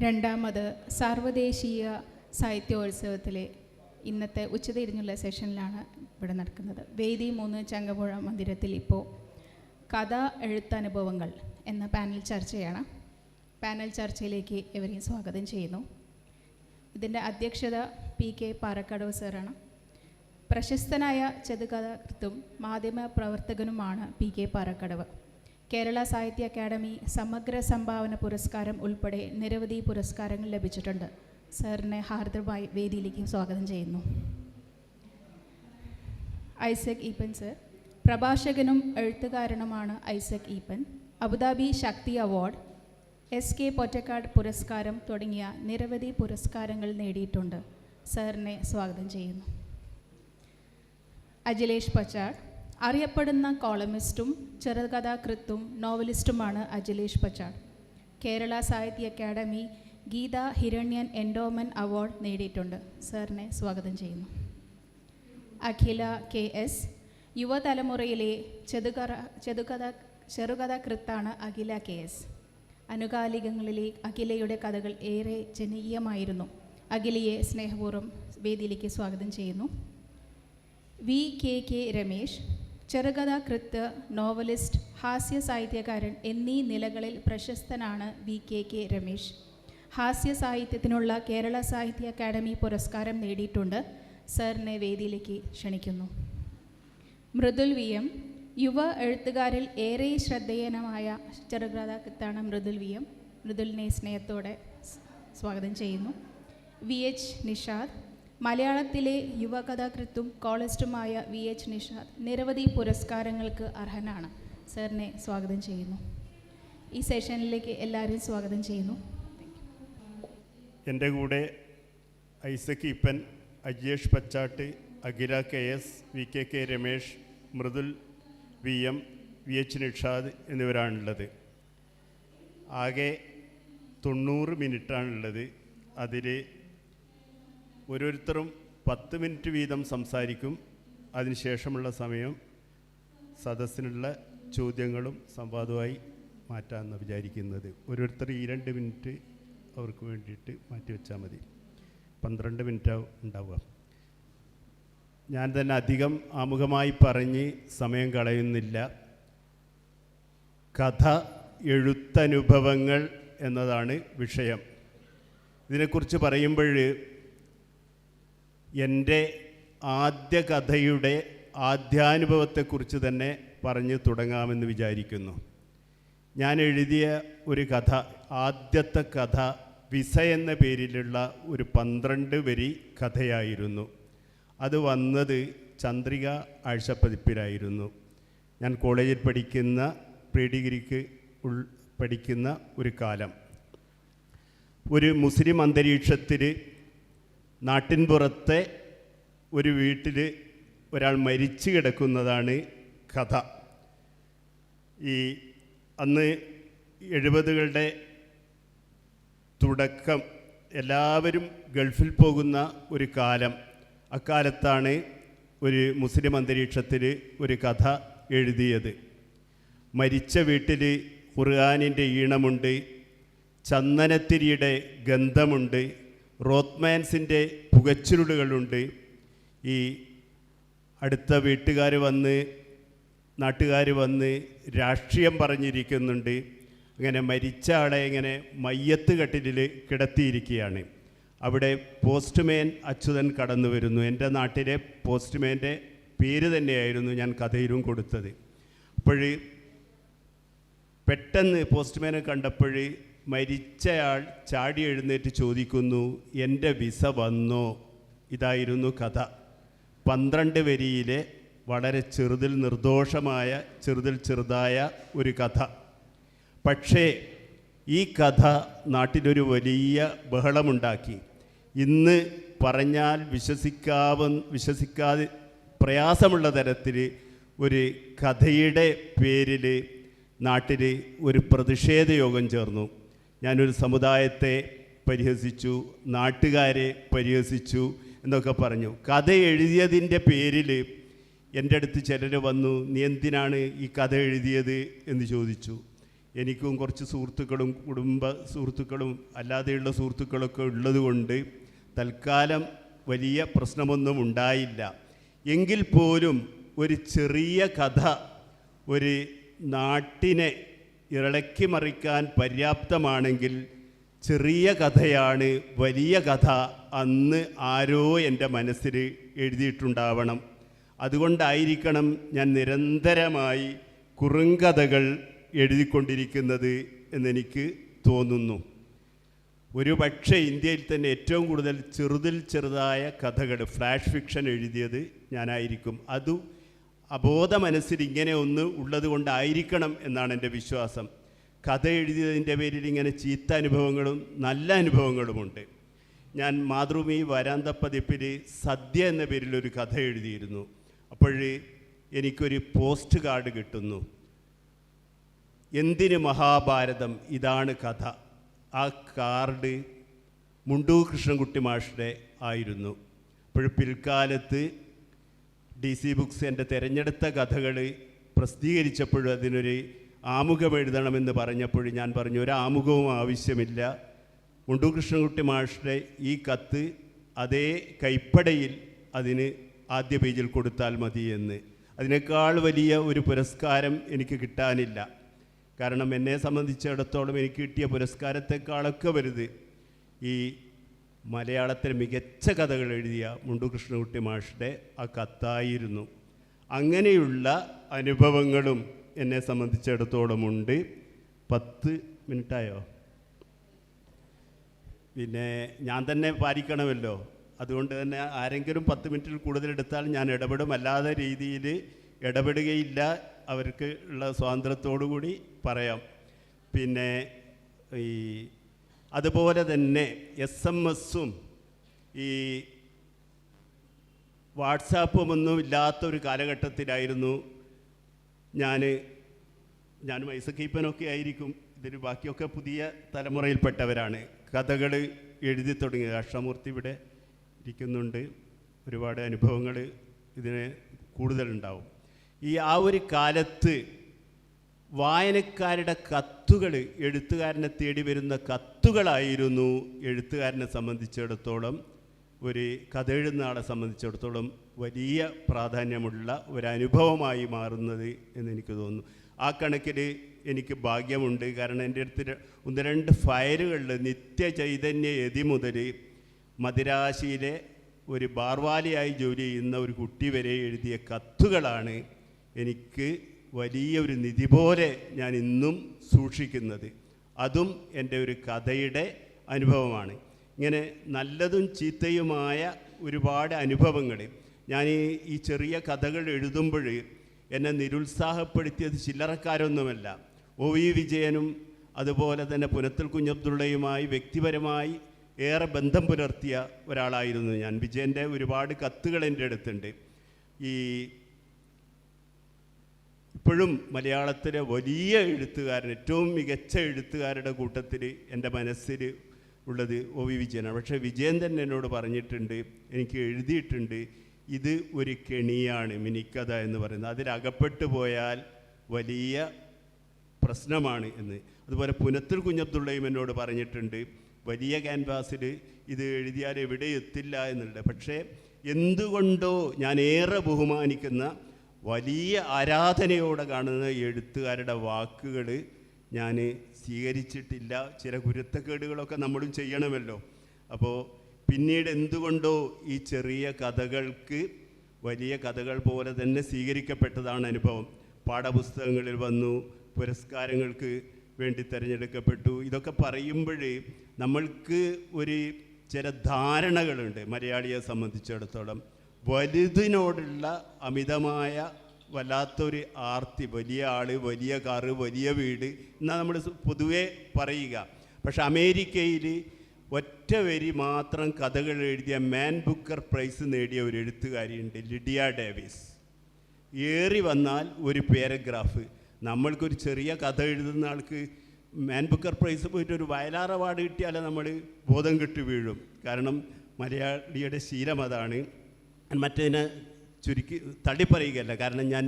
രണ്ടാമത് സാർവദേശീയ സാഹിത്യോത്സവത്തിലെ ഇന്നത്തെ ഉച്ചതിരിഞ്ഞുള്ള സെഷനിലാണ് ഇവിടെ നടക്കുന്നത്. വേദി 3 ചങ്ങമ്പുഴ മന്ദിരത്തിൽ ഇപ്പോൾ കഥ എഴുത്തനുഭവങ്ങൾ എന്ന പാനൽ ചർച്ചയാണ്. പാനൽ ചർച്ചയിലേക്ക് എവരെയും സ്വാഗതം ചെയ്യുന്നു. ഇതിൻ്റെ അധ്യക്ഷത PK പാറക്കടവ് സാറാണ്. പ്രശസ്തനായ ചെറുകഥാകൃത്തും മാധ്യമ പ്രവർത്തകനുമാണ് PK പാറക്കടവ്. കേരള സാഹിത്യ അക്കാദമി സമഗ്ര സംഭാവന പുരസ്കാരം ഉൾപ്പെടെ നിരവധി പുരസ്കാരങ്ങൾ ലഭിച്ചിട്ടുണ്ട്. സാറിനെ ഹാർദവമായി വേദിയിലേക്ക് സ്വാഗതം ചെയ്യുന്നു. ഐസക് ഈപ്പൻ സർ പ്രഭാഷകനും എഴുത്തുകാരനുമാണ്. ഐസക് ഈപ്പൻ അബുദാബി ശക്തി അവാർഡ്, SK പൊറ്റക്കാട് പുരസ്കാരം തുടങ്ങിയ നിരവധി പുരസ്കാരങ്ങൾ നേടിയിട്ടുണ്ട്. സാറിനെ സ്വാഗതം ചെയ്യുന്നു. അജിലേഷ് പച്ചാട് അറിയപ്പെടുന്ന കോളമിസ്റ്റും ചെറുകഥാകൃത്തും നോവലിസ്റ്റുമാണ് അജിലേഷ് പച്ചാട്. കേരള സാഹിത്യ അക്കാദമി ഗീത ഹിരണ്യൻ എൻഡോമെൻറ്റ് അവാർഡ് നേടിയിട്ടുണ്ട്. സാറിനെ സ്വാഗതം ചെയ്യുന്നു. അഖില KS യുവതലമുറയിലെ ചെറുകഥാകൃത്താണ് അഖില KS. അനുകാലികങ്ങളിലെ അഖിലയുടെ കഥകൾ ഏറെ ജനകീയമായിരുന്നു. അഖിലയെ സ്നേഹപൂർവ്വം വേദിയിലേക്ക് സ്വാഗതം ചെയ്യുന്നു. VKK രമേശ് ചെറുകഥാകൃത്ത്, നോവലിസ്റ്റ്, ഹാസ്യ സാഹിത്യകാരൻ എന്നീ നിലകളിൽ പ്രശസ്തനാണ്. VKK രമേശ് ഹാസ്യ സാഹിത്യത്തിനുള്ള കേരള സാഹിത്യ അക്കാദമി പുരസ്കാരം നേടിയിട്ടുണ്ട്. സാറിനെ വേദിയിലേക്ക് ക്ഷണിക്കുന്നു. മൃദുൽ VM യുവ എഴുത്തുകാരിൽ ഏറെ ശ്രദ്ധേയനമായ ചെറുകഥാകൃത്താണ് മൃദുൽ VM. മൃദുലിനെ സ്നേഹത്തോടെ സ്വാഗതം ചെയ്യുന്നു. VH നിഷാദ് മലയാളത്തിലെ യുവകഥാകൃത്തും കോളമിസ്റ്റുമായ VH നിഷാദ് നിരവധി പുരസ്കാരങ്ങൾക്ക് അർഹനാണ്. സാറിനെ സ്വാഗതം ചെയ്യുന്നു. ഈ സെഷനിലേക്ക് എല്ലാവരെയും സ്വാഗതം ചെയ്യുന്നു. എൻ്റെ കൂടെ ഐസക് ഈപ്പൻ, അജേഷ് പച്ചാട്ട്, അഖില KS, VKK Ramesh, Mridul VM, VH Nishad എന്നിവരാണുള്ളത്. ആകെ 90 മിനിറ്റാണുള്ളത്. അതിൽ ഓരോരുത്തരും 10 മിനിറ്റ് വീതം സംസാരിക്കും. അതിനുശേഷമുള്ള സമയം സദസ്സിനുള്ള ചോദ്യങ്ങളും സംവാദവുമായി മാറ്റാമെന്ന് വിചാരിക്കുന്നത്. ഓരോരുത്തർ ഈ 2 മിനിറ്റ് അവർക്ക് വേണ്ടിയിട്ട് മാറ്റിവെച്ചാൽ മതി. 12 മിനിറ്റ് ഉണ്ടാവുക. ഞാൻ തന്നെ അധികം ആമുഖമായി പറഞ്ഞ് സമയം കളയുന്നില്ല. കഥ എഴുത്തനുഭവങ്ങൾ എന്നതാണ് വിഷയം. ഇതിനെക്കുറിച്ച് പറയുമ്പോൾ എൻ്റെ ആദ്യ കഥയുടെ ആദ്യാനുഭവത്തെക്കുറിച്ച് തന്നെ പറഞ്ഞു തുടങ്ങാമെന്ന് വിചാരിക്കുന്നു. ഞാൻ എഴുതിയ ഒരു കഥ, ആദ്യത്തെ കഥ വിസ എന്ന പേരിലുള്ള ഒരു 12 വരി കഥയായിരുന്നു. അത് വന്നത് ചന്ദ്രിക ആഴ്ചപ്പതിപ്പിലായിരുന്നു. ഞാൻ കോളേജിൽ പഠിക്കുന്ന, പ്രീ ഡിഗ്രിക്ക് പഠിക്കുന്ന ഒരു കാലം. ഒരു മുസ്ലിം അന്തരീക്ഷത്തിൽ നാട്ടിൻപുറത്തെ ഒരു വീട്ടിൽ ഒരാൾ മരിച്ചു കിടക്കുന്നതാണ് കഥ. അന്ന് 70കളുടെ തുടക്കം, എല്ലാവരും ഗൾഫിൽ പോകുന്ന ഒരു കാലം. അക്കാലത്താണ് ഒരു മുസ്ലിം അന്തരീക്ഷത്തിൽ ഒരു കഥ എഴുതിയത്. മരിച്ച വീട്ടിൽ ഖുർആനിൻ്റെ ഈണമുണ്ട്, ചന്ദനത്തിരിയുടെ ഗന്ധമുണ്ട്, റോത്മാൻസിൻ്റെ പുകച്ചുരുളുകളുണ്ട്. ഈ അടുത്ത വീട്ടുകാർ വന്ന്, നാട്ടുകാർ വന്ന് രാഷ്ട്രീയം പറഞ്ഞിരിക്കുന്നുണ്ട്. അങ്ങനെ മരിച്ച ആളെ ഇങ്ങനെ മയ്യത്ത് കട്ടിലിൽ കിടത്തിയിരിക്കുകയാണ്. അവിടെ പോസ്റ്റ്മാൻ അച്യുതൻ കടന്നു വരുന്നു. എൻ്റെ നാട്ടിലെ പോസ്റ്റ്മാൻ്റെ പേര് തന്നെയായിരുന്നു ഞാൻ കഥയിലും കൊടുത്തത്. അപ്പോൾ പെട്ടെന്ന് പോസ്റ്റ്മാനെ കണ്ടപ്പോൾ മരിച്ചയാൾ ചാടി എഴുന്നേറ്റ് ചോദിക്കുന്നു, എൻ്റെ വിസ വന്നോ? ഇതായിരുന്നു കഥ. 12 വരിയിലെ വളരെ നിർദോഷമായ ചെറുതായ ഒരു കഥ. പക്ഷേ ഈ കഥ നാട്ടിലൊരു വലിയ ബഹളമുണ്ടാക്കി. ഇന്ന് പറഞ്ഞാൽ വിശ്വസിക്കാതെ പ്രയാസമുള്ള തരത്തിൽ ഒരു കഥയുടെ പേരിൽ നാട്ടിൽ ഒരു പ്രതിഷേധ യോഗം ചേർന്നു. ഞാനൊരു സമുദായത്തെ പരിഹസിച്ചു, നാട്ടുകാരെ പരിഹസിച്ചു എന്നൊക്കെ പറഞ്ഞു. കഥ എഴുതിയതിൻ്റെ പേരിൽ എൻ്റെ അടുത്ത് ചിലർ വന്നു, നീ എന്തിനാണ് ഈ കഥ എഴുതിയത് എന്ന് ചോദിച്ചു. എനിക്കും കുറച്ച് സുഹൃത്തുക്കളും കുടുംബ സുഹൃത്തുക്കളും അല്ലാതെയുള്ള സുഹൃത്തുക്കളൊക്കെ ഉള്ളതുകൊണ്ട് തൽക്കാലം വലിയ പ്രശ്നമൊന്നും ഉണ്ടായില്ല. എങ്കിൽ പോലും ഒരു ചെറിയ കഥ ഒരു നാട്ടിനെ ഇളക്കി മറിക്കാൻ പര്യാപ്തമാണെങ്കിൽ ചെറിയ കഥയാണ് വലിയ കഥ അന്ന് ആരോ എൻ്റെ മനസ്സിൽ എഴുതിയിട്ടുണ്ടാവണം. അതുകൊണ്ടായിരിക്കണം ഞാൻ നിരന്തരമായി കുറുങ്കഥകൾ എഴുതിക്കൊണ്ടിരിക്കുന്നത് എന്നെനിക്ക് തോന്നുന്നു. ഒരു പക്ഷേ ഇന്ത്യയിൽ തന്നെ ഏറ്റവും കൂടുതൽ ചെറുതിൽ ചെറുതായ കഥകൾ ഫ്ലാഷ് ഫിക്ഷൻ എഴുതിയത് ഞാനായിരിക്കും. അത് അബോധ മനസ്സിൽ ഇങ്ങനെ ഒന്ന് ഉള്ളത് കൊണ്ടായിരിക്കണം എന്നാണ് എൻ്റെ വിശ്വാസം. കഥ എഴുതിയതിൻ്റെ പേരിൽ ഇങ്ങനെ ചീത്ത അനുഭവങ്ങളും നല്ല അനുഭവങ്ങളുമുണ്ട്. ഞാൻ മാതൃഭൂമി വാരാന്തപ്പതിപ്പിൽ സദ്യ എന്ന പേരിലൊരു കഥ എഴുതിയിരുന്നു. അപ്പോൾ എനിക്കൊരു പോസ്റ്റ് കാർഡ് കിട്ടുന്നു. എന്തിന് മഹാഭാരതം, ഇതാണ് കഥ. ആ കാർഡ് മുണ്ടൂർ കൃഷ്ണൻകുട്ടി മാഷുടെ ആയിരുന്നു. അപ്പോൾ പിൽക്കാലത്ത് DC ബുക്സ് എൻ്റെ തിരഞ്ഞെടുത്ത കഥകൾ പ്രസിദ്ധീകരിച്ചപ്പോഴും അതിനൊരു ആമുഖം എഴുതണമെന്ന് പറഞ്ഞപ്പോൾ ഞാൻ പറഞ്ഞു, ഒരു ആമുഖവും ആവശ്യമില്ല, മുണ്ടൂർ കൃഷ്ണൻകുട്ടി മാഷുടെ ഈ കത്ത് അതേ കൈപ്പടയിൽ അതിന് ആദ്യ പേജിൽ കൊടുത്താൽ മതി എന്ന്. അതിനേക്കാൾ വലിയ ഒരു പുരസ്കാരം എനിക്ക് കിട്ടാനില്ല. കാരണം എന്നെ സംബന്ധിച്ചിടത്തോളം എനിക്ക് കിട്ടിയ പുരസ്കാരത്തെക്കാളൊക്കെ വലുത് ഈ മലയാളത്തിലെ മികച്ച കഥകൾ എഴുതിയ മുണ്ടൂർ കൃഷ്ണൻകുട്ടി മാഷുടെ ആ കത്തായിരുന്നു. അങ്ങനെയുള്ള അനുഭവങ്ങളും എന്നെ സംബന്ധിച്ചിടത്തോളം ഉണ്ട്. 10 മിനിറ്റായോ? പിന്നെ ഞാൻ തന്നെ പാലിക്കണമല്ലോ. അതുകൊണ്ട് തന്നെ ആരെങ്കിലും 10 മിനിറ്റിൽ കൂടുതൽ എടുത്താൽ ഞാൻ ഇടപെടും. അല്ലാതെ രീതിയിൽ ഇടപെടുകയില്ല. അവർക്ക് ഉള്ള സ്വാതന്ത്ര്യത്തോടു കൂടി പറയാം. പിന്നെ ഈ അതുപോലെ തന്നെ SMS-ഉം ഈ വാട്സാപ്പും ഒന്നും ഇല്ലാത്തൊരു കാലഘട്ടത്തിലായിരുന്നു ഞാനും ഐസക്കീപ്പനൊക്കെ ആയിരിക്കും. ഇതിന് ബാക്കിയൊക്കെ പുതിയ തലമുറയിൽപ്പെട്ടവരാണ്. കഥകൾ എഴുതി തുടങ്ങിയത്. അക്ഷമൂർത്തി ഇവിടെ ഇരിക്കുന്നുണ്ട്. ഒരുപാട് അനുഭവങ്ങൾ ഇതിന് കൂടുതലുണ്ടാവും. ആ ഒരു കാലത്ത് വായനക്കാരുടെ കത്തുകൾ, എഴുത്തുകാരനെ തേടി വരുന്ന കത്തുകളായിരുന്നു എഴുത്തുകാരനെ സംബന്ധിച്ചിടത്തോളം, ഒരു കഥ എഴുതുന്ന ആളെ സംബന്ധിച്ചിടത്തോളം വലിയ പ്രാധാന്യമുള്ള ഒരനുഭവമായി മാറുന്നത് എന്നെനിക്ക് തോന്നുന്നു. ആ കണക്കിൽ എനിക്ക് ഭാഗ്യമുണ്ട്. കാരണം എൻ്റെ അടുത്ത് 1-2 ഫയലുകളിൽ നിത്യചൈതന്യ യതി മുതൽ മദിരാശിയിലെ ഒരു ബാർവാലിയായി ജോലി ചെയ്യുന്ന ഒരു കുട്ടി വരെ എഴുതിയ കത്തുകളാണ് എനിക്ക് വലിയൊരു നിധി പോലെ ഞാൻ ഇന്നും സൂക്ഷിക്കുന്നത്. അതും എൻ്റെ ഒരു കഥയുടെ അനുഭവമാണ്. ഇങ്ങനെ നല്ലതും ചീത്തയുമായ ഒരുപാട് അനുഭവങ്ങൾ. ഞാൻ ഈ ചെറിയ കഥകൾ എഴുതുമ്പോൾ എന്നെ നിരുത്സാഹപ്പെടുത്തിയത് ചില്ലറക്കാരൊന്നുമല്ല. OV വിജയനും അതുപോലെ തന്നെ പുനത്തിൽ കുഞ്ഞബ്ദുള്ളയുമായി വ്യക്തിപരമായി ഏറെ ബന്ധം പുലർത്തിയ ഒരാളായിരുന്നു ഞാൻ. വിജയൻ്റെ ഒരുപാട് കത്തുകൾ എൻ്റെ അടുത്തുണ്ട്. ഇപ്പോഴും മലയാളത്തിലെ വലിയ എഴുത്തുകാരൻ, ഏറ്റവും മികച്ച എഴുത്തുകാരുടെ കൂട്ടത്തിൽ എൻ്റെ മനസ്സിൽ ഉള്ളത് OV വിജയനാണ്. പക്ഷേ വിജയൻ തന്നെ എന്നോട് പറഞ്ഞിട്ടുണ്ട്, എനിക്ക് എഴുതിയിട്ടുണ്ട്, ഇത് ഒരു കെണിയാണ് മിനിക്കഥ എന്ന് പറയുന്നത്, അതിലകപ്പെട്ടു പോയാൽ വലിയ പ്രശ്നമാണ് എന്ന്. അതുപോലെ പുനത്തിൽ കുഞ്ഞബ്ദുള്ളയും എന്നോട് പറഞ്ഞിട്ടുണ്ട്, വലിയ ക്യാൻവാസിൽ ഇത് എഴുതിയാൽ എവിടെ എത്തില്ല എന്നുള്ളത്. പക്ഷേ എന്തുകൊണ്ടോ ഞാൻ ഏറെ ബഹുമാനിക്കുന്ന, വലിയ ആരാധനയോടെ കാണുന്ന എഴുത്തുകാരുടെ വാക്കുകൾ ഞാൻ സ്വീകരിച്ചിട്ടില്ല. ചില കുരുത്തക്കേടുകളൊക്കെ നമ്മളും ചെയ്യണമല്ലോ. അപ്പോൾ പിന്നീട് എന്തുകൊണ്ടോ ഈ ചെറിയ കഥകൾക്ക് വലിയ കഥകൾ പോലെ തന്നെ സ്വീകരിക്കപ്പെട്ടതാണ് അനുഭവം. പാഠപുസ്തകങ്ങളിൽ വന്നു, പുരസ്കാരങ്ങൾക്ക് വേണ്ടി തിരഞ്ഞെടുക്കപ്പെട്ടു. ഇതൊക്കെ പറയുമ്പോൾ നമ്മൾക്ക് ഒരു ചില ധാരണകളുണ്ട് മലയാളിയെ സംബന്ധിച്ചിടത്തോളം. വലുതിനോടുള്ള അമിതമായ വല്ലാത്തൊരു ആർത്തി, വലിയ ആൾ, വലിയ കാറ്, വലിയ വീട് എന്നാണ് നമ്മൾ പൊതുവേ പറയുക. പക്ഷെ അമേരിക്കയിൽ ഒറ്റ വരി മാത്രം കഥകൾ എഴുതിയ മാൻ ബുക്കർ പ്രൈസ് നേടിയ ഒരു എഴുത്തുകാരിയുണ്ട്, ലിഡിയ ഡേവിസ്. ഏറി വന്നാൽ ഒരു പാരഗ്രാഫ്. നമ്മൾക്കൊരു ചെറിയ കഥ എഴുതുന്ന ആൾക്ക് മാൻ ബുക്കർ പ്രൈസ് പോയിട്ട് ഒരു വയലാർ അവാർഡ് കിട്ടിയാലേ നമ്മൾ ബോധം കെട്ട് വീഴും. കാരണം മലയാളിയുടെ ശീലം അതാണ്. മറ്റേതിനെ ചുരുക്കി തള്ളിപ്പറയുകയല്ല. കാരണം ഞാൻ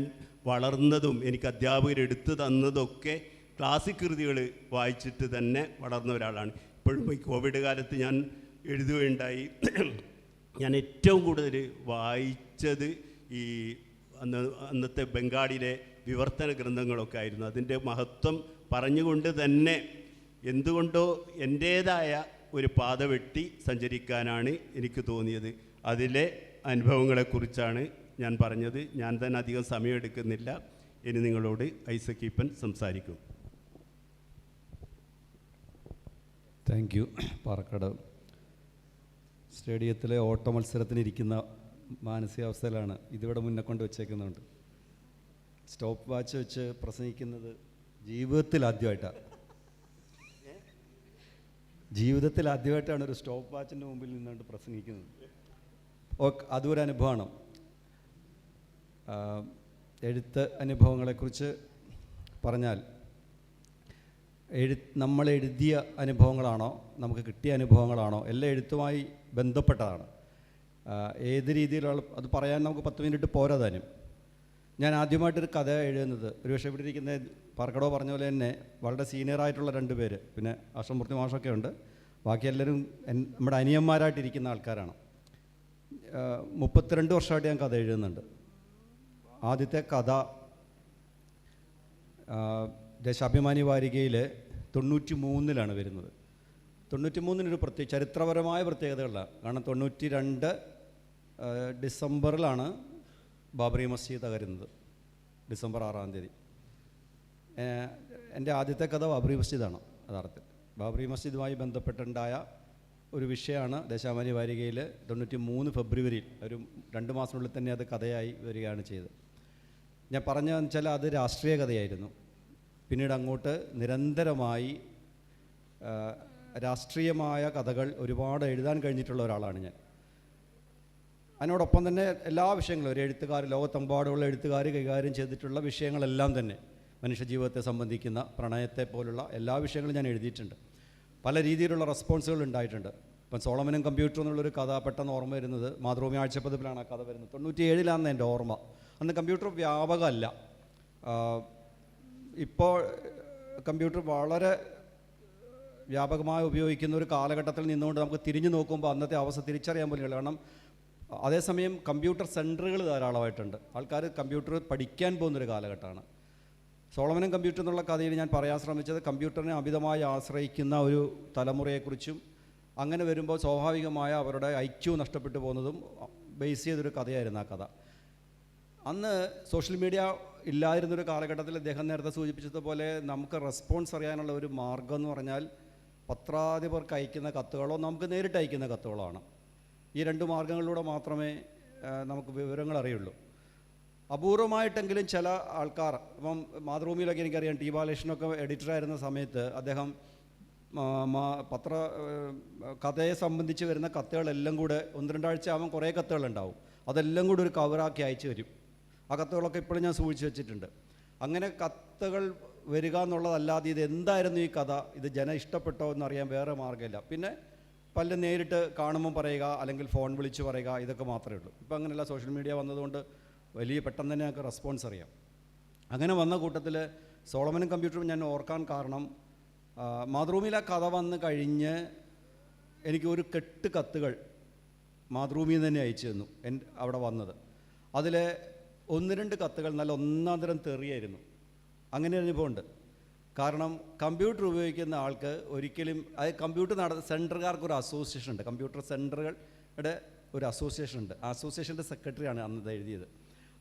വളർന്നതും എനിക്ക് അധ്യാപകർ എടുത്തു തന്നതൊക്കെ ക്ലാസിക് കൃതികൾ വായിച്ചിട്ട് തന്നെ വളർന്ന ഒരാളാണ്. ഇപ്പോഴും ഈ കോവിഡ് കാലത്ത് ഞാൻ എഴുതുകയുണ്ടായി. ഞാൻ ഏറ്റവും കൂടുതൽ വായിച്ചത് ഈ അന്നത്തെ ബംഗാളിലെ വിവർത്തന ഗ്രന്ഥങ്ങളൊക്കെ ആയിരുന്നു. അതിൻ്റെ മഹത്വം പറഞ്ഞുകൊണ്ട് തന്നെ എന്തുകൊണ്ടോ എൻ്റേതായ ഒരു പാത വെട്ടി സഞ്ചരിക്കാനാണ് എനിക്ക് തോന്നിയത്. അതിലെ അനുഭവങ്ങളെക്കുറിച്ചാണ് ഞാൻ പറഞ്ഞത്. ഞാൻ തന്നെ അധികം സമയമെടുക്കുന്നില്ല. ഇനി നിങ്ങളോട് ഐസക് ഈപ്പൻ സംസാരിക്കും. Thank you. പാറക്കാട് സ്റ്റേഡിയത്തിലെ ഓട്ട മത്സരത്തിനിരിക്കുന്ന മാനസികാവസ്ഥയിലാണ് ഇതിവിടെ മുന്നേ കൊണ്ട് വെച്ചേക്കുന്നുണ്ട്. സ്റ്റോപ്പ് വാച്ച് വെച്ച് പ്രസംഗിക്കുന്നത് ജീവിതത്തിൽ ആദ്യമായിട്ടാണ് ഒരു സ്റ്റോപ്പ് വാച്ചിൻ്റെ മുമ്പിൽ നിന്നുകൊണ്ട് പ്രസംഗിക്കുന്നത്. അതും ഒരു അനുഭവമാണ്. എഴുത്ത് അനുഭവങ്ങളെക്കുറിച്ച് പറഞ്ഞാൽ നമ്മൾ എഴുതിയ അനുഭവങ്ങളാണോ നമുക്ക് കിട്ടിയ അനുഭവങ്ങളാണോ എല്ലാം എഴുത്തുമായി ബന്ധപ്പെട്ടതാണ്. ഏത് രീതിയിലുള്ള അത് പറയാൻ നമുക്ക് 10 മിനിറ്റ് പോരാതാനും. ഞാൻ ആദ്യമായിട്ടൊരു കഥ എഴുതുന്നത് ഒരുപക്ഷെ ഇവിടെ ഇരിക്കുന്ന പാർക്കടോ പറഞ്ഞ പോലെ തന്നെ വളരെ സീനിയറായിട്ടുള്ള 2 പേര്, പിന്നെ അഷ്ടമൂർത്തി മാഷൊക്കെ ഉണ്ട്, ബാക്കി എല്ലാവരും നമ്മുടെ അനിയന്മാരായിട്ടിരിക്കുന്ന ആൾക്കാരാണ്. 32 വർഷമായിട്ട് ഞാൻ കഥ എഴുതുന്നുണ്ട്. ആദ്യത്തെ കഥ ദേശാഭിമാനി വാരികയിൽ 93 വരുന്നത്. 93 ചരിത്രപരമായ പ്രത്യേകതകളാണ്. കാരണം 92 ഡിസംബറിലാണ് ബാബറി മസ്ജിദ് തകരുന്നത്. ഡിസംബർ 6-ാം തീയതി. എൻ്റെ ആദ്യത്തെ കഥ ബാബറി മസ്ജിദാണ്. യഥാർത്ഥത്തിൽ ബാബറി മസ്ജിദുമായി ബന്ധപ്പെട്ടുണ്ടായ ഒരു വിഷയമാണ് ദേശാഭിമാനി വാരികയിൽ 93 ഫെബ്രുവരിയിൽ ഒരു 2 മാസത്തിനുള്ളിൽ തന്നെ അത് കഥയായി വരികയാണ് ചെയ്തത്. ഞാൻ പറഞ്ഞതെന്ന് വെച്ചാൽ അത് രാഷ്ട്രീയ കഥയായിരുന്നു. പിന്നീട് അങ്ങോട്ട് നിരന്തരമായി രാഷ്ട്രീയമായ കഥകൾ ഒരുപാട് എഴുതാൻ കഴിഞ്ഞിട്ടുള്ള ഒരാളാണ് ഞാൻ. അതിനോടൊപ്പം തന്നെ എല്ലാ വിഷയങ്ങളും ഒരു എഴുത്തുകാർ, ലോകത്തെമ്പാടുള്ള എഴുത്തുകാർ കൈകാര്യം ചെയ്തിട്ടുള്ള വിഷയങ്ങളെല്ലാം തന്നെ മനുഷ്യജീവിതത്തെ സംബന്ധിക്കുന്ന പ്രണയത്തെ പോലുള്ള എല്ലാ വിഷയങ്ങളും ഞാൻ എഴുതിയിട്ടുണ്ട്. പല രീതിയിലുള്ള റെസ്പോൺസുകൾ ഉണ്ടായിട്ടുണ്ട്. ഇപ്പം സോളമനും കമ്പ്യൂട്ടർ എന്നുള്ളൊരു കഥ പെട്ടെന്ന് ഓർമ്മ വരുന്നത് മാതൃഭൂമി ആഴ്ചപ്പതിപ്പിലാണ് ആ കഥ വരുന്നത്. 97 എൻ്റെ ഓർമ്മ. അന്ന് കമ്പ്യൂട്ടർ വ്യാപകമല്ല. ഇപ്പോൾ കമ്പ്യൂട്ടർ വളരെ വ്യാപകമായി ഉപയോഗിക്കുന്ന ഒരു കാലഘട്ടത്തിൽ നിന്നുകൊണ്ട് നമുക്ക് തിരിഞ്ഞു നോക്കുമ്പോൾ അന്നത്തെ അവസ്ഥ തിരിച്ചറിയാൻ പോലെയുള്ളൂ. കാരണം അതേസമയം കമ്പ്യൂട്ടർ സെൻറ്ററുകൾ ധാരാളമായിട്ടുണ്ട്. ആൾക്കാർ കമ്പ്യൂട്ടർ പഠിക്കാൻ പോകുന്നൊരു കാലഘട്ടമാണ്. സോളമനും കമ്പ്യൂട്ടർ എന്നുള്ള കഥയിൽ ഞാൻ പറയാൻ ശ്രമിച്ചത് കമ്പ്യൂട്ടറിനെ അമിതമായി ആശ്രയിക്കുന്ന ഒരു തലമുറയെക്കുറിച്ചും അങ്ങനെ വരുമ്പോൾ സ്വാഭാവികമായ അവരുടെ ഐക്യു നഷ്ടപ്പെട്ടു പോകുന്നതും ബേസ് ചെയ്തൊരു കഥയായിരുന്നു ആ കഥ. അന്ന് സോഷ്യൽ മീഡിയ ഇല്ലായിരുന്നൊരു കാലഘട്ടത്തിൽ അദ്ദേഹം നേരത്തെ സൂചിപ്പിച്ചതുപോലെ നമുക്ക് റെസ്പോൺസ് അറിയാനുള്ള ഒരു മാർഗം എന്ന് പറഞ്ഞാൽ പത്രാധിപർക്ക് അയക്കുന്ന കത്തുകളോ നമുക്ക് നേരിട്ട് അയക്കുന്ന കത്തുകളോ ആണ്. ഈ 2 മാർഗങ്ങളിലൂടെ മാത്രമേ നമുക്ക് വിവരങ്ങൾ അറിയുള്ളൂ. അപൂർവമായിട്ടെങ്കിലും ചില ആൾക്കാർ, ഇപ്പം മാതൃഭൂമിയിലൊക്കെ എനിക്കറിയാം, ടി ബാലകൃഷ്ണനൊക്കെ എഡിറ്ററായിരുന്ന സമയത്ത് അദ്ദേഹം കഥയെ സംബന്ധിച്ച് വരുന്ന കത്തുകളെല്ലാം കൂടെ 1-2 ആഴ്ച ആകുമ്പോൾ കുറേ കത്തുകളുണ്ടാവും. അതെല്ലാം കൂടി ഒരു കവറാക്കി അയച്ചു തരും. ആ കത്തുകളൊക്കെ ഇപ്പോഴും ഞാൻ സൂക്ഷിച്ച് വെച്ചിട്ടുണ്ട്. അങ്ങനെ കത്തുകൾ വരിക എന്നുള്ളതല്ലാതെ ഇത് എന്തായിരുന്നു ഈ കഥ, ഇത് ജനം ഇഷ്ടപ്പെട്ടോ എന്നറിയാൻ വേറെ മാർഗ്ഗമില്ല. പിന്നെ പലരും നേരിട്ട് കാണുമ്പം പറയുക, അല്ലെങ്കിൽ ഫോൺ വിളിച്ച് പറയുക, ഇതൊക്കെ മാത്രമേ ഉള്ളൂ. ഇപ്പം അങ്ങനെയല്ല, സോഷ്യൽ മീഡിയ വന്നതുകൊണ്ട് വലിയ പെട്ടെന്ന് തന്നെ ഞങ്ങൾക്ക് റെസ്പോൺസ് അറിയാം. അങ്ങനെ വന്ന കൂട്ടത്തിൽ സോളമനും കമ്പ്യൂട്ടറും ഞാൻ ഓർക്കാൻ കാരണം, മാതൃഭൂമിയിലെ കഥ വന്ന് കഴിഞ്ഞ് എനിക്ക് ഒരു 8 കത്തുകൾ മാതൃഭൂമിയിൽ തന്നെ അയച്ചു തന്നു അവിടെ വന്നത്. അതിൽ 1-2 കത്തുകൾ നല്ല ഒന്നാന്തരം തെറിയായിരുന്നു. അങ്ങനെ അനുഭവമുണ്ട്. കാരണം കമ്പ്യൂട്ടർ ഉപയോഗിക്കുന്ന ആൾക്ക് ഒരിക്കലും അത് കമ്പ്യൂട്ടർ സെൻറ്ററുകാർക്ക് ഒരു അസോസിയേഷൻ ഉണ്ട്, കമ്പ്യൂട്ടർ സെൻറ്ററുകളുടെ ഒരു അസോസിയേഷൻ ഉണ്ട്. ആ അസോസിയേഷൻ്റെ സെക്രട്ടറിയാണ് അന്നത് എഴുതിയത്.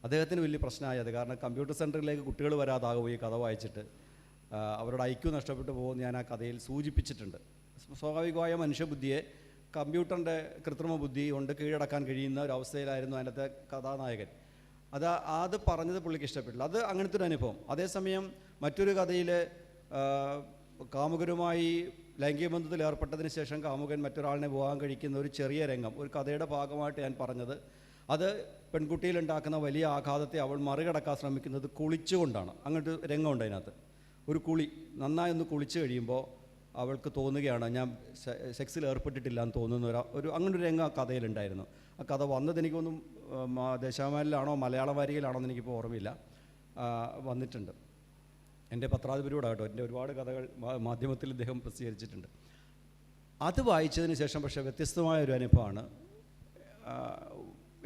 അദ്ദേഹത്തിന് വലിയ പ്രശ്നമായത്. കാരണം കമ്പ്യൂട്ടർ സെൻറ്ററിലേക്ക് കുട്ടികൾ വരാതാകും ഈ കഥ വായിച്ചിട്ട്, അവരുടെ ഐക്യു നഷ്ടപ്പെട്ടു പോകുമെന്ന് ഞാൻ ആ കഥയിൽ സൂചിപ്പിച്ചിട്ടുണ്ട്. സ്വാഭാവികമായ മനുഷ്യബുദ്ധിയെ കമ്പ്യൂട്ടറിൻ്റെ കൃത്രിമ ബുദ്ധി കൊണ്ട് കീഴടക്കാൻ കഴിയുന്ന ഒരു അവസ്ഥയിലായിരുന്നു അതിനകത്തെ കഥാനായകൻ. അത് പറഞ്ഞത് പുള്ളിക്ക് ഇഷ്ടപ്പെട്ടില്ല. അത് അങ്ങനത്തെ ഒരു അനുഭവം. അതേസമയം മറ്റൊരു കഥയിൽ കാമുകരുമായി ലൈംഗിക ബന്ധത്തിൽ ഏർപ്പെട്ടതിന് ശേഷം കാമുകൻ മറ്റൊരാളിനെ വിവാഹം കഴിക്കുന്ന ഒരു ചെറിയ രംഗം ഒരു കഥയുടെ ഭാഗമായിട്ട് ഞാൻ പറഞ്ഞത്, അത് പെൺകുട്ടിയിലുണ്ടാക്കുന്ന വലിയ ആഘാതത്തെ അവൾ മറികടക്കാൻ ശ്രമിക്കുന്നത് കുളിച്ചുകൊണ്ടാണ്. അങ്ങനത്തെ രംഗമുണ്ട് അതിനകത്ത്. ഒരു കുളി, നന്നായി ഒന്ന് കുളിച്ച് കഴിയുമ്പോൾ അവൾക്ക് തോന്നുകയാണ് ഞാൻ സെക്സിൽ ഏർപ്പെട്ടിട്ടില്ല എന്ന് തോന്നുന്ന ഒരു അങ്ങനൊരു രംഗം ആ കഥയിലുണ്ടായിരുന്നു. ആ കഥ വന്നത് എനിക്കൊന്നും ദേശാഭിമാനിയിലാണോ മലയാള വാരികയിലാണോ എന്ന് എനിക്കിപ്പോൾ ഓർമ്മയില്ല, വന്നിട്ടുണ്ട്. എൻ്റെ പത്രാധിപരോടാകട്ടോ, എൻ്റെ ഒരുപാട് കഥകൾ മാധ്യമത്തിൽ ഇദ്ദേഹം പ്രസിദ്ധീകരിച്ചിട്ടുണ്ട്. അത് വായിച്ചതിന് ശേഷം പക്ഷേ വ്യത്യസ്തമായ ഒരു അനുഭവമാണ്.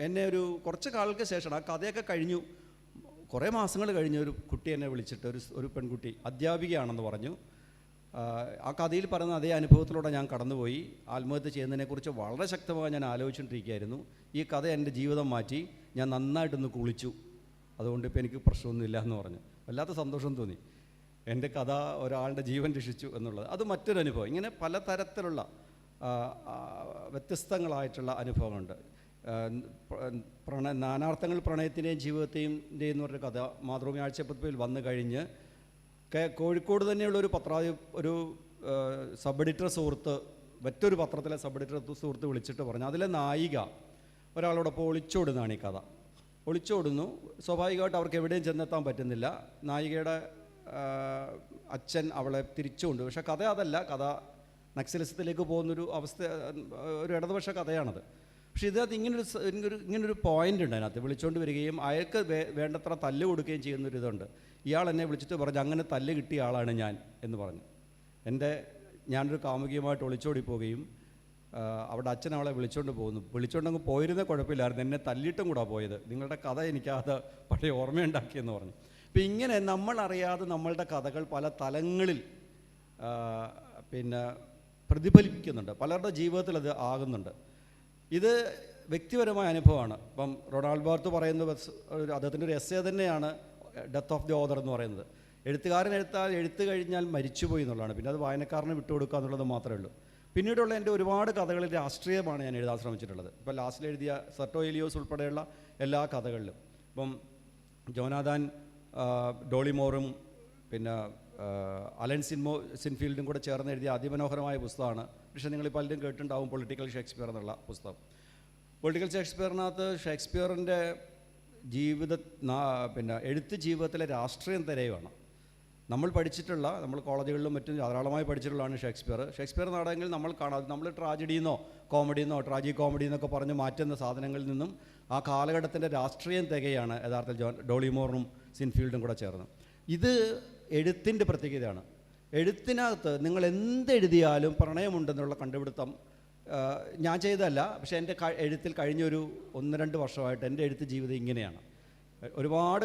എന്നെ ഒരു കുറച്ച് കാലങ്ങൾക്ക് ശേഷം, ആ കഥയൊക്കെ കഴിഞ്ഞു, കുറേ മാസങ്ങൾ കഴിഞ്ഞ് ഒരു കുട്ടി എന്നെ വിളിച്ചിട്ട്, ഒരു പെൺകുട്ടി അധ്യാപികയാണെന്ന് പറഞ്ഞു. ആ കഥയിൽ പറയുന്ന അതേ അനുഭവത്തിലൂടെ ഞാൻ കടന്നുപോയി. ആത്മഹത്യ ചെയ്യുന്നതിനെക്കുറിച്ച് വളരെ ശക്തമായി ഞാൻ ആലോചിച്ചുകൊണ്ടിരിക്കുകയായിരുന്നു. ഈ കഥ എൻ്റെ ജീവിതം മാറ്റി, ഞാൻ നന്നായിട്ടൊന്ന് കുളിച്ചു, അതുകൊണ്ട് ഇപ്പോൾ എനിക്ക് പ്രശ്നമൊന്നുമില്ല എന്ന് പറഞ്ഞു. വല്ലാത്ത സന്തോഷം തോന്നി. എൻ്റെ കഥ ഒരാളുടെ ജീവൻ രക്ഷിച്ചു എന്നുള്ളത്. അത് മറ്റൊരു അനുഭവം. ഇങ്ങനെ പലതരത്തിലുള്ള വ്യത്യസ്തങ്ങളായിട്ടുള്ള അനുഭവങ്ങളുണ്ട്. നാനാർത്ഥങ്ങൾ പ്രണയത്തിൻ്റെയും ജീവിതത്തെയും എന്ന് പറഞ്ഞ കഥ മാതൃഭൂമി ആഴ്ചപ്പതിപ്പിൽ വന്നു കഴിഞ്ഞ് കോഴിക്കോട് തന്നെയുള്ളൊരു ഒരു സബ് എഡിറ്റർ സുഹൃത്ത്, മറ്റൊരു പത്രത്തിലെ സബ് എഡിറ്റർ സുഹൃത്ത് വിളിച്ചിട്ട് പറഞ്ഞു, അതിലെ നായിക ഒരാളോടൊപ്പം ഒളിച്ചോടുന്നതാണ് ഈ കഥ. ഒളിച്ചോടുന്നു. സ്വാഭാവികമായിട്ട് അവർക്ക് എവിടെയും ചെന്നെത്താൻ പറ്റുന്നില്ല. നായികയുടെ അച്ഛൻ അവളെ തിരിച്ചുകൊണ്ട്, പക്ഷേ കഥ അതല്ല, കഥ നക്സലിസത്തിലേക്ക് പോകുന്നൊരു അവസ്ഥ, ഒരു ഇടതുപക്ഷ കഥയാണത്. പക്ഷേ ഇതിനകത്ത് ഇങ്ങനൊരു പോയിൻ്റ് ഉണ്ട്. അതിനകത്ത് വിളിച്ചുകൊണ്ട് വരികയും അയാൾക്ക് വേണ്ടത്ര തല്ല് കൊടുക്കുകയും ചെയ്യുന്നൊരിതുണ്ട്. ഇയാൾ എന്നെ വിളിച്ചിട്ട് പറഞ്ഞു, അങ്ങനെ തല്ല് കിട്ടിയ ആളാണ് ഞാൻ എന്ന് പറഞ്ഞു. ഞാനൊരു കാമുകിയുമായിട്ട് ഒളിച്ചോടി പോവുകയും അവിടെ അച്ഛൻ അവളെ വിളിച്ചുകൊണ്ട് പോകുന്നു. വിളിച്ചുകൊണ്ടങ്ങ് പോയിരുന്ന കുഴപ്പമില്ലായിരുന്നു, എന്നെ തല്ലിയിട്ടും കൂടെ പോയത്. നിങ്ങളുടെ കഥ എനിക്കത് പഴയ ഓർമ്മയുണ്ടാക്കിയെന്ന് പറഞ്ഞു. അപ്പം ഇങ്ങനെ നമ്മളറിയാതെ നമ്മളുടെ കഥകൾ പല തലങ്ങളിൽ പ്രതിഫലിപ്പിക്കുന്നുണ്ട്. പലരുടെ ജീവിതത്തിൽ അത് ആകുന്നുണ്ട്. ഇത് വ്യക്തിപരമായ അനുഭവമാണ്. ഇപ്പം റൊണാൾഡ് ബാർത്ത് പറയുന്ന അദ്ദേഹത്തിൻ്റെ ഒരു എസ്സേ തന്നെയാണ് ഡെത്ത് ഓഫ് ദി ഓതർ എന്ന് പറയുന്നത്. എഴുത്തുകാരൻ എഴുത്ത് കഴിഞ്ഞാൽ മരിച്ചുപോയി എന്നുള്ളതാണ്. പിന്നെ അത് വായനക്കാരനെ വിട്ടുകൊടുക്കുക എന്നുള്ളത് മാത്രമേ ഉള്ളൂ. പിന്നീടുള്ള എൻ്റെ ഒരുപാട് കഥകളിൽ രാഷ്ട്രീയമാണ് ഞാൻ എഴുതാൻ ശ്രമിച്ചിട്ടുള്ളത്. ഇപ്പോൾ ലാസ്റ്റിൽ എഴുതിയ സർട്ടോ എലിയോസ് ഉൾപ്പെടെയുള്ള എല്ലാ കഥകളിലും, ഇപ്പം ജോനാഥാൻ ഡോളിമോറും പിന്നെ അലൻ സിൻഫീൽഡും കൂടെ ചേർന്ന് എഴുതിയ അതിമനോഹരമായ പുസ്തകമാണ്. പക്ഷേ നിങ്ങൾ പലരും കേട്ടിട്ടുണ്ടാവും പൊളിറ്റിക്കൽ ഷേക്സ്പിയർ എന്നുള്ള പുസ്തകം. പൊളിറ്റിക്കൽ ഷേക്സ്പിയറിനകത്ത് ഷേക്സ്പിയറിൻ്റെ എഴുത്ത് ജീവിതത്തിലെ രാഷ്ട്രീയം തിരയുവാണ്. നമ്മൾ കോളേജുകളിലും മറ്റും ധാരാളമായി പഠിച്ചിട്ടുള്ളതാണ് ഷേക്സ്പിയർ നാടകങ്ങളിൽ നമ്മൾ കാണാതെ, നമ്മൾ ട്രാജഡിയെന്നോ കോമഡിയെന്നോ ട്രാജി കോമഡി എന്നൊക്കെ പറഞ്ഞ് മാറ്റുന്ന സാധനങ്ങളിൽ നിന്നും ആ കാലഘട്ടത്തിൻ്റെ രാഷ്ട്രീയം തികയാണ് യഥാർത്ഥത്തിൽ ഡോളിമോറും സിൻഫീൽഡും കൂടെ ചേർന്ന്. ഇത് എഴുത്തിൻ്റെ പ്രത്യേകതയാണ്. എഴുത്തിനകത്ത് നിങ്ങൾ എന്തെഴുതിയാലും പ്രണയമുണ്ടെന്നുള്ള കണ്ടുപിടുത്തം ഞാൻ ചെയ്തതല്ല. പക്ഷേ എൻ്റെ എഴുത്തിൽ കഴിഞ്ഞൊരു 1-2 വർഷമായിട്ട് എൻ്റെ എഴുത്ത് ജീവിതം ഇങ്ങനെയാണ്. ഒരുപാട്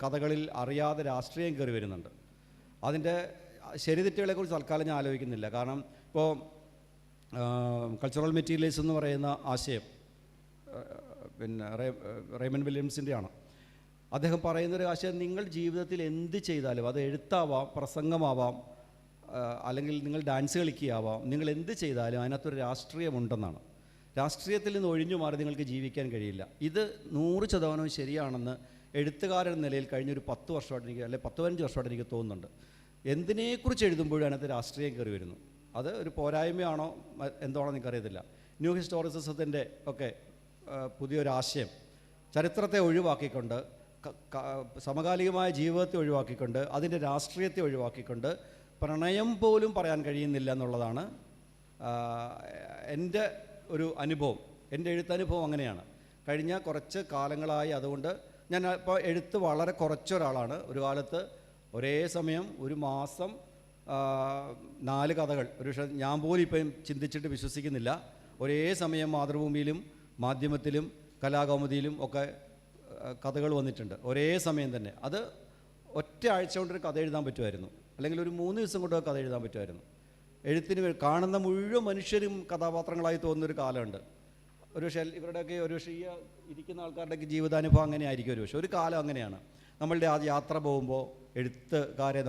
കഥകളിൽ അറിയാതെ രാഷ്ട്രീയം കയറി വരുന്നുണ്ട്. അതിൻ്റെ ശരിതെറ്റുകളെക്കുറിച്ച് തൽക്കാലം ഞാൻ ആലോചിക്കുന്നില്ല. കാരണം ഇപ്പോൾ കൾച്ചറൽ മെറ്റീരിയൽസ് എന്ന് പറയുന്ന ആശയം റേമൺ വില്യംസിൻ്റെ ആണ്. അദ്ദേഹം പറയുന്നൊരു ആശയം, നിങ്ങൾ ജീവിതത്തിൽ എന്ത് ചെയ്താലും, അത് എഴുത്താവാം, പ്രസംഗമാവാം, അല്ലെങ്കിൽ നിങ്ങൾ ഡാൻസ് കളിക്കുകയാവാം, നിങ്ങൾ എന്ത് ചെയ്താലും അതിനകത്തൊരു രാഷ്ട്രീയമുണ്ടെന്നാണ്. രാഷ്ട്രീയത്തിൽ നിന്ന് ഒഴിഞ്ഞു മാറി നിങ്ങൾക്ക് ജീവിക്കാൻ കഴിയില്ല. ഇത് 100% ശരിയാണെന്ന് എഴുത്തുകാരൻ നിലയിൽ കഴിഞ്ഞൊരു 10 വർഷമായിട്ട് എനിക്ക്, അല്ലെങ്കിൽ 10-15 വർഷമായിട്ട് എനിക്ക് തോന്നുന്നുണ്ട്. എന്തിനെക്കുറിച്ച് എഴുതുമ്പോഴും അതിനകത്ത് രാഷ്ട്രീയം കയറി വരുന്നു. അത് ഒരു പോരായ്മയാണോ എന്താണോ എനിക്കറിയത്തില്ല. ന്യൂ ഹിസ്റ്റോറിസിസത്തിൻ്റെ ഒക്കെ പുതിയൊരാശയം, ചരിത്രത്തെ ഒഴിവാക്കിക്കൊണ്ട്, സമകാലികമായ ജീവിതത്തെ ഒഴിവാക്കിക്കൊണ്ട്, അതിൻ്റെ രാഷ്ട്രീയത്തെ ഒഴിവാക്കിക്കൊണ്ട് പ്രണയം പോലും പറയാൻ കഴിയുന്നില്ല എന്നുള്ളതാണ് എൻ്റെ ഒരു അനുഭവം. എൻ്റെ എഴുത്തനുഭവം അങ്ങനെയാണ്. കഴിഞ്ഞ കുറച്ച് കാലങ്ങളായി അതുകൊണ്ട് ഞാൻ ഇപ്പോൾ എഴുത്ത് വളരെ കുറച്ചൊരാളാണ്. ഒരു കാലത്ത് ഒരേ സമയം ഒരു മാസം 4 കഥകൾ, ഒരു പക്ഷേ ഞാൻ പോലും ഇപ്പം ചിന്തിച്ചിട്ട് വിശ്വസിക്കുന്നില്ല, ഒരേ സമയം മാതൃഭൂമിയിലും മാധ്യമത്തിലും കലാകൗമുദിയിലും ഒക്കെ കഥകൾ വന്നിട്ടുണ്ട് ഒരേ സമയം തന്നെ. അത് ഒറ്റ ആഴ്ച കൊണ്ടൊരു കഥ എഴുതാൻ പറ്റുമായിരുന്നു, അല്ലെങ്കിൽ ഒരു 3 ദിവസം കൊണ്ട് കഥ എഴുതാൻ പറ്റുമായിരുന്നു. എഴുത്തിന് കാണുന്ന മുഴുവൻ മനുഷ്യരും കഥാപാത്രങ്ങളായി തോന്നുന്നൊരു കാലമുണ്ട്. ഒരു പക്ഷേ ഇവരുടെയൊക്കെ ഒരു പക്ഷേ ഈ ഇരിക്കുന്ന ആൾക്കാരുടെയൊക്കെ ജീവിതാനുഭവം അങ്ങനെ ആയിരിക്കും. ഒരു കാലം അങ്ങനെയാണ്. നമ്മളുടെ ആ യാത്ര പോകുമ്പോൾ എഴുത്തുകാരെ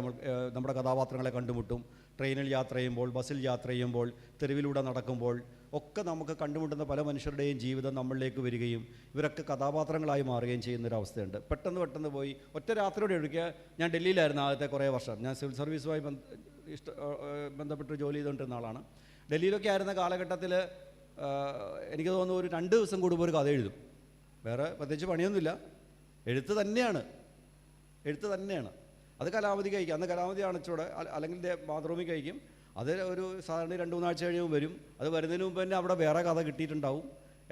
നമ്മുടെ കഥാപാത്രങ്ങളെ കണ്ടുമുട്ടും. ട്രെയിനിൽ യാത്ര ചെയ്യുമ്പോൾ, ബസ്സിൽ യാത്ര ചെയ്യുമ്പോൾ, തെരുവിലൂടെ നടക്കുമ്പോൾ ഒക്കെ നമുക്ക് കണ്ടുമുട്ടുന്ന പല മനുഷ്യരുടെയും ജീവിതം നമ്മളിലേക്ക് വരികയും ഇവരൊക്കെ കഥാപാത്രങ്ങളായി മാറുകയും ചെയ്യുന്നൊരവസ്ഥയുണ്ട്. പെട്ടെന്ന് പോയി ഒറ്റ രാത്രിയോടെ ഒഴുകിയ, ഞാൻ ഡൽഹിയിലായിരുന്നു ആദ്യത്തെ കുറേ വർഷം. ഞാൻ സിവിൽ സർവീസുമായി ബന്ധപ്പെട്ട് ജോലി ചെയ്തുകൊണ്ടിരുന്ന ആളാണ്. ഡൽഹിയിലൊക്കെ ആയിരുന്ന കാലഘട്ടത്തിൽ എനിക്ക് തോന്നുന്നു ഒരു 2 ദിവസം കൂടുമ്പോൾ ഒരു കഥ എഴുതും. വേറെ പ്രത്യേകിച്ച് പണിയൊന്നുമില്ല, എഴുത്ത് തന്നെയാണ്. അത് കലാമതി കഴിക്കും. അന്ന് കലാമതി അണച്ചോടെ അല്ലെങ്കിൽ മാതൃഭൂമി കഴിക്കും. അത് ഒരു സാധാരണ 2-3 ആഴ്ച കഴിയുമ്പോൾ വരും. അത് വരുന്നതിന് മുമ്പ് തന്നെ അവിടെ വേറെ കഥ കിട്ടിയിട്ടുണ്ടാവും.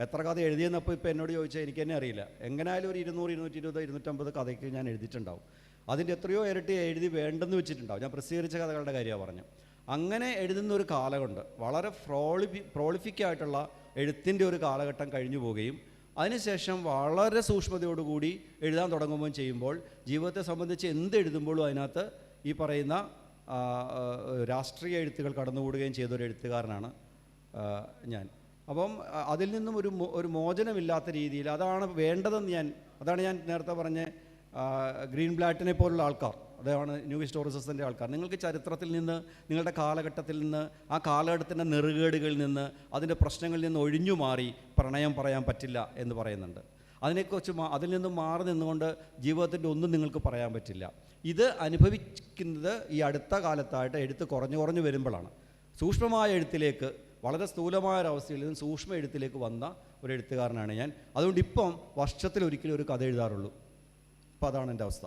എത്ര കഥ എഴുതിയെന്നപ്പോൾ ഇപ്പോൾ എന്നോട് ചോദിച്ചാൽ എനിക്ക് തന്നെ അറിയില്ല. എങ്ങനെയായാലും ഒരു 200, 220, 250 കഥയ്ക്ക് ഞാൻ എഴുതിയിട്ടുണ്ടാവും. അതിൻ്റെ എത്രയോ ഇരട്ടി എഴുതി വേണ്ടെന്ന് വെച്ചിട്ടുണ്ടാവും. ഞാൻ പ്രസിദ്ധീകരിച്ച കഥകളുടെ കാര്യമാണ് പറഞ്ഞു. അങ്ങനെ എഴുതുന്ന ഒരു കാലമുണ്ട്. വളരെ പ്രോളിഫിക്കായിട്ടുള്ള എഴുത്തിൻ്റെ ഒരു കാലഘട്ടം കഴിഞ്ഞു പോവുകയും അതിനുശേഷം വളരെ സൂക്ഷ്മതയോടുകൂടി എഴുതാൻ തുടങ്ങുമ്പോൾ ചെയ്യുമ്പോൾ ജീവിതത്തെ സംബന്ധിച്ച് എന്ത് എഴുതുമ്പോഴും അതിനകത്ത് ഈ പറയുന്ന രാഷ്ട്രീയ എഴുത്തുകൾ കടന്നുകൂടുകയും ചെയ്തൊരു എഴുത്തുകാരനാണ് ഞാൻ. അപ്പം അതിൽ നിന്നും ഒരു മോചനമില്ലാത്ത രീതിയിൽ അതാണ് വേണ്ടതെന്ന് അതാണ് ഞാൻ നേരത്തെ പറഞ്ഞ ഗ്രീൻ ബ്ലാറ്റിനെ പോലുള്ള ആൾക്കാർ, അതാണ് ന്യൂ ഹിസ്റ്റോറിസിസത്തിൻ്റെ ആൾക്കാർ. നിങ്ങൾക്ക് ചരിത്രത്തിൽ നിന്ന്, നിങ്ങളുടെ കാലഘട്ടത്തിൽ നിന്ന്, ആ കാലഘട്ടത്തിൻ്റെ നെറുകേടുകളിൽ നിന്ന്, അതിൻ്റെ പ്രശ്നങ്ങളിൽ നിന്ന് ഒഴിഞ്ഞു മാറി പ്രണയം പറയാൻ പറ്റില്ല എന്ന് പറയുന്നുണ്ട്. അതിനെക്കുറിച്ച് അതിൽ നിന്നും മാറി നിന്നുകൊണ്ട് ജീവിതത്തിൻ്റെ ഒന്നും നിങ്ങൾക്ക് പറയാൻ പറ്റില്ല. ഇത് അനുഭവിക്കുന്നത് ഈ അടുത്ത കാലത്തായിട്ട് എഴുത്ത് കുറഞ്ഞു വരുമ്പോഴാണ്. സൂക്ഷ്മമായ എഴുത്തിലേക്ക്, വളരെ സ്ഥൂലമായ ഒരവസ്ഥയിൽ നിന്ന് സൂക്ഷ്മ എഴുത്തിലേക്ക് വന്ന ഒരു എഴുത്തുകാരനാണ് ഞാൻ. അതുകൊണ്ട് ഇപ്പം വർഷത്തിലൊരിക്കലും ഒരു കഥ എഴുതാറുള്ളൂ. ഇപ്പോൾ അതാണ് എൻ്റെ അവസ്ഥ.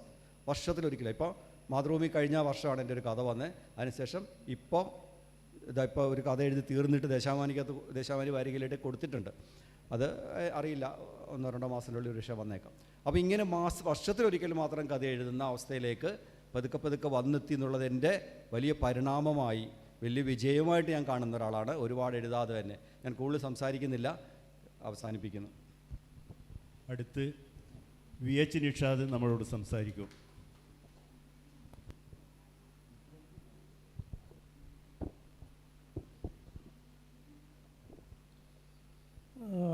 വർഷത്തിലൊരിക്കലും. ഇപ്പോൾ മാതൃഭൂമി കഴിഞ്ഞ വർഷമാണ് എൻ്റെ ഒരു കഥ വന്നത്. അതിനുശേഷം ഇപ്പോൾ ഒരു കഥ എഴുതി തീർന്നിട്ട് ദേശാമാനി വാരികയിലായിട്ട് കൊടുത്തിട്ടുണ്ട്. അത് അറിയില്ല, 1-2 മാസത്തിനുള്ളിൽ ഒരു വിഷയം വന്നേക്കാം. അപ്പോൾ ഇങ്ങനെ വർഷത്തിലൊരിക്കൽ മാത്രം കഥ എഴുതുന്ന അവസ്ഥയിലേക്ക് പതുക്കെ വന്നെത്തി എന്നുള്ളത് എൻ്റെ വലിയ പരിണാമമായി, വലിയ വിജയമായിട്ട് ഞാൻ കാണുന്ന ഒരാളാണ്. ഒരുപാട് എഴുതാതെ തന്നെ. ഞാൻ കൂടുതൽ സംസാരിക്കുന്നില്ല, അവസാനിപ്പിക്കുന്നു. അടുത്ത് VH നിഷാദ് നമ്മളോട് സംസാരിക്കും.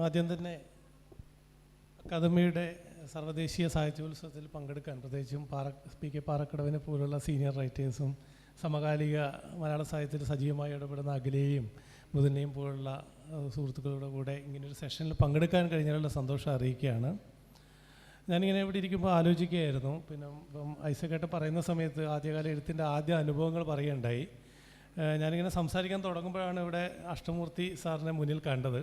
ആദ്യം തന്നെ അക്കാദമിയുടെ സർവ്വദേശീയ സാഹിത്യോത്സവത്തിൽ പങ്കെടുക്കാൻ, പ്രത്യേകിച്ചും PK പാറക്കടവിനെ പോലുള്ള സീനിയർ റൈറ്റേഴ്സും സമകാലിക മലയാള സാഹിത്യത്തിൽ സജീവമായി ഇടപെടുന്ന അഖിലയെയും മുതലിനെയും പോലുള്ള സുഹൃത്തുക്കളുടെ കൂടെ ഇങ്ങനൊരു സെഷനിൽ പങ്കെടുക്കാൻ കഴിഞ്ഞാലുള്ള സന്തോഷം അറിയിക്കുകയാണ്. ഞാനിങ്ങനെ ഇവിടെ ഇരിക്കുമ്പോൾ ആലോചിക്കുകയായിരുന്നു. പിന്നെ ഇപ്പം ഐസക്കേട്ട പറയുന്ന സമയത്ത് ആദ്യകാല എഴുത്തിൻ്റെ ആദ്യ അനുഭവങ്ങൾ പറയുകയുണ്ടായി. ഞാനിങ്ങനെ സംസാരിക്കാൻ തുടങ്ങുമ്പോഴാണ് ഇവിടെ അഷ്ടമൂർത്തി സാറിനെ മുന്നിൽ കണ്ടത്.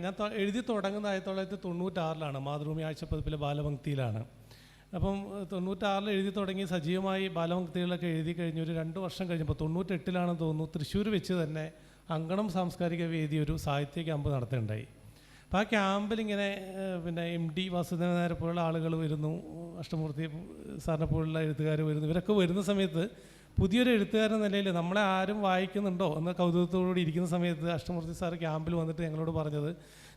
ഞാൻ എഴുതി തുടങ്ങുന്നത് 1996 മാതൃഭൂമി ആഴ്ചപ്പതിപ്പിലെ ബാലപംക്തിയിലാണ്. അപ്പം 96 എഴുതി തുടങ്ങി സജീവമായി ബാലപംക്തികളൊക്കെ എഴുതി കഴിഞ്ഞ് ഒരു 2 വർഷം കഴിഞ്ഞപ്പോൾ 98 തോന്നുന്നു തൃശ്ശൂർ വെച്ച് തന്നെ അങ്കണം സാംസ്കാരിക വേദി ഒരു സാഹിത്യ ക്യാമ്പ് നടത്തുകയുണ്ടായി. അപ്പോൾ ആ ക്യാമ്പിൽ ഇങ്ങനെ പിന്നെ MD വാസുദേവൻ നായരെ പോലുള്ള ആളുകൾ വരുന്നു, അഷ്ടമൂർത്തി സാറിനെ പോലുള്ള എഴുത്തുകാർ വരുന്നു. ഇവരൊക്കെ വരുന്ന സമയത്ത് പുതിയൊരു എഴുത്തുകാരെന്ന നിലയിൽ നമ്മളെ ആരും വായിക്കുന്നുണ്ടോ എന്ന കൗതുകത്തോടുകൂടി ഇരിക്കുന്ന സമയത്ത് അഷ്ടമൂർത്തി സാർ ക്യാമ്പിൽ വന്നിട്ട് ഞങ്ങളോട് പറഞ്ഞത്,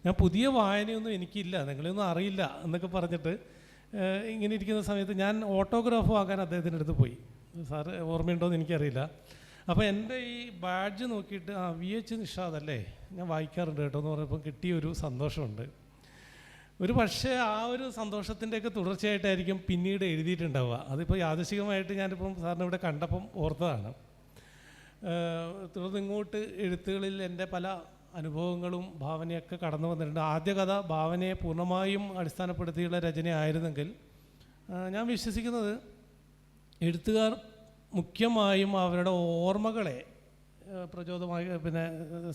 ഞാൻ പുതിയ വായനയൊന്നും എനിക്കില്ല, നിങ്ങളെയൊന്നും അറിയില്ല എന്നൊക്കെ പറഞ്ഞിട്ട് ഇങ്ങനെ ഇരിക്കുന്ന സമയത്ത് ഞാൻ ഓട്ടോഗ്രാഫ് വാങ്ങാൻ അദ്ദേഹത്തിൻ്റെ അടുത്ത് പോയി. സാറ് ഓർമ്മയുണ്ടോ എന്ന് എനിക്കറിയില്ല. അപ്പോൾ എൻ്റെ ഈ ബാഡ്ജ് നോക്കിയിട്ട് VH നിഷാദ് അല്ലേ, ഞാൻ വായിക്കാറുണ്ട് കേട്ടോ എന്ന് പറഞ്ഞപ്പോൾ കിട്ടിയൊരു സന്തോഷമുണ്ട്. ഒരു പക്ഷേ ആ ഒരു സന്തോഷത്തിൻ്റെയൊക്കെ തുടർച്ചയായിട്ടായിരിക്കും പിന്നീട് എഴുതിയിട്ടുണ്ടാവുക. അതിപ്പോൾ യാദൃശികമായിട്ട് ഞാനിപ്പം സാറിനെ ഇവിടെ കണ്ടപ്പം ഓർത്തതാണ്. തുടർന്ന് ഇങ്ങോട്ട് എഴുത്തുകളിൽ എൻ്റെ പല അനുഭവങ്ങളും ഭാവനയൊക്കെ കടന്നു വന്നിട്ടുണ്ട്. ആദ്യ കഥ ഭാവനയെ പൂർണ്ണമായും അടിസ്ഥാനപ്പെടുത്തിയുള്ള രചനയായിരുന്നെങ്കിൽ ഞാൻ വിശ്വസിക്കുന്നത് എഴുത്തുകാർ മുഖ്യമായും അവരുടെ ഓർമ്മകളെ പ്രചോദമായി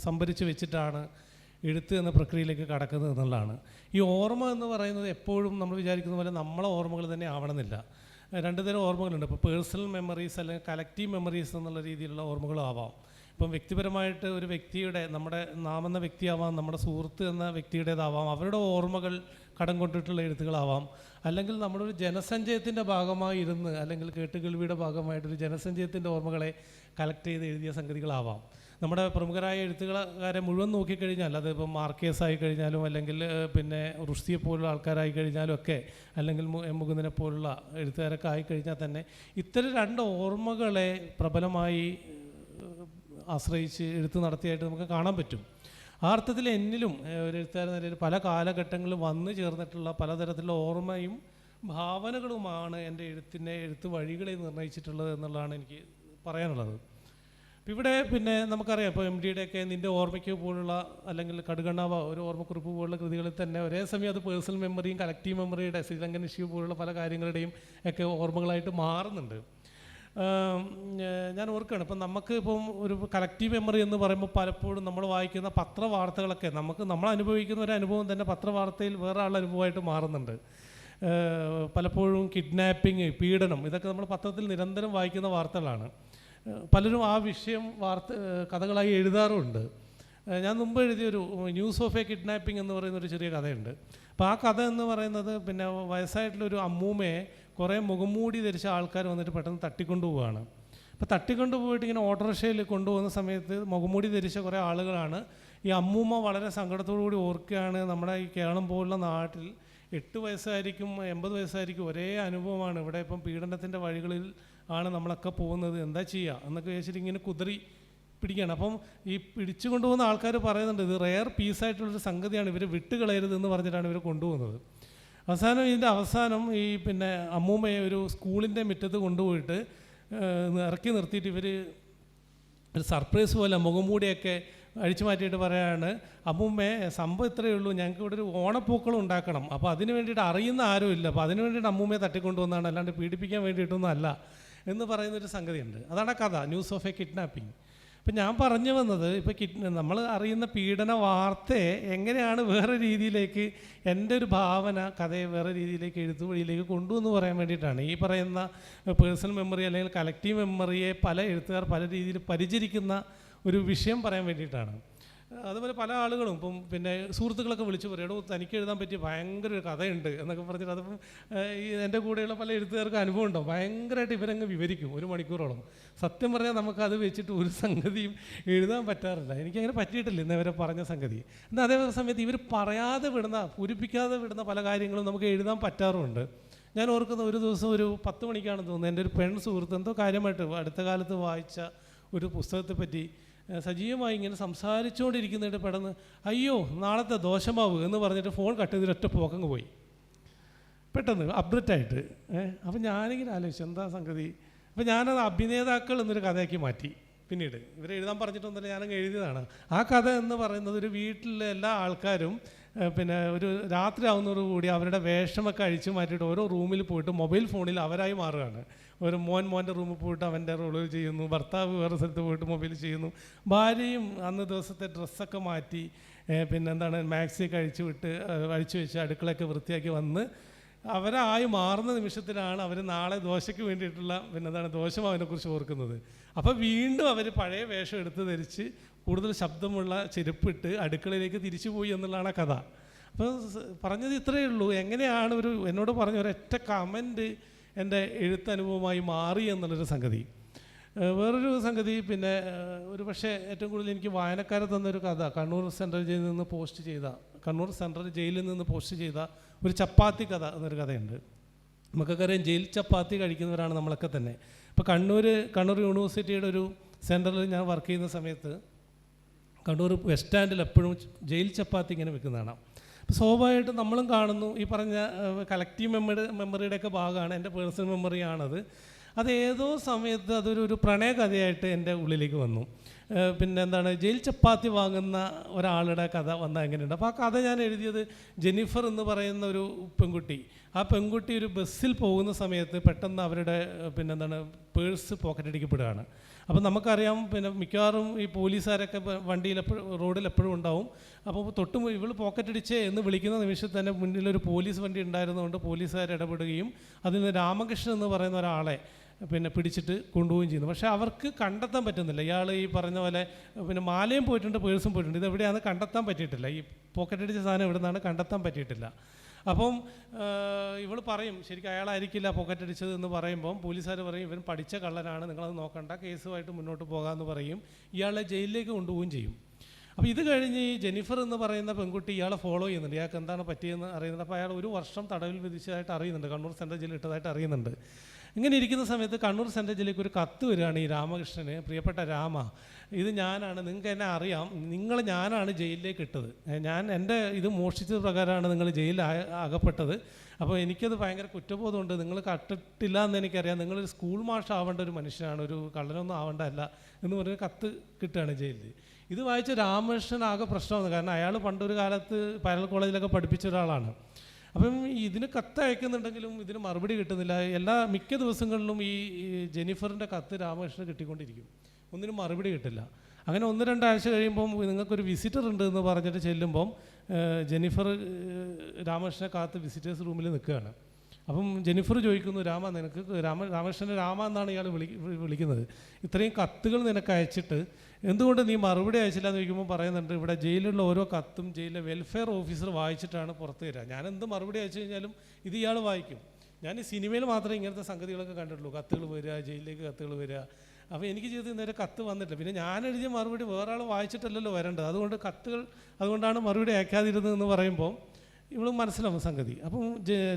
സംഭരിച്ച് വെച്ചിട്ടാണ് എഴുത്ത് എന്ന പ്രക്രിയയിലേക്ക് കടക്കുന്നത് എന്നുള്ളതാണ്. ഈ ഓർമ്മ എന്ന് പറയുന്നത് എപ്പോഴും നമ്മൾ വിചാരിക്കുന്ന പോലെ നമ്മളെ ഓർമ്മകൾ തന്നെ ആവണമെന്നില്ല. 2 തരം ഓർമ്മകളുണ്ട്. ഇപ്പോൾ പേഴ്സണൽ മെമ്മറീസ് അല്ലെങ്കിൽ കളക്റ്റീവ് മെമ്മറീസ് എന്നുള്ള രീതിയിലുള്ള ഓർമ്മകളാവാം. ഇപ്പം വ്യക്തിപരമായിട്ട് ഒരു വ്യക്തിയുടെ, നമ്മുടെ നാം എന്ന വ്യക്തിയാവാം, നമ്മുടെ സുഹൃത്ത് എന്ന വ്യക്തിയുടേതാവാം, അവരുടെ ഓർമ്മകൾ കടം കൊണ്ടിട്ടുള്ള എഴുത്തുകളാവാം. അല്ലെങ്കിൽ നമ്മളൊരു ജനസഞ്ചയത്തിൻ്റെ ഭാഗമായി ഇരുന്ന്, അല്ലെങ്കിൽ കേട്ടുകേൾവിയുടെ ഭാഗമായിട്ടൊരു ജനസഞ്ചയത്തിൻ്റെ ഓർമ്മകളെ കളക്ട് ചെയ്ത് എഴുതിയ സംഗതികളാവാം. നമ്മുടെ പ്രമുഖരായ എഴുത്തുകാരെ മുഴുവൻ നോക്കിക്കഴിഞ്ഞാൽ, അതിപ്പം മാർക്കേസ് ആയി കഴിഞ്ഞാലും, അല്ലെങ്കിൽ പിന്നെ റുഷ്ദിയെ പോലുള്ള ആൾക്കാരായി കഴിഞ്ഞാലും ഒക്കെ, അല്ലെങ്കിൽ മുകുന്ദനെ പോലുള്ള എഴുത്തുകാരൊക്കെ ആയിക്കഴിഞ്ഞാൽ തന്നെ ഇത്തരം 2 ഓർമ്മകളെ പ്രബലമായി ആശ്രയിച്ച് എഴുത്ത് നടത്തിയായിട്ട് നമുക്ക് കാണാൻ പറ്റും. ആ അർത്ഥത്തിൽ എന്നിലും ഒരു എഴുത്തുകാരൻ നിലയിൽ പല കാലഘട്ടങ്ങളിൽ വന്നു ചേർന്നിട്ടുള്ള പലതരത്തിലുള്ള ഓർമ്മയും ഭാവനകളുമാണ് എൻ്റെ എഴുത്ത് വഴികളെ നിർണ്ണയിച്ചിട്ടുള്ളത് എന്നുള്ളതാണ് എനിക്ക് പറയാനുള്ളത്. അപ്പം ഇവിടെ പിന്നെ നമുക്കറിയാം, ഇപ്പോൾ MDയുടെയൊക്കെ നിൻ്റെ ഓർമ്മയ്ക്ക് പോലുള്ള, അല്ലെങ്കിൽ കടുകണ്ണാവ ഒരു ഓർമ്മക്കുറിപ്പ് പോലുള്ള കൃതികളിൽ തന്നെ ഒരേ സമയം അത് പേഴ്സണൽ മെമ്മറിയും കളക്റ്റീവ് മെമ്മറിയുടെ ശ്രീലങ്കൻ ഇഷ്യൂ പോലുള്ള പല കാര്യങ്ങളുടെയും ഒക്കെ ഓർമ്മകളായിട്ട് മാറുന്നുണ്ട്. ഞാൻ ഓർക്കുകയാണ്, ഇപ്പം നമുക്ക് ഇപ്പം ഒരു കളക്റ്റീവ് മെമ്മറി എന്ന് പറയുമ്പോൾ പലപ്പോഴും നമ്മൾ വായിക്കുന്ന പത്രവാർത്തകളൊക്കെ നമ്മൾ അനുഭവിക്കുന്ന ഒരു അനുഭവം തന്നെ പത്രവാർത്തയിൽ വേറെ ആളുടെ അനുഭവമായിട്ട് മാറുന്നുണ്ട്. പലപ്പോഴും കിഡ്നാപ്പിങ്, പീഡനം, ഇതൊക്കെ നമ്മൾ പത്രത്തിൽ നിരന്തരം വായിക്കുന്ന വാർത്തകളാണ്. പലരും ആ വിഷയം കഥകളായി എഴുതാറുമുണ്ട്. ഞാൻ മുമ്പ് എഴുതിയൊരു ന്യൂസ് ഓഫ് എ കിഡ്നാപ്പിംഗ് എന്ന് പറയുന്നൊരു ചെറിയ കഥയുണ്ട്. അപ്പോൾ ആ കഥ എന്ന് പറയുന്നത് പിന്നെ വയസ്സായിട്ടുള്ളൊരു അമ്മൂമ്മയെ കുറേ മുഖംമൂടി ധരിച്ച ആൾക്കാർ വന്നിട്ട് പെട്ടെന്ന് തട്ടിക്കൊണ്ടു പോവുകയാണ്. അപ്പോൾ തട്ടിക്കൊണ്ടു പോയിട്ട് ഇങ്ങനെ ഓട്ടോറിക്ഷയിൽ കൊണ്ടുപോകുന്ന സമയത്ത് മുഖംമൂടി ധരിച്ച കുറേ ആളുകളാണ്. ഈ അമ്മൂമ്മ വളരെ സങ്കടത്തോടു കൂടി ഓർക്കുകയാണ്, നമ്മുടെ ഈ കേരളം പോലുള്ള നാട്ടിൽ 8 വയസ്സായിരിക്കും 80 വയസ്സായിരിക്കും ഒരേ അനുഭവമാണ്, ഇവിടെ ഇപ്പം പീഡനത്തിൻ്റെ വഴികളിൽ ആണ് നമ്മളൊക്കെ പോകുന്നത്, എന്താ ചെയ്യുക എന്നൊക്കെ വെച്ചിട്ട് ഇങ്ങനെ കുതിരി പിടിക്കുകയാണ്. അപ്പം ഈ പിടിച്ചു കൊണ്ടുപോകുന്ന ആൾക്കാർ പറയുന്നുണ്ട് ഇത് റെയർ പീസായിട്ടുള്ളൊരു സംഗതിയാണ്, ഇവർ വിട്ടുകളയരുതെന്ന് പറഞ്ഞിട്ടാണ് ഇവർ കൊണ്ടുപോകുന്നത്. ഇതിൻ്റെ അവസാനം ഈ പിന്നെ അമ്മൂമ്മയെ ഒരു സ്കൂളിൻ്റെ മുറ്റത്ത് കൊണ്ടുപോയിട്ട് ഇറക്കി നിർത്തിയിട്ട് ഇവർ ഒരു സർപ്രൈസ് പോലെ മുഖംമൂടിയൊക്കെ അഴിച്ചു മാറ്റിയിട്ട് പറയാണ്, അമ്മൂമ്മേ സംഭവം ഇത്രയേ ഉള്ളൂ, ഞങ്ങൾക്ക് ഇവിടെ ഒരു ഓണപ്പൂക്കളം ഉണ്ടാക്കണം, അപ്പോൾ അതിന് വേണ്ടിയിട്ട് അറിയുന്ന ആരും ഇല്ല, അപ്പോൾ അതിന് വേണ്ടിയിട്ട് അമ്മൂമ്മയെ തട്ടിക്കൊണ്ടുവന്നാണ്, അല്ലാണ്ട് പീഡിപ്പിക്കാൻ വേണ്ടിയിട്ടൊന്നും അല്ല എന്ന് പറയുന്നൊരു സംഗതിയുണ്ട്. അതാണ് ആ കഥ, ന്യൂസ് ഓഫ് എ കിഡ്നാപ്പിംഗ്. ഇപ്പം ഞാൻ പറഞ്ഞു വന്നത് ഇപ്പോൾ നമ്മൾ അറിയുന്ന പീഡന വാർത്തയെ എങ്ങനെയാണ് വേറെ രീതിയിലേക്ക് എൻ്റെ ഒരു ഭാവന കഥയെ വേറെ രീതിയിലേക്ക് എഴുത്തുവഴിയിലേക്ക് കൊണ്ടുവന്ന് പറയാൻ വേണ്ടിയിട്ടാണ്. ഈ പറയുന്ന പേഴ്സണൽ മെമ്മറി അല്ലെങ്കിൽ കളക്റ്റീവ് മെമ്മറിയെ പല എഴുത്തുകാർ പല രീതിയിൽ പരിചരിക്കുന്ന ഒരു വിഷയം പറയാൻ വേണ്ടിയിട്ടാണ്. അതുപോലെ പല ആളുകളും ഇപ്പം പിന്നെ സുഹൃത്തുക്കളൊക്കെ വിളിച്ച് പറയും, എടോ തനിക്ക് എഴുതാൻ പറ്റിയ ഭയങ്കര ഒരു കഥയുണ്ട് എന്നൊക്കെ പറഞ്ഞിട്ട് അതിപ്പം ഈ എൻ്റെ കൂടെയുള്ള പല എഴുത്തുകാർക്ക് അനുഭവം ഉണ്ടാവും. ഭയങ്കരമായിട്ട് ഇവരങ്ങ് വിവരിക്കും 1 മണിക്കൂറോളം. സത്യം പറഞ്ഞാൽ നമുക്കത് വെച്ചിട്ട് ഒരു സംഗതിയും എഴുതാൻ പറ്റാറില്ല. എനിക്കങ്ങനെ പറ്റിയിട്ടില്ല ഇന്നവരെ പറഞ്ഞ സംഗതി. എന്നാൽ അതേ സമയത്ത് ഇവർ പറയാതെ വിടുന്ന പൂരിപ്പിക്കാതെ വിടുന്ന പല കാര്യങ്ങളും നമുക്ക് എഴുതാൻ പറ്റാറുമുണ്ട്. ഞാൻ ഓർക്കുന്ന ഒരു ദിവസം ഒരു 10 മണിക്കാണെന്ന് തോന്നുന്നു, എൻ്റെ ഒരു പെൺ സുഹൃത്ത് എന്തോ കാര്യമായിട്ട് അടുത്ത കാലത്ത് വായിച്ച ഒരു പുസ്തകത്തെപ്പറ്റി സജീവമായി ഇങ്ങനെ സംസാരിച്ചുകൊണ്ടിരിക്കുന്നതിൻ്റെ പെട്ടെന്ന് അയ്യോ നാളത്തെ ദോശമാവ് എന്ന് പറഞ്ഞിട്ട് ഫോൺ കട്ട് ചെയ്തിട്ട് ഒറ്റ പോക്കങ്ങ് പോയി പെട്ടെന്ന് അപ്ഡേറ്റായിട്ട്. അപ്പം ഞാനിങ്ങനെ ആലോചിച്ചു എന്താ സംഗതി. അപ്പോൾ ഞാനത് അഭിനേതാക്കൾ എന്നൊരു കഥയാക്കി മാറ്റി. പിന്നീട് ഇവരെ എഴുതാൻ പറഞ്ഞിട്ടൊന്നുമില്ല, ഞാനങ്ങ് എഴുതിയതാണ്. ആ കഥ എന്ന് പറയുന്നത് ഒരു വീട്ടിലെ എല്ലാ ആൾക്കാരും പിന്നെ ഒരു രാത്രി ആവുന്നതോടുകൂടി അവരുടെ വേഷമൊക്കെ അഴിച്ചു മാറ്റിയിട്ട് ഓരോ റൂമിൽ പോയിട്ട് മൊബൈൽ ഫോണിൽ അവരായി മാറുകയാണ്. ഒരു മോൻ്റെ റൂമിൽ പോയിട്ട് അവൻ്റെ റോള് ചെയ്യുന്നു, ഭർത്താവ് വേറെ സ്ഥലത്ത് പോയിട്ട് മൊബൈൽ ചെയ്യുന്നു, ഭാര്യയും അന്ന് ദിവസത്തെ ഡ്രസ്സൊക്കെ മാറ്റി പിന്നെ എന്താണ് മാക്സിയൊക്കെ അഴിച്ചു വെച്ച് അടുക്കളയൊക്കെ വൃത്തിയാക്കി വന്ന് അവരായി മാറുന്ന നിമിഷത്തിലാണ് അവർ നാളെ ദോശയ്ക്ക് വേണ്ടിയിട്ടുള്ള പിന്നെ എന്താണ് ദോശമാവിനെക്കുറിച്ച് ഓർക്കുന്നത്. അപ്പോൾ വീണ്ടും അവർ പഴയ വേഷം എടുത്ത് ധരിച്ച് കൂടുതൽ ശബ്ദമുള്ള ചെരുപ്പിട്ട് അടുക്കളയിലേക്ക് തിരിച്ചു പോയി എന്നുള്ളതാണ് കഥ. അപ്പോൾ പറഞ്ഞത് ഇത്രയേ ഉള്ളൂ. എങ്ങനെയാണ് എന്നോട് പറഞ്ഞ ഒരൊറ്റ കമൻറ്റ് എൻ്റെ എഴുത്തനുഭവമായി മാറി എന്നുള്ളൊരു സംഗതി. വേറൊരു സംഗതി പിന്നെ ഒരു പക്ഷേ ഏറ്റവും കൂടുതൽ എനിക്ക് വായനക്കാരെ തന്നൊരു കഥ കണ്ണൂർ സെൻട്രൽ ജയിലിൽ നിന്ന് പോസ്റ്റ് ചെയ്ത ഒരു ചപ്പാത്തി കഥ എന്നൊരു കഥയുണ്ട്. നമുക്കറിയാം ജയിൽ ചപ്പാത്തി കഴിക്കുന്നവരാണ് നമ്മളൊക്കെ തന്നെ. ഇപ്പോൾ കണ്ണൂർ യൂണിവേഴ്സിറ്റിയുടെ ഒരു സെൻറ്ററിൽ ഞാൻ വർക്ക് ചെയ്യുന്ന സമയത്ത് കണ്ണൂർ ബസ് സ്റ്റാൻഡിൽ എപ്പോഴും ജയിൽ ചപ്പാത്തി ഇങ്ങനെ വെക്കുന്നതാണ്. അപ്പോൾ സ്വാഭാവികമായിട്ടും നമ്മളും കാണുന്നു. ഈ പറഞ്ഞ കളക്റ്റീവ് മെമ്മറിയുടെയൊക്കെ ഭാഗമാണ്, എൻ്റെ പേഴ്സണൽ മെമ്മറിയാണത്. അത് ഏതോ സമയത്ത് അതൊരു പ്രണയകഥയായിട്ട് എൻ്റെ ഉള്ളിലേക്ക് വന്നു. പിന്നെ എന്താണ് ജയിൽ ചപ്പാത്തി വാങ്ങുന്ന ഒരാളുടെ കഥ വന്നാൽ എങ്ങനെയുണ്ട്. അപ്പോൾ ആ കഥ ഞാൻ എഴുതിയത് ജെന്നിഫർ എന്ന് പറയുന്ന ഒരു പെൺകുട്ടി. ആ പെൺകുട്ടി ഒരു ബസ്സിൽ പോകുന്ന സമയത്ത് പെട്ടെന്ന് അവരുടെ പിന്നെ എന്താണ് പേഴ്സ് പോക്കറ്റടിക്കപ്പെടുകയാണ്. അപ്പോൾ നമുക്കറിയാം പിന്നെ മിക്കവാറും ഈ പോലീസുകാരൊക്കെ വണ്ടിയിൽ റോഡിൽ എപ്പോഴും ഉണ്ടാവും. അപ്പോൾ ഇവൾ പോക്കറ്റടിച്ചേ എന്ന് വിളിക്കുന്ന നിമിഷത്തിൽ തന്നെ മുന്നിലൊരു പോലീസ് വണ്ടി ഉണ്ടായിരുന്നതുകൊണ്ട് പോലീസുകാർ ഇടപെടുകയും അതിൽ നിന്ന് രാമകൃഷ്ണൻ എന്ന് പറയുന്ന ഒരാളെ പിന്നെ പിടിച്ചിട്ട് കൊണ്ടുപോവുകയും ചെയ്യുന്നു. പക്ഷേ അവർക്ക് കണ്ടെത്താൻ പറ്റുന്നില്ല. ഇയാൾ ഈ പറഞ്ഞ പോലെ പിന്നെ മാലയും പോയിട്ടുണ്ട്, പേഴ്സും പോയിട്ടുണ്ട്. ഇതെവിടെയാണെന്ന് കണ്ടെത്താൻ പറ്റിയിട്ടില്ല. ഈ പോക്കറ്റടിച്ച സാധനം എവിടെ നിന്നാണ് കണ്ടെത്താൻ പറ്റിയിട്ടില്ല. അപ്പം ഇവൾ പറയും ശരിക്കും അയാളായിരിക്കില്ല പോക്കറ്റടിച്ചത് എന്ന് പറയുമ്പം പോലീസുകാർ പറയും ഇവൻ പഠിച്ച കള്ളനാണ്, നിങ്ങളത് നോക്കണ്ട, കേസുമായിട്ട് മുന്നോട്ട് പോകാമെന്ന് പറയും. ഇയാളെ ജയിലിലേക്ക് കൊണ്ടുപോവുകയും ചെയ്യും. അപ്പോൾ ഇത് കഴിഞ്ഞ് ഈ ജെന്നിഫർ എന്ന് പറയുന്ന പെൺകുട്ടി ഇയാളെ ഫോളോ ചെയ്യുന്നുണ്ട്. ഇയാൾക്ക് എന്താണ് പറ്റിയെന്ന് അറിയുന്നുണ്ട്. അപ്പോൾ അയാൾ 1 വർഷം തടവിൽ വിധിച്ചതായിട്ട് അറിയുന്നുണ്ട്, കണ്ണൂർ സെൻട്രൽ ജയിലിൽ ഇട്ടതായിട്ട് അറിയുന്നുണ്ട്. ഇങ്ങനെ ഇരിക്കുന്ന സമയത്ത് കണ്ണൂർ സെൻട്രൽ ജയിലിലേക്ക് ഒരു കത്ത് വരികയാണ് ഈ രാമകൃഷ്ണന്. പ്രിയപ്പെട്ട രാമ, ഇത് ഞാനാണ്, നിങ്ങൾക്ക് എന്നെ അറിയാം, ഞാനാണ് ജയിലിലേക്ക് ഇട്ടത്, എൻ്റെ ഇത് മോഷ്ടിച്ചത് പ്രകാരമാണ് നിങ്ങൾ ജയിലിൽ അകപ്പെട്ടത്. അപ്പോൾ എനിക്കത് ഭയങ്കര കുറ്റബോധമുണ്ട്, നിങ്ങൾ കട്ടിട്ടില്ല എന്ന് എനിക്കറിയാം, നിങ്ങളൊരു സ്കൂൾ മാഷ് ആവേണ്ട ഒരു മനുഷ്യനാണ്, ഒരു കള്ളനൊന്നും ആവേണ്ടതല്ല എന്ന് പറഞ്ഞ് കത്ത് കിട്ടുകയാണ് ജയിലിൽ. ഇത് വായിച്ച രാമകൃഷ്ണൻ ആകെ പ്രശ്നമാണ്. കാരണം അയാൾ പണ്ടൊരു കാലത്ത് പാരൽ കോളേജിലൊക്കെ പഠിപ്പിച്ച ഒരാളാണ്. അപ്പം ഇതിന് കത്ത് അയക്കുന്നുണ്ടെങ്കിലും ഇതിന് മറുപടി കിട്ടുന്നില്ല. മിക്ക ദിവസങ്ങളിലും ഈ ജെന്നിഫറിൻ്റെ കത്ത് രാമകൃഷ്ണൻ കിട്ടിക്കൊണ്ടിരിക്കും, ഒന്നിനും മറുപടി കിട്ടില്ല. അങ്ങനെ 1-2 ആഴ്ച കഴിയുമ്പം നിങ്ങൾക്കൊരു വിസിറ്റർ ഉണ്ട് എന്ന് പറഞ്ഞിട്ട് ചെല്ലുമ്പം ജെന്നിഫർ രാമകൃഷ്ണനെ കാത്ത് വിസിറ്റേഴ്സ് റൂമിൽ നിൽക്കുകയാണ്. അപ്പം ജെന്നിഫർ ചോദിക്കുന്നു, നിനക്ക് രാമകൃഷ്ണനെ രാമ എന്നാണ് ഇയാൾ വിളിക്കുന്നത്, ഇത്രയും കത്തുകൾ നിനക്ക് അയച്ചിട്ട് എന്തുകൊണ്ട് നീ മറുപടി അയച്ചില്ല എന്ന് ചോദിക്കുമ്പോൾ പറയുന്നുണ്ട്, ഇവിടെ ജയിലിലുള്ള ഓരോ കത്തും ജയിലിലെ വെൽഫെയർ ഓഫീസർ വായിച്ചിട്ടാണ് പുറത്ത് തരിക. ഞാൻ എന്ത് മറുപടി അയച്ചു കഴിഞ്ഞാലും ഇത് ഇയാൾ വായിക്കും. ഞാൻ ഈ സിനിമയിൽ മാത്രമേ ഇങ്ങനത്തെ സംഗതികളൊക്കെ കണ്ടിട്ടുള്ളൂ, കത്തുകൾ വരിക, ജയിലിലേക്ക് കത്തുകൾ വരിക. അപ്പോൾ എനിക്ക് ജീവിതത്തിൽ നേരെ കത്ത് വന്നിട്ടില്ല. പിന്നെ ഞാൻ എഴുതിയ മറുപടി വേറെ ആൾ വായിച്ചിട്ടല്ലല്ലോ വരേണ്ടത്, അതുകൊണ്ടാണ് മറുപടി അയക്കാതിരുന്നതെന്ന് പറയുമ്പോൾ ഇവൾ മനസ്സിലാവും സംഗതി. അപ്പം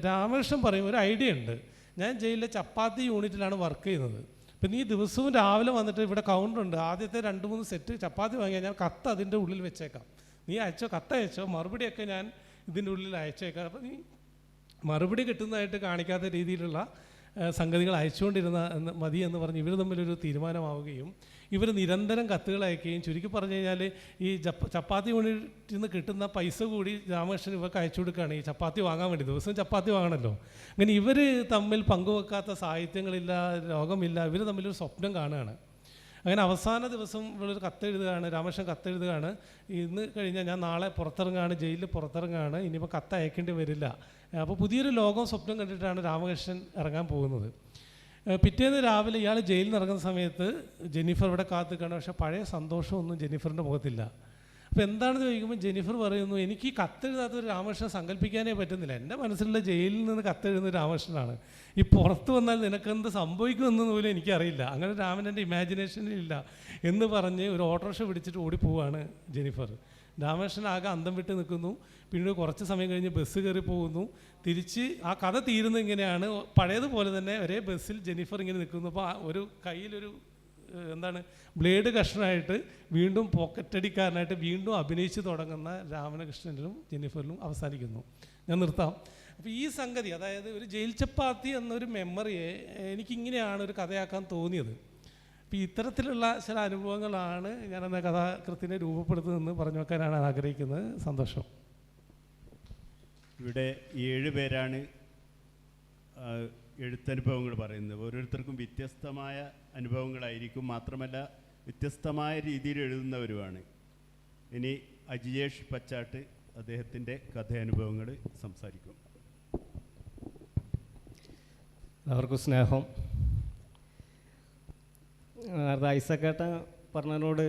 രാമകൃഷ്ണൻ പറയും, ഒരു ഐഡിയ ഉണ്ട്, ഞാൻ ജയിലിലെ ചപ്പാത്തി യൂണിറ്റിലാണ് വർക്ക് ചെയ്യുന്നത്. ഇപ്പം നീ ദിവസവും രാവിലെ വന്നിട്ട് ഇവിടെ കൗണ്ടറുണ്ട്, ആദ്യത്തെ 2-3 സെറ്റ് ചപ്പാത്തി വാങ്ങിയാൽ ഞാൻ കത്ത് അതിൻ്റെ ഉള്ളിൽ വെച്ചേക്കാം, നീ കത്തയച്ചോ, മറുപടിയൊക്കെ ഞാൻ ഇതിൻ്റെ ഉള്ളിൽ അയച്ചേക്കാം. അപ്പം നീ മറുപടി കിട്ടുന്നതായിട്ട് കാണിക്കാത്ത രീതിയിലുള്ള സംഗതികൾ അയച്ചുകൊണ്ടിരുന്ന മതി എന്ന് പറഞ്ഞ് ഇവർ തമ്മിലൊരു തീരുമാനമാവുകയും ഇവർ നിരന്തരം കത്തുകൾ അയക്കുകയും, ചുരുക്കി പറഞ്ഞു കഴിഞ്ഞാൽ ഈ ചപ്പാത്തി യൂണിറ്റിൽ നിന്ന് കിട്ടുന്ന പൈസ കൂടി രാമകൃഷ്ണൻ ഇവർക്ക് അയച്ചു കൊടുക്കുകയാണ് ഈ ചപ്പാത്തി വാങ്ങാൻ വേണ്ടി. ദിവസവും ചപ്പാത്തി വാങ്ങണമല്ലോ. അങ്ങനെ ഇവർ തമ്മിൽ പങ്കുവെക്കാത്ത സാഹിത്യങ്ങളില്ല, ലോകമില്ല, ഇവർ തമ്മിലൊരു സ്വപ്നം കാണുകയാണ്. അങ്ങനെ അവസാന ദിവസം ഇവളൊരു കത്തെഴുതുകയാണ്, രാമകൃഷ്ണൻ കത്തെഴുതുകയാണ്, ഇന്ന് കഴിഞ്ഞാൽ ഞാൻ നാളെ പുറത്തിറങ്ങുകയാണ്, ജയിലിൽ പുറത്തിറങ്ങുകയാണ്, ഇനിയിപ്പോൾ കത്ത് അയക്കേണ്ടി വരില്ല. അപ്പോൾ പുതിയൊരു ലോകം സ്വപ്നം കണ്ടിട്ടാണ് രാമകൃഷ്ണൻ ഇറങ്ങാൻ പോകുന്നത്. പിറ്റേന്ന് രാവിലെ ഇയാൾ ജയിലിൽ നിന്ന് ഇറങ്ങുന്ന സമയത്ത് ജെന്നിഫർ ഇവിടെ കാത്തുക്കാണ്, പക്ഷേ പഴയ സന്തോഷമൊന്നും ജെന്നിഫറിൻ്റെ മുഖത്തില്ല. അപ്പോൾ എന്താണെന്ന് ചോദിക്കുമ്പോൾ ജെന്നിഫർ പറയുന്നു, എനിക്ക് ഈ കത്തെഴുതാത്തൊരു രാമകൃഷ്ണൻ സങ്കല്പിക്കാനേ പറ്റുന്നില്ല, എൻ്റെ മനസ്സിലുള്ള ജയിലിൽ നിന്ന് കത്തെഴുതുന്ന രാമകൃഷ്ണനാണ്, ഈ പുറത്ത് വന്നാൽ നിനക്കെന്ത് സംഭവിക്കുമെന്ന് പോലും എനിക്കറിയില്ല, അങ്ങനെ രാമൻ എൻ്റെ ഇമാജിനേഷനിലില്ല എന്ന് പറഞ്ഞ് ഒരു ഓട്ടോറിക്ഷ പിടിച്ചിട്ട് ഓടിപ്പോവാണ് ജെന്നിഫർ. രാമകൃഷ്ണൻ ആകെ അന്തം വിട്ട് നിൽക്കുന്നു. പിന്നീട് കുറച്ച് സമയം കഴിഞ്ഞ് ബസ് കയറി പോകുന്നു. തിരിച്ച് ആ കഥ തീരുന്നത് ഇങ്ങനെയാണ്, പഴയതുപോലെ തന്നെ ഒരേ ബസ്സിൽ ജെന്നിഫർ ഇങ്ങനെ നിൽക്കുന്നു. അപ്പോൾ ഒരു കയ്യിലൊരു ബ്ലേഡ് കഷ്ണമായിട്ട് വീണ്ടും പോക്കറ്റടിക്കാരനായിട്ട് വീണ്ടും അഭിനയിച്ച് തുടങ്ങുന്ന രാമകൃഷ്ണനിലും ജെന്നിഫറിലും അവസാനിക്കുന്നു. ഞാൻ നിർത്താം. അപ്പോൾ ഈ സംഗതി, അതായത് ഒരു ജയിൽ ചപ്പാത്തി എന്നൊരു മെമ്മറിയെ എനിക്കിങ്ങനെയാണ് ഒരു കഥയാക്കാൻ തോന്നിയത്. അപ്പോൾ ഇത്തരത്തിലുള്ള ചില അനുഭവങ്ങളാണ് ഞാനെന്ന കഥാകൃത്തിനെ രൂപപ്പെടുത്തുന്നതെന്ന് പറഞ്ഞു വെക്കാനാണ് ആഗ്രഹിക്കുന്നത്. സന്തോഷം. ഇവിടെ 7 പേരാണ് എഴുത്തനുഭവങ്ങൾ പറയുന്നത്. ഓരോരുത്തർക്കും വ്യത്യസ്തമായ അനുഭവങ്ങളായിരിക്കും, മാത്രമല്ല വ്യത്യസ്തമായ രീതിയിൽ എഴുതുന്നവരുമാണ്. ഇനി അജിയേഷ് പച്ചാട്ട് അദ്ദേഹത്തിൻ്റെ കഥയനുഭവങ്ങൾ സംസാരിക്കും. എല്ലാവർക്കും സ്നേഹം. ഐസക്കേട്ട പറഞ്ഞതിനോട്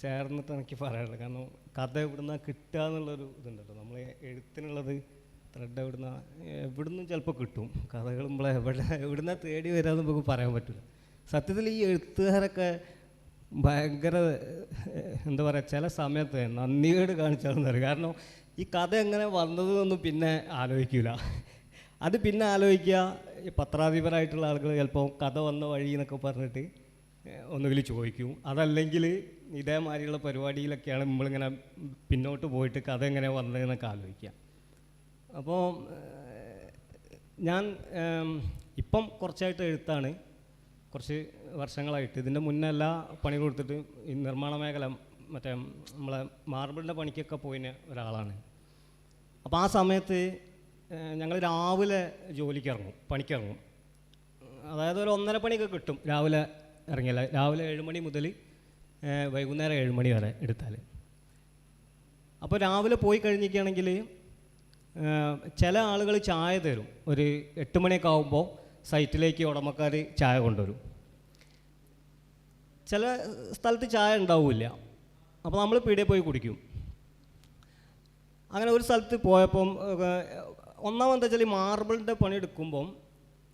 ചേർന്നിട്ട് എനിക്ക് പറയാനുള്ളത്, കാരണം കഥ എവിടുന്ന കിട്ടുക എന്നുള്ളൊരു ഇതുണ്ടല്ലോ, നമ്മൾ എഴുത്തിനുള്ളത് ത്രെഡ് എവിടുന്നും ചിലപ്പോൾ കിട്ടും. കഥകൾ നമ്മളെ എവിടുന്ന തേടി വരാമെന്ന് നമുക്ക് പറയാൻ പറ്റില്ല. സത്യത്തിൽ ഈ എഴുത്തുകാരൊക്കെ ഭയങ്കര എന്താ പറയുക, ചില സമയത്ത് നന്ദികേട് കാണിച്ചാണെന്ന് പറയും. കാരണം ഈ കഥ എങ്ങനെ വന്നതെന്നൊന്നും പിന്നെ ആലോചിക്കില്ല. അത് പിന്നെ ആലോചിക്കുക, ഈ പത്രാധിപരായിട്ടുള്ള ആളുകൾ ചിലപ്പോൾ കഥ വന്ന വഴി എന്നൊക്കെ പറഞ്ഞിട്ട് ഒന്നുകിൽ ചോദിക്കും, അതല്ലെങ്കിൽ ഇതേമാതിരിയുള്ള പരിപാടിയിലൊക്കെയാണ് നമ്മളിങ്ങനെ പിന്നോട്ട് പോയിട്ട് കഥ എങ്ങനെ വന്നതെന്നൊക്കെ ആലോചിക്കുക. അപ്പോൾ ഞാൻ ഇപ്പം കുറച്ചായിട്ട് എഴുത്താണ്, കുറച്ച് വർഷങ്ങളായിട്ട്. ഇതിൻ്റെ മുന്നേ എല്ലാ പണി കൊടുത്തിട്ട് ഈ നിർമ്മാണ മേഖല മറ്റേ നമ്മളെ മാർബിളിൻ്റെ പണിക്കൊക്കെ പോയിന് ഒരാളാണ്. അപ്പോൾ ആ സമയത്ത് ഞങ്ങൾ രാവിലെ പണിക്കിറങ്ങും. അതായത് ഒരു 1:30 പണിയൊക്കെ കിട്ടും രാവിലെ ഇറങ്ങിയാൽ. രാവിലെ 7 മണി മുതൽ വൈകുന്നേരം 7 മണി വരെ എടുത്താൽ. അപ്പോൾ രാവിലെ പോയി കഴിഞ്ഞിരിക്കുകയാണെങ്കിൽ ചില ആളുകൾ ചായ തരും. ഒരു 8 മണിയൊക്കെ ആകുമ്പോൾ സൈറ്റിലേക്ക് ഉടമക്കാർ ചായ കൊണ്ടുവരും. ചില സ്ഥലത്ത് ചായ ഉണ്ടാവില്ല, അപ്പോൾ നമ്മൾ പീടികയിൽ പോയി കുടിക്കും. അങ്ങനെ ഒരു സ്ഥലത്ത് പോയപ്പം ഒന്നാമെന്താ വെച്ചാൽ ഈ മാർബിളിൻ്റെ പണി എടുക്കുമ്പം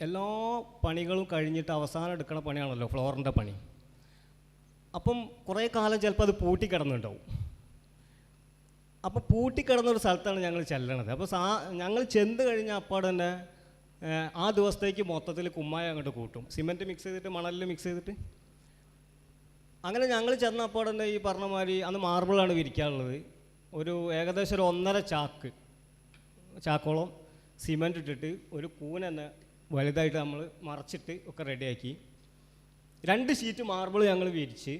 എല്ലാ പണികളും കഴിഞ്ഞിട്ട് അവസാനം എടുക്കുന്ന പണിയാണല്ലോ ഫ്ലോറിൻ്റെ പണി. അപ്പം കുറേ കാലം ചിലപ്പോൾ അത് പൂട്ടിക്കിടന്നുണ്ടാവും. അപ്പോൾ പൂട്ടിക്കിടന്നൊരു സ്ഥലത്താണ് ഞങ്ങൾ ചെല്ലണത്. അപ്പോൾ ഞങ്ങൾ ചെന്ന് കഴിഞ്ഞാൽ അപ്പാടെ തന്നെ ആ ദിവസത്തേക്ക് മൊത്തത്തിൽ കുമ്മായ അങ്ങോട്ട് കൂട്ടും, സിമെൻറ്റ് മിക്സ് ചെയ്തിട്ട് മണലിൽ മിക്സ് ചെയ്തിട്ട്. അങ്ങനെ ഞങ്ങൾ ചെന്നപ്പോൾ തന്നെ ഈ പറഞ്ഞ മാതിരി അന്ന് മാർബിളാണ് വിരിക്കാനുള്ളത്. ഏകദേശം ഒരു 1.5 ചാക്കോളം സിമെൻറ്റ് ഇട്ടിട്ട് ഒരു കൂനെന്നെ വലുതായിട്ട് നമ്മൾ മറച്ചിട്ട് ഒക്കെ റെഡിയാക്കി 2 ഷീറ്റ് മാർബിൾ ഞങ്ങൾ വിരിച്ച്.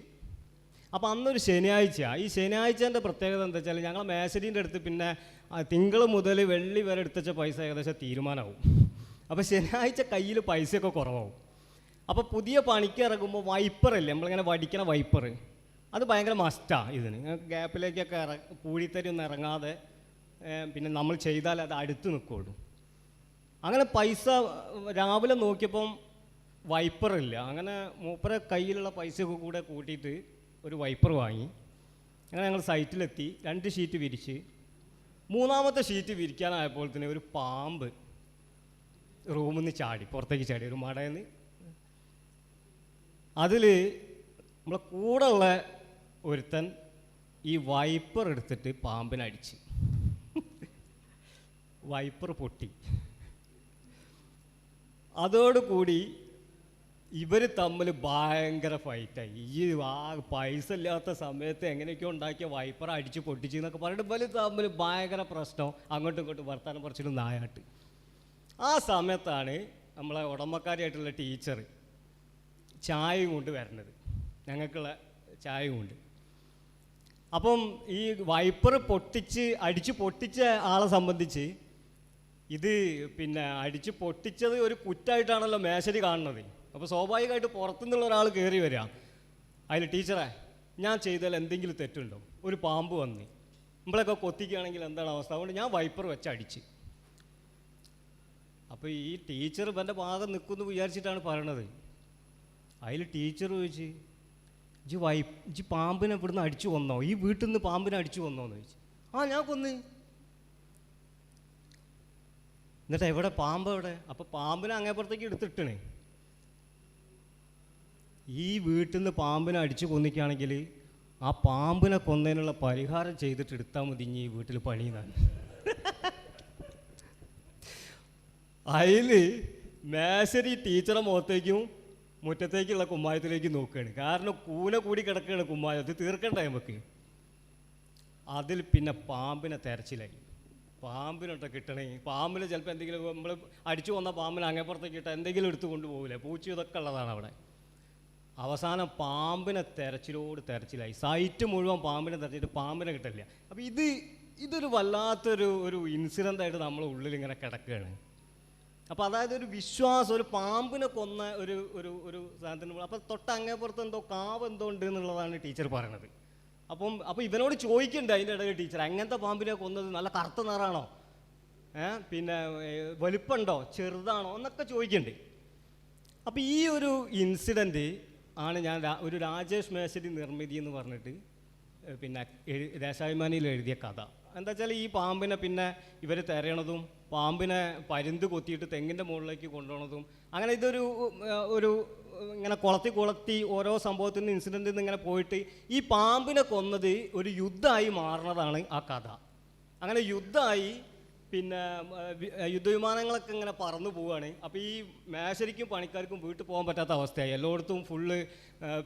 അപ്പോൾ അന്നൊരു ശനിയാഴ്ച. ഈ ശനിയാഴ്ചൻ്റെ പ്രത്യേകത എന്താ വെച്ചാൽ ഞങ്ങൾ മേശരീൻ്റെ അടുത്ത് പിന്നെ തിങ്കൾ മുതൽ വെള്ളി വരെ എടുത്തുവെച്ച പൈസ ഏകദേശം തീരുമാനമാവും. അപ്പോൾ ശനിയാഴ്ച കയ്യിൽ പൈസയൊക്കെ കുറവാകും. അപ്പോൾ പുതിയ പണിക്ക് ഇറങ്ങുമ്പോൾ വൈപ്പറില്ലേ, നമ്മളിങ്ങനെ വടിക്കണ വൈപ്പർ, അത് ഭയങ്കര മസ്റ്റാണ് ഇതിന്. ഗ്യാപ്പിലേക്കൊക്കെ പൂഴിത്തരി ഒന്നും ഇറങ്ങാതെ പിന്നെ നമ്മൾ ചെയ്താൽ അത് അടുത്ത് നിൽക്കുള്ളൂ. അങ്ങനെ പൈസ രാവിലെ നോക്കിയപ്പം വൈപ്പറില്ല. അങ്ങനെ മൂപ്പരെ കയ്യിലുള്ള പൈസയൊക്കെ കൂടെ കൂട്ടിയിട്ട് ഒരു വൈപ്പർ വാങ്ങി. അങ്ങനെ ഞങ്ങൾ സൈറ്റിലെത്തി, 2 ഷീറ്റ് വിരിച്ച്. 3-ാമത്തെ ഷീറ്റ് വിരിക്കാനായപ്പോൾ തന്നെ ഒരു പാമ്പ് റൂമിൽ നിന്ന് ചാടി, പുറത്തേക്ക് ചാടി, ഒരു മടയിൽ നിന്ന്. അതിൽ നമ്മളെ കൂടെ ഉള്ള ഒരുത്തൻ ഈ വൈപ്പർ എടുത്തിട്ട് പാമ്പിനടിച്ച്. വൈപ്പർ പൊട്ടി. അതോടുകൂടി ഇവർ തമ്മിൽ ഭയങ്കര ഫൈറ്റായി. ഈ പൈസ ഇല്ലാത്ത സമയത്ത് എങ്ങനെയൊക്കെയോ ഉണ്ടാക്കിയ വൈപ്പർ അടിച്ച് പൊട്ടിച്ച് എന്നൊക്കെ പറഞ്ഞിട്ട് ഇവർ തമ്മിൽ ഭയങ്കര പ്രശ്നം, അങ്ങോട്ടും ഇങ്ങോട്ടും വർത്താനം പറിച്ചിട്ട് നായാട്ട്. ആ സമയത്താണ് നമ്മളെ ഉടമക്കാരിയായിട്ടുള്ള ടീച്ചർ ചായയും കൊണ്ട് വരണത്, ഞങ്ങൾക്കുള്ള ചായയും കൊണ്ട്. അപ്പം ഈ വൈപ്പർ അടിച്ച് പൊട്ടിച്ച ആളെ സംബന്ധിച്ച് ഇത് പിന്നെ അടിച്ച് പൊട്ടിച്ചത് ഒരു കുറ്റായിട്ടാണല്ലോ മേശരി കാണുന്നത്. അപ്പോൾ സ്വാഭാവികമായിട്ട് പുറത്തുനിന്നുള്ള ഒരാൾ കയറി വരിക, അതിൽ ടീച്ചറെ ഞാൻ ചെയ്താൽ എന്തെങ്കിലും തെറ്റുണ്ടോ, ഒരു പാമ്പ് വന്ന് നമ്മളൊക്കെ കൊത്തിക്കുകയാണെങ്കിൽ എന്താണ് അവസ്ഥ, അതുകൊണ്ട് ഞാൻ വൈപ്പർ വെച്ച് അടിച്ച്. അപ്പോൾ ഈ ടീച്ചർ ഇവൻ്റെ ഭാഗം നിൽക്കുമെന്ന് വിചാരിച്ചിട്ടാണ് പറയണത്. അതിൽ ടീച്ചർ ചോദിച്ച്, ഇജ്ജ് പാമ്പിനെ ഇവിടുന്ന് അടിച്ചു കൊന്നോ, ഈ വീട്ടിൽ നിന്ന് പാമ്പിനെ അടിച്ചു കൊന്നോന്ന് ചോദിച്ചു. ആ ഞാൻ കൊന്ന്. എന്നിട്ട് എവിടെ പാമ്പ് എവിടെ? അപ്പോൾ പാമ്പിനെ അങ്ങേപ്പുറത്തേക്ക് എടുത്തിട്ടണേ. ഈ വീട്ടിൽ നിന്ന് പാമ്പിനെ അടിച്ചു കൊന്നിക്കുകയാണെങ്കിൽ ആ പാമ്പിനെ കൊന്നതിനുള്ള പരിഹാരം ചെയ്തിട്ട് എടുത്താൽ മതി ഈ വീട്ടിൽ പണിയുന്നതാണ്. അതിൽ മേശരി ടീച്ചറെ മുഖത്തേക്കും മുറ്റത്തേക്കുള്ള കുമ്മായത്തിലേക്ക് നോക്കുകയാണ്. കാരണം കൂന കൂടി കിടക്കുകയാണ് കുമ്മായം, അത് തീർക്കണ്ടേ നമുക്ക്. അതിൽ പിന്നെ പാമ്പിനെ തെരച്ചിലായി. പാമ്പിനൊക്കെ കിട്ടണേ, പാമ്പിന് ചിലപ്പോൾ എന്തെങ്കിലും നമ്മൾ അടിച്ചു വന്ന പാമ്പിനെ അങ്ങേപ്പുറത്തേക്ക് ഇട്ടാൽ എന്തെങ്കിലും എടുത്തു കൊണ്ടുപോകില്ലേ, പൂച്ച ഇതൊക്കെ ഉള്ളതാണ് അവിടെ. അവസാനം പാമ്പിനെ തെരച്ചിലായി. സൈറ്റ് മുഴുവൻ പാമ്പിനെ തെരച്ചിട്ട് പാമ്പിനെ കിട്ടില്ല. അപ്പോൾ ഇതൊരു വല്ലാത്തൊരു ഇൻസിഡൻ്റായിട്ട് നമ്മളെ ഉള്ളിൽ ഇങ്ങനെ കിടക്കുകയാണ്. അപ്പോൾ അതായത് ഒരു വിശ്വാസം, ഒരു പാമ്പിനെ കൊന്ന ഒരു സാധനത്തിന്, അപ്പോൾ തൊട്ടങ്ങേപ്പുറത്ത് എന്തോ കാവ് എന്തോ ഉണ്ട് എന്നുള്ളതാണ് ടീച്ചർ പറയണത്. അപ്പോൾ ഇവനോട് ചോദിക്കണ്ടേ അതിൻ്റെ ഇടയിൽ ടീച്ചർ, അങ്ങനത്തെ പാമ്പിനെ കൊന്നത് നല്ല കറുത്ത നിറാണോ, പിന്നെ വലുപ്പമുണ്ടോ, ചെറുതാണോ എന്നൊക്കെ ചോദിക്കണ്ടേ. അപ്പോൾ ഈ ഒരു ഇൻസിഡൻറ്റ് ആണ് ഞാൻ ഒരു രാജേഷ് മേശരി നിർമ്മിതി എന്ന് പറഞ്ഞിട്ട് പിന്നെ ദേശാഭിമാനിയിൽ എഴുതിയ കഥ. എന്താ വെച്ചാൽ ഈ പാമ്പിനെ പിന്നെ ഇവർ തിരയണതും പാമ്പിനെ പരുന്ത് കൊത്തിയിട്ട് തെങ്ങിൻ്റെ മുകളിലേക്ക് കൊണ്ടുപോകണതും, അങ്ങനെ ഒരു ഇങ്ങനെ കുളത്തി ഓരോ സംഭവത്തിൽ നിന്ന് ഇൻസിഡൻറ്റിൽ നിന്ന് ഇങ്ങനെ പോയിട്ട് ഈ പാമ്പിനെ കൊന്നത് ഒരു യുദ്ധമായി മാറുന്നതാണ് ആ കഥ. അങ്ങനെ യുദ്ധമായി പിന്നെ യുദ്ധവിമാനങ്ങളൊക്കെ ഇങ്ങനെ പറന്നു പോവുകയാണ്. അപ്പോൾ ഈ മേശരിക്കും പണിക്കാർക്കും വീട്ടിൽ പോകാൻ പറ്റാത്ത അവസ്ഥയായി. എല്ലായിടത്തും ഫുള്ള്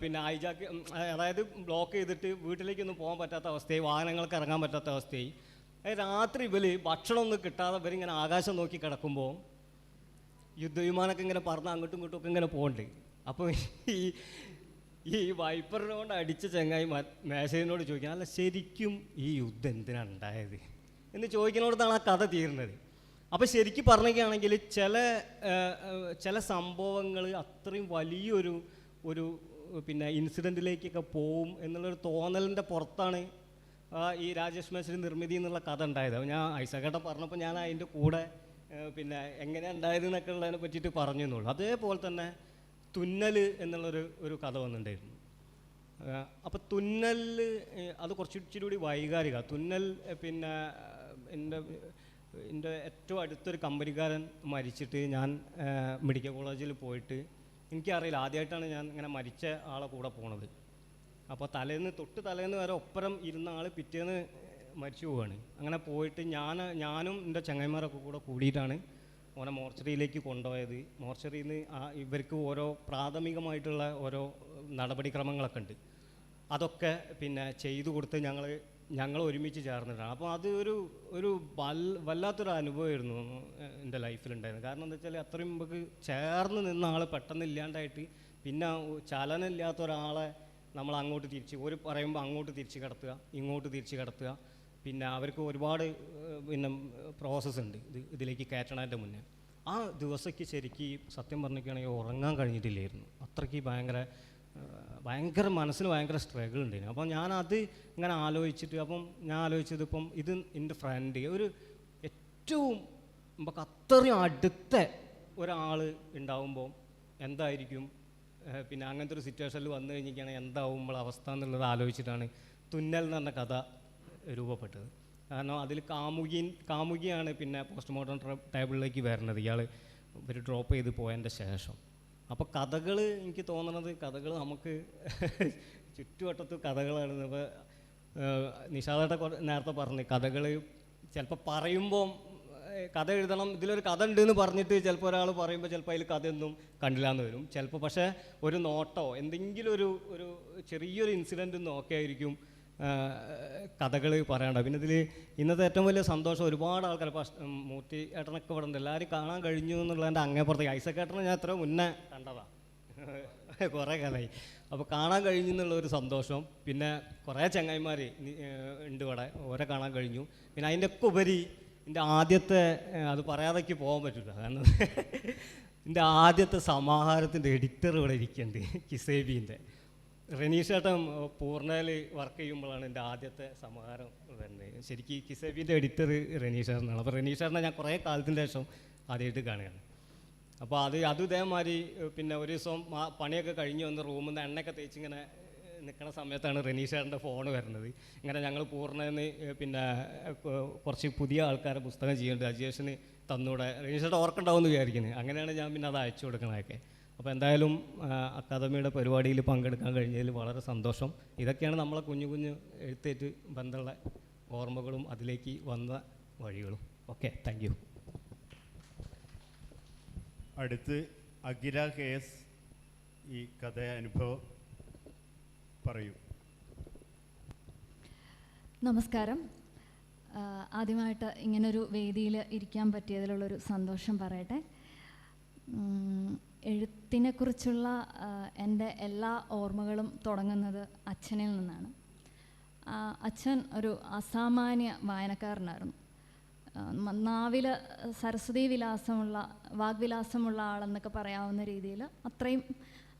പിന്നെ ഹൈജാക്ക്, അതായത് ബ്ലോക്ക് ചെയ്തിട്ട് വീട്ടിലേക്കൊന്നും പോകാൻ പറ്റാത്ത അവസ്ഥയായി, വാഹനങ്ങൾക്ക് ഇറങ്ങാൻ പറ്റാത്ത അവസ്ഥയായി. രാത്രി ഭക്ഷണമൊന്നും കിട്ടാതെ ഇവരിങ്ങനെ ആകാശം നോക്കി കിടക്കുമ്പോൾ യുദ്ധവിമാനമൊക്കെ ഇങ്ങനെ പറന്ന് അങ്ങോട്ടും ഇങ്ങോട്ടും ഒക്കെ ഇങ്ങനെ പോകണ്ടേ. അപ്പോൾ ഈ വൈപ്പറിനോട് അടിച്ച ചങ്ങായി മേശരിനോട് ചോദിക്കാൻ, അല്ല ശരിക്കും ഈ യുദ്ധം എന്തിനാണ് ഉണ്ടായത് എന്ന് ചോദിക്കുന്നിടത്താണ് ആ കഥ തീരുന്നത്. അപ്പോൾ ശരിക്കും പറയുകയാണെങ്കിൽ ചില സംഭവങ്ങൾ അത്രയും വലിയൊരു പിന്നെ ഇൻസിഡൻറ്റിലേക്കൊക്കെ പോവും എന്നുള്ളൊരു തോന്നലിൻ്റെ പുറത്താണ് ഈ രാജേഷ് മേശരി നിർമ്മിതി എന്നുള്ള കഥ ഉണ്ടായത്. ഞാൻ ഐസകേട്ടൻ പറഞ്ഞപ്പോൾ ഞാൻ അതിൻ്റെ കൂടെ പിന്നെ എങ്ങനെയാണ് ഉണ്ടായത് എന്നൊക്കെ ഉള്ളതിനെ പറ്റിയിട്ട് പറഞ്ഞു എന്നുള്ളൂ. അതേപോലെ തന്നെ തുന്നൽ എന്നുള്ളൊരു കഥ വന്നിട്ടുണ്ടായിരുന്നു. അപ്പോൾ തുന്നൽ അത് കുറച്ചിരി കൂടി വൈകാരിക. തുന്നൽ പിന്നെ എൻ്റെ ഏറ്റവും അടുത്തൊരു കമ്പനിക്കാരൻ മരിച്ചിട്ട് ഞാൻ മെഡിക്കൽ കോളേജിൽ പോയിട്ട്, എനിക്കറിയില്ല, ആദ്യമായിട്ടാണ് ഞാൻ ഇങ്ങനെ മരിച്ച ആളെ കൂടെ പോണത്. അപ്പോൾ തലേന്ന് വരെ ഒപ്പരം ഇരുന്ന ആൾ പിറ്റേന്ന് മരിച്ചു പോവുകയാണ്. അങ്ങനെ പോയിട്ട് ഞാനും എൻ്റെ ചങ്ങായിമാരൊക്കെ കൂടെ കൂടിയിട്ടാണ് ഓനെ മോർച്ചറിയിലേക്ക് കൊണ്ടുപോയത്. മോർച്ചറിയിൽ നിന്ന് ഇവർക്ക് ഓരോ പ്രാഥമികമായിട്ടുള്ള ഓരോ നടപടിക്രമങ്ങളൊക്കെ ഉണ്ട്, അതൊക്കെ പിന്നെ ചെയ്തു കൊടുത്ത് ഞങ്ങൾ ഒരുമിച്ച് ചേർന്നിട്ടാണ്. അപ്പോൾ അത് ഒരു വല്ലാത്തൊരു അനുഭവമായിരുന്നു എൻ്റെ ലൈഫിലുണ്ടായിരുന്നത്. കാരണം എന്താ വെച്ചാൽ അത്രയും നമുക്ക് ചേർന്ന് നിന്ന ആൾ പെട്ടെന്ന് ഇല്ലാണ്ടായിട്ട് പിന്നെ ചലനമില്ലാത്ത ഒരാളെ നമ്മൾ അങ്ങോട്ട് ഒരു പറയുമ്പോൾ അങ്ങോട്ട് തിരിച്ച് കിടത്തുക, ഇങ്ങോട്ട് തിരിച്ച് കിടത്തുക, പിന്നെ അവർക്ക് ഒരുപാട് പിന്നെ പ്രോസസ്സ് ഉണ്ട് ഇതിലേക്ക് കയറ്റണതിൻ്റെ മുന്നേ. ആ ദിവസമൊക്കെ ശരിക്കും സത്യം പറഞ്ഞിരിക്കുകയാണെങ്കിൽ ഉറങ്ങാൻ കഴിഞ്ഞിട്ടില്ലായിരുന്നു. അത്രയ്ക്ക് ഭയങ്കര മനസ്സിന് ഭയങ്കര സ്ട്രഗിൾ ഉണ്ടായിരുന്നു. അപ്പം ഞാനത് ഇങ്ങനെ ആലോചിച്ചിട്ട് ഞാൻ ആലോചിച്ചത് ഇപ്പം ഇത് എൻ്റെ ഫ്രണ്ട് ഏറ്റവും നമുക്ക് അത്രയും അടുത്ത ഒരാൾ ഉണ്ടാവുമ്പോൾ എന്തായിരിക്കും, പിന്നെ അങ്ങനത്തെ ഒരു സിറ്റുവേഷനിൽ വന്നു കഴിഞ്ഞിരിക്കുകയാണെങ്കിൽ എന്താവും നമ്മളെ അവസ്ഥ എന്നുള്ളത് ആലോചിച്ചിട്ടാണ് തുന്നൽ എന്ന് പറഞ്ഞ കഥ രൂപപ്പെട്ടത്. കാരണം അതിൽ കാമുകിയാണ് പിന്നെ പോസ്റ്റ്മോർട്ടം ടേബിളിലേക്ക് വരുന്നത്, ഇയാൾ ഒരു ഡ്രോപ്പ് ചെയ്ത് പോയതിൻ്റെ ശേഷം. അപ്പോൾ കഥകൾ, എനിക്ക് തോന്നുന്നത് കഥകൾ നമുക്ക് ചുറ്റുവട്ടത്ത് കഥകളാണ്. ഇപ്പോൾ നിഷാദായിട്ട് നേരത്തെ പറഞ്ഞ് കഥകൾ ചിലപ്പോൾ പറയുമ്പോൾ കഥ എഴുതണം, ഇതിലൊരു കഥ ഉണ്ടെന്ന് പറഞ്ഞിട്ട് ചിലപ്പോൾ ഒരാൾ പറയുമ്പോൾ ചിലപ്പോൾ അതിൽ കഥയൊന്നും കണ്ടില്ലാന്ന് വരും. ചിലപ്പോൾ പക്ഷേ ഒരു നോട്ടോ എന്തെങ്കിലും ഒരു ചെറിയൊരു ഇൻസിഡൻറ്റ് നോക്കെ ആയിരിക്കും കഥകൾ പറയേണ്ടത്. പിന്നെ ഇതിൽ ഇന്നത്തെ ഏറ്റവും വലിയ സന്തോഷം, ഒരുപാട് ആൾക്കാർ ഇപ്പോൾ മൂർത്തി ഏട്ടനൊക്കെ ഇവിടെ ഉണ്ട്, എല്ലാവരും കാണാൻ കഴിഞ്ഞു എന്നുള്ളതിൻ്റെ അങ്ങേപ്പുറത്തേക്ക്. ഐസക് ഏട്ടനെ ഞാൻ എത്ര മുന്നേ കണ്ടതാണ്, കുറേ കാലമായി. അപ്പോൾ കാണാൻ കഴിഞ്ഞു എന്നുള്ളൊരു സന്തോഷം. പിന്നെ കുറേ ചങ്ങായിമാർ ഉണ്ട് ഇവിടെ, ഓരെ കാണാൻ കഴിഞ്ഞു. പിന്നെ അതിൻ്റെ ഒക്കെ ഉപരി എൻ്റെ ആദ്യത്തെ, അത് പറയാതൊക്കെ പോകാൻ പറ്റില്ല, കാരണം എൻ്റെ ആദ്യത്തെ സമാഹാരത്തിൻ്റെ എഡിറ്റർ ഇവിടെ ഇരിക്കുന്നുണ്ട്, കിസേബീൻ്റെ. റനീഷേട്ടൻ പൂർണ്ണയിൽ വർക്ക് ചെയ്യുമ്പോഴാണ് എൻ്റെ ആദ്യത്തെ സമാഹാരം വരുന്നത്. ശരിക്കും കിസേബീൻ്റെ എഡിറ്റർ റനീഷേട്ടനാണ്. അപ്പോൾ റനീഷേട്ടനെ ഞാൻ കുറേ കാലത്തിൻ്റെ ശേഷം ആദ്യമായിട്ട് കാണുകയാണ്. അപ്പോൾ അത് ഇതേമാതിരി പിന്നെ ഒരു ദിവസം പണിയൊക്കെ കഴിഞ്ഞ് വന്ന് റൂമിൽ നിന്ന് എണ്ണയൊക്കെ തേച്ചിങ്ങനെ നിൽക്കുന്ന സമയത്താണ് റനീഷേട്ടൻ്റെ ഫോൺ വരുന്നത്. ഇങ്ങനെ ഞങ്ങൾ പൂർണ്ണന്ന് പിന്നെ കുറച്ച് പുതിയ ആൾക്കാരെ പുസ്തകം ചെയ്യുന്നുണ്ട്, അജിയേഷന് തന്നൂടെ, റനീഷേട്ടൻ ഓർക്കുണ്ടാവുമെന്ന് വിചാരിക്കുന്നത്. അങ്ങനെയാണ് ഞാൻ പിന്നെ അത് അയച്ചു കൊടുക്കണതൊക്കെ. അപ്പോൾ എന്തായാലും അക്കാദമിയുടെ പരിപാടിയിൽ പങ്കെടുക്കാൻ കഴിഞ്ഞതിൽ വളരെ സന്തോഷം. ഇതൊക്കെയാണ് നമ്മളെ കുഞ്ഞു കുഞ്ഞു എഴുത്തേറ്റ് ബന്ധമുള്ള ഓർമ്മകളും അതിലേക്ക് വന്ന വഴികളും. Okay, thank you. അടുത്ത് അഖില KS ഈ കഥ അനുഭവം പറയൂ. നമസ്കാരം. ആദ്യമായിട്ട് ഇങ്ങനൊരു വേദിയിൽ ഇരിക്കാൻ പറ്റിയതിലുള്ളൊരു സന്തോഷം പറയട്ടെ. എഴുത്തിനെക്കുറിച്ചുള്ള എൻ്റെ എല്ലാ ഓർമ്മകളും തുടങ്ങുന്നത് അച്ഛനിൽ നിന്നാണ്. അച്ഛൻ ഒരു അസാമാന്യ വായനക്കാരനായിരുന്നു. നാവിൽ സരസ്വതി വിലാസമുള്ള, വാഗ്വിലാസമുള്ള ആളെന്നൊക്കെ പറയാവുന്ന രീതിയിൽ അത്രയും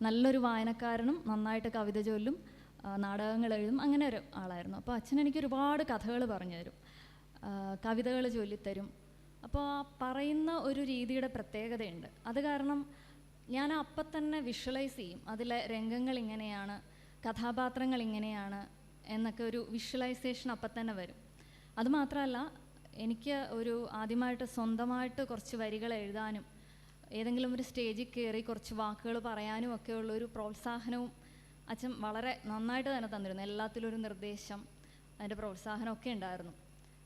നല്ലൊരു വായനക്കാരനും, നന്നായിട്ട് കവിത ചൊല്ലും, നാടകങ്ങൾ എഴുതും, അങ്ങനെ ഒരു ആളായിരുന്നു. അപ്പോൾ അച്ഛൻ എനിക്ക് ഒരുപാട് കഥകൾ പറഞ്ഞു തരും, കവിതകൾ ചൊല്ലിത്തരും. അപ്പോൾ ആ പറയുന്ന ഒരു രീതിയുടെ പ്രത്യേകതയുണ്ട്. അത് കാരണം ഞാൻ അപ്പം തന്നെ വിഷ്വലൈസ് ചെയ്യും, അതിലെ രംഗങ്ങൾ ഇങ്ങനെയാണ്, കഥാപാത്രങ്ങൾ ഇങ്ങനെയാണ് എന്നൊക്കെ ഒരു വിഷ്വലൈസേഷൻ അപ്പം തന്നെ വരും. അതുമാത്രമല്ല, എനിക്ക് ആദ്യമായിട്ട് സ്വന്തമായിട്ട് കുറച്ച് വരികൾ എഴുതാനും ഏതെങ്കിലും ഒരു സ്റ്റേജിൽ കയറി കുറച്ച് വാക്കുകൾ പറയാനും ഒക്കെ ഉള്ളൊരു പ്രോത്സാഹനവും അച്ഛൻ വളരെ നന്നായിട്ട് തന്നെ തന്നിരുന്നു. എല്ലാത്തിലും ഒരു നിർദ്ദേശം, അതിൻ്റെ പ്രോത്സാഹനമൊക്കെ ഉണ്ടായിരുന്നു.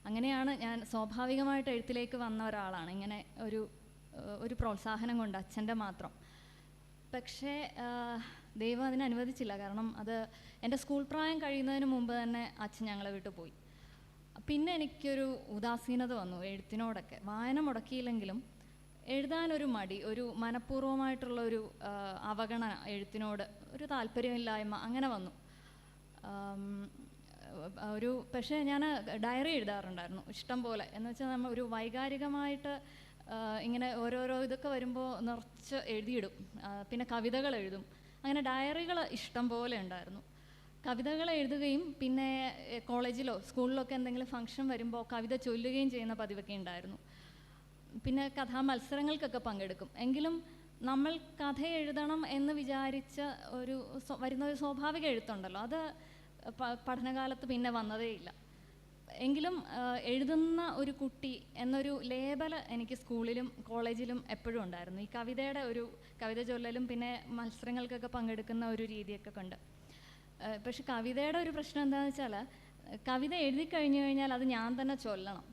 അങ്ങനെയാണ് ഞാൻ സ്വാഭാവികമായിട്ട് എഴുത്തിലേക്ക് വന്ന ഒരാളാണ്, ഇങ്ങനെ ഒരു പ്രോത്സാഹനം കൊണ്ട്, അച്ഛൻ്റെ മാത്രം. പക്ഷേ ദൈവം അതിനെ അനുവദിച്ചില്ല. കാരണം അത് എൻ്റെ സ്കൂൾ പ്രായം കഴിയുന്നതിന് മുമ്പ് തന്നെ അച്ഛൻ ഞങ്ങളെ വിട്ടു പോയി. പിന്നെ എനിക്കൊരു ഉദാസീനത വന്നു എഴുത്തിനോടൊക്കെ. വായന മുടക്കിയില്ലെങ്കിലും എഴുതാനൊരു മടി, ഒരു മനഃപൂർവ്വമായിട്ടുള്ളൊരു അവഗണന, എഴുത്തിനോട് ഒരു താല്പര്യമില്ലായ്മ അങ്ങനെ വന്നു. പക്ഷേ ഞാൻ ഡയറി എഴുതാറുണ്ടായിരുന്നു ഇഷ്ടം പോലെ. എന്ന് വെച്ചാൽ നമ്മൾ ഒരു വൈകാരികമായിട്ട് ഇങ്ങനെ ഓരോരോ ഇതൊക്കെ വരുമ്പോൾ നിറച്ച് എഴുതിയിടും. പിന്നെ കവിതകൾ എഴുതും. അങ്ങനെ ഡയറികൾ ഇഷ്ടം പോലെ ഉണ്ടായിരുന്നു. കവിതകൾ എഴുതുകയും പിന്നെ കോളേജിലോ സ്കൂളിലൊക്കെ എന്തെങ്കിലും ഫംഗ്ഷൻ വരുമ്പോൾ കവിത ചൊല്ലുകയും ചെയ്യുന്ന പതിവൊക്കെ ഉണ്ടായിരുന്നു. പിന്നെ മത്സരങ്ങൾക്കൊക്കെ പങ്കെടുക്കും. എങ്കിലും നമ്മൾ കഥ എഴുതണം എന്ന് വിചാരിച്ച വരുന്ന ഒരു സ്വാഭാവിക എഴുത്തുണ്ടല്ലോ, അത് പഠനകാലത്ത് പിന്നെ വന്നതേയില്ല. എങ്കിലും എഴുതുന്ന ഒരു കുട്ടി എന്നൊരു ലേബൽ എനിക്ക് സ്കൂളിലും കോളേജിലും എപ്പോഴും ഉണ്ടായിരുന്നു. ഈ കവിത ചൊല്ലലും പിന്നെ മത്സരങ്ങൾക്കൊക്കെ പങ്കെടുക്കുന്ന ഒരു രീതിയൊക്കെ കണ്ട്. പക്ഷെ കവിതയുടെ ഒരു പ്രശ്നം എന്താണെന്ന് വെച്ചാൽ, കവിത എഴുതി കഴിഞ്ഞു കഴിഞ്ഞാൽ അത് ഞാൻ തന്നെ ചൊല്ലണം.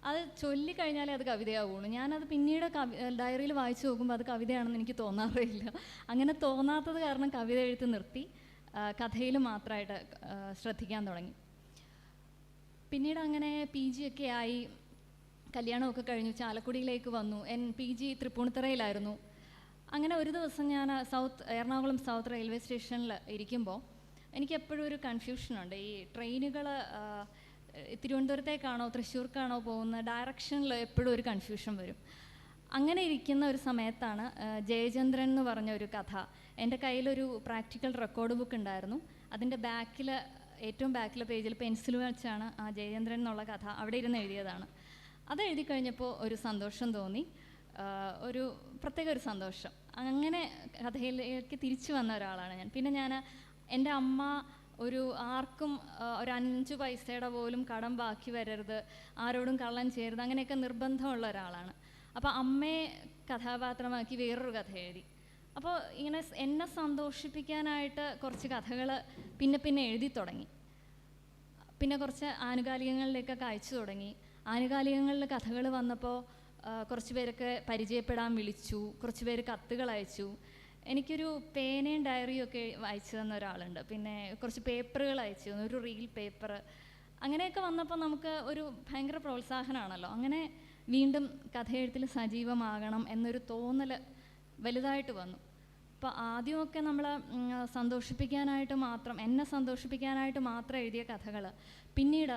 അത് ചൊല്ലിക്കഴിഞ്ഞാലേ അത് കവിതയാവുള്ളൂ. ഞാനത് പിന്നീട് ഡയറിയിൽ വായിച്ചു നോക്കുമ്പോൾ അത് കവിതയാണെന്ന് എനിക്ക് തോന്നാറില്ല. അങ്ങനെ തോന്നാത്തത് കാരണം കവിത എഴുത്ത് നിർത്തി, കഥയിൽ മാത്രമായിട്ട് ശ്രദ്ധിക്കാൻ തുടങ്ങി. പിന്നീട് അങ്ങനെ PG ഒക്കെ ആയി, കല്യാണമൊക്കെ കഴിഞ്ഞു, ചാലക്കുടിയിലേക്ക് വന്നു. PG തൃപ്പൂണിത്തുറയിലായിരുന്നു. അങ്ങനെ ഒരു ദിവസം ഞാൻ എറണാകുളം സൗത്ത് റെയിൽവേ സ്റ്റേഷനിൽ ഇരിക്കുമ്പോൾ എനിക്ക് എപ്പോഴും ഒരു കൺഫ്യൂഷനുണ്ട്. ഈ ട്രെയിനുകൾ തിരുവനന്തപുരത്തേക്കാണോ തൃശ്ശൂർക്കാണോ പോകുന്ന ഡയറക്ഷനിൽ എപ്പോഴും ഒരു കൺഫ്യൂഷൻ വരും. അങ്ങനെ ഇരിക്കുന്ന ഒരു സമയത്താണ് ജയചന്ദ്രൻ എന്ന് പറഞ്ഞ ഒരു കഥ. എൻ്റെ കയ്യിലൊരു പ്രാക്ടിക്കൽ റെക്കോർഡ് ബുക്ക് ഉണ്ടായിരുന്നു. അതിൻ്റെ ഏറ്റവും ബാക്കിലെ പേജിൽ പെൻസിൽ വെച്ചാണ് ആ ജയചന്ദ്രൻ എന്നുള്ള കഥ അവിടെ ഇരുന്ന് എഴുതിയതാണ്. അത് എഴുതി കഴിഞ്ഞപ്പോൾ ഒരു സന്തോഷം തോന്നി. ഒരു പ്രത്യേക ഒരു സന്തോഷം. അങ്ങനെ കഥയിലേക്ക് തിരിച്ചു വന്ന ഒരാളാണ് ഞാൻ. പിന്നെ ഞാൻ എൻ്റെ അമ്മ ആർക്കും ഒരു 5 പൈസയുടെ പോലും കടം ബാക്കി വരരുത്, ആരോടും കള്ളം ചെയ്യരുത്, അങ്ങനെയൊക്കെ നിർബന്ധമുള്ള ഒരാളാണ്. അപ്പോൾ അമ്മയെ കഥാപാത്രമാക്കി വേറൊരു കഥ എഴുതി. അപ്പോൾ ഇങ്ങനെ എന്നെ സന്തോഷിപ്പിക്കാനായിട്ട് കുറച്ച് കഥകൾ പിന്നെ എഴുതി തുടങ്ങി. പിന്നെ കുറച്ച് ആനുകാലികങ്ങളിലേക്കൊക്കെ അയച്ചു തുടങ്ങി. ആനുകാലികങ്ങളിൽ കഥകൾ വന്നപ്പോൾ കുറച്ച് പേരൊക്കെ പരിചയപ്പെടാൻ വിളിച്ചു, കുറച്ച് പേര് കത്തുകൾ അയച്ചു. എനിക്കൊരു പേനയും ഡയറിയും ഒക്കെ അയച്ചു തന്ന ഒരാളുണ്ട്. പിന്നെ കുറച്ച് പേപ്പറുകൾ അയച്ചു തന്നു, ഒരു റീൽ പേപ്പർ. അങ്ങനെയൊക്കെ വന്നപ്പോൾ നമുക്ക് ഒരു ഭയങ്കര പ്രോത്സാഹനമാണല്ലോ. അങ്ങനെ വീണ്ടും കഥയെഴുത്തിൽ സജീവമാകണം എന്നൊരു തോന്നൽ വലുതായിട്ട് വന്നു. അപ്പോൾ ആദ്യമൊക്കെ നമ്മൾ സന്തോഷിപ്പിക്കാനായിട്ട് മാത്രം, എന്നെ സന്തോഷിപ്പിക്കാനായിട്ട് മാത്രം എഴുതിയ കഥകൾ പിന്നീട്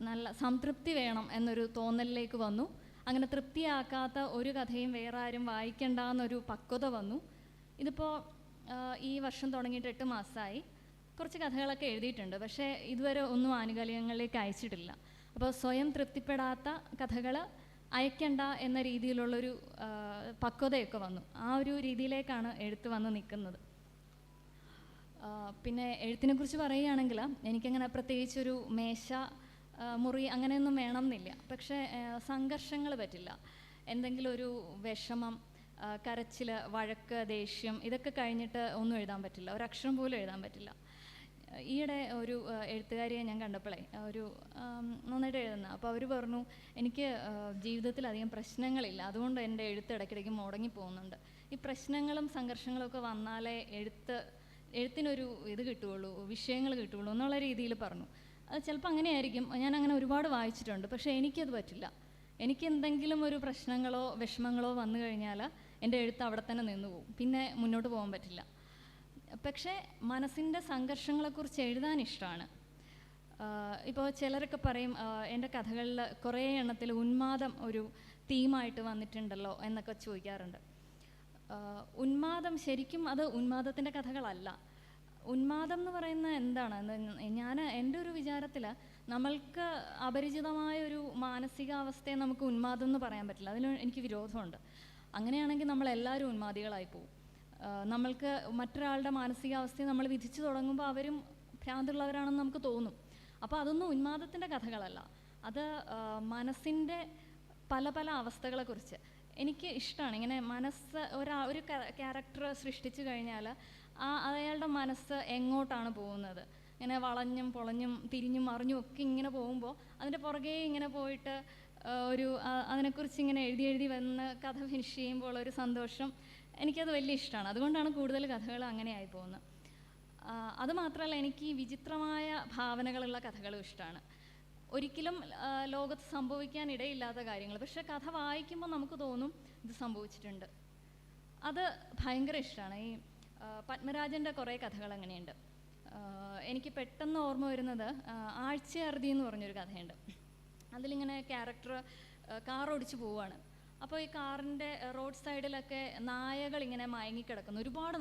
നല്ല സംതൃപ്തി വേണം എന്നൊരു തോന്നലിലേക്ക് വന്നു. അങ്ങനെ തൃപ്തിയാക്കാത്ത ഒരു കഥയും വേറെ ആരും വായിക്കണ്ട എന്നൊരു പക്വത വന്നു. ഇതിപ്പോൾ ഈ വർഷം തുടങ്ങിയിട്ട് 8 മാസമായി. കുറച്ച് കഥകളൊക്കെ എഴുതിയിട്ടുണ്ട്, പക്ഷേ ഇതുവരെ ഒന്നും ആനുകാലികങ്ങളിലേക്ക് അയച്ചിട്ടില്ല. അപ്പോൾ സ്വയം തൃപ്തിപ്പെടാത്ത കഥകൾ അയക്കണ്ട എന്ന രീതിയിലുള്ളൊരു പക്വതയൊക്കെ വന്നു. ആ ഒരു രീതിയിലേക്കാണ് എഴുത്ത് വന്ന് നിൽക്കുന്നത്. പിന്നെ എഴുത്തിനെക്കുറിച്ച് പറയുകയാണെങ്കിൽ എനിക്കങ്ങനെ പ്രത്യേകിച്ചൊരു മേശ, മുറി അങ്ങനെയൊന്നും വേണം എന്നില്ല. പക്ഷേ സംഘർഷങ്ങൾ പറ്റില്ല. എന്തെങ്കിലും ഒരു വിഷമം, കരച്ചിൽ, വഴക്ക്, ദേഷ്യം ഇതൊക്കെ കഴിഞ്ഞിട്ട് ഒന്നും എഴുതാൻ പറ്റില്ല, ഒരക്ഷരം പോലും എഴുതാൻ പറ്റില്ല. ഈയിടെ ഒരു എഴുത്തുകാരിയെ ഞാൻ കണ്ടപ്പോഴേ നന്നായിട്ട് എഴുതുന്ന, അപ്പോൾ അവർ പറഞ്ഞു എനിക്ക് ജീവിതത്തിൽ അധികം പ്രശ്നങ്ങളില്ല, അതുകൊണ്ട് എൻ്റെ എഴുത്ത് ഇടയ്ക്കിടയ്ക്ക് മുടങ്ങി പോകുന്നുണ്ട്. ഈ പ്രശ്നങ്ങളും സംഘർഷങ്ങളും ഒക്കെ വന്നാലേ എഴുത്തിനൊരു ഇത് കിട്ടുകയുള്ളൂ, വിഷയങ്ങൾ കിട്ടുകയുള്ളൂ എന്നുള്ള രീതിയിൽ പറഞ്ഞു. അത് ചിലപ്പോൾ അങ്ങനെയായിരിക്കും, ഞാനങ്ങനെ ഒരുപാട് വായിച്ചിട്ടുണ്ട്. പക്ഷേ എനിക്കത് പറ്റില്ല. എനിക്ക് എന്തെങ്കിലും ഒരു പ്രശ്നങ്ങളോ വിഷമങ്ങളോ വന്നു കഴിഞ്ഞാൽ എൻ്റെ എഴുത്ത് അവിടെ തന്നെ നിന്നു പോകും, പിന്നെ മുന്നോട്ട് പോകാൻ പറ്റില്ല. പക്ഷേ മനസ്സിൻ്റെ സംഘർഷങ്ങളെക്കുറിച്ച് എഴുതാൻ ഇഷ്ടമാണ്. ഇപ്പോൾ ചിലരൊക്കെ പറയും എൻ്റെ കഥകളിൽ കുറേ എണ്ണത്തിൽ ഉന്മാദം ഒരു തീമായിട്ട് വന്നിട്ടുണ്ടല്ലോ എന്നൊക്കെ ചോദിക്കാറുണ്ട്. ഉന്മാദം ശരിക്കും അത് ഉന്മാദത്തിൻ്റെ കഥകളല്ല. ഉന്മാദം എന്ന് പറയുന്നത് എന്താണ്? എൻ്റെ ഒരു വിചാരത്തിൽ നമ്മൾക്ക് അപരിചിതമായ ഒരു മാനസികാവസ്ഥയെ നമുക്ക് ഉന്മാദം എന്ന് പറയാൻ പറ്റില്ല. അതിന് എനിക്ക് വിരോധമുണ്ട്. അങ്ങനെയാണെങ്കിൽ നമ്മളെല്ലാവരും ഉന്മാദികളായി പോകും. നമ്മൾക്ക് മറ്റൊരാളുടെ മാനസികാവസ്ഥയെ നമ്മൾ വിധിച്ചു തുടങ്ങുമ്പോൾ അവരും ഭ്രാന്തുള്ളവരാണെന്ന് നമുക്ക് തോന്നും. അപ്പോൾ അതൊന്നും ഉന്മാദത്തിൻ്റെ കഥകളല്ല. അത് മനസ്സിൻ്റെ പല പല അവസ്ഥകളെക്കുറിച്ച് എനിക്ക് ഇഷ്ടമാണ്. ഇങ്ങനെ മനസ്സ് ഒരു ക്യാരക്ടർ സൃഷ്ടിച്ചു കഴിഞ്ഞാൽ അയാളുടെ മനസ്സ് എങ്ങോട്ടാണ് പോകുന്നത്, ഇങ്ങനെ വളഞ്ഞും പൊളഞ്ഞും തിരിഞ്ഞും മറിഞ്ഞും ഒക്കെ ഇങ്ങനെ പോകുമ്പോൾ അതിൻ്റെ പുറകെ ഇങ്ങനെ പോയിട്ട് അതിനെക്കുറിച്ച് ഇങ്ങനെ എഴുതി വന്ന് കഥ ഫിനിഷ് ചെയ്യുമ്പോൾ ഒരു സന്തോഷം, എനിക്കത് വലിയ ഇഷ്ടമാണ്. അതുകൊണ്ടാണ് കൂടുതൽ കഥകൾ അങ്ങനെയായി പോകുന്നത്. അതുമാത്രമല്ല, എനിക്ക് ഈ വിചിത്രമായ ഭാവനകളുള്ള കഥകളും ഇഷ്ടമാണ്. ഒരിക്കലും ലോകത്ത് സംഭവിക്കാൻ ഇടയില്ലാത്ത കാര്യങ്ങൾ, പക്ഷെ കഥ വായിക്കുമ്പോൾ നമുക്ക് തോന്നും ഇത് സംഭവിച്ചിട്ടുണ്ട്. അത് ഭയങ്കര ഇഷ്ടമാണ്. ഈ പത്മരാജൻ്റെ കുറേ കഥകൾ അങ്ങനെയുണ്ട്. എനിക്ക് പെട്ടെന്ന് ഓർമ്മ വരുന്നത് ആഴ്ചയറുതി എന്ന് പറഞ്ഞൊരു കഥയുണ്ട്. അതിലിങ്ങനെ ക്യാരക്ടർ കാർ ഓടിച്ച് പോവുകയാണ്. അപ്പോൾ ഈ കാറിൻ്റെ റോഡ് സൈഡിലൊക്കെ നായകൾ ഇങ്ങനെ മയങ്ങിക്കിടക്കുന്നു, ഒരുപാട്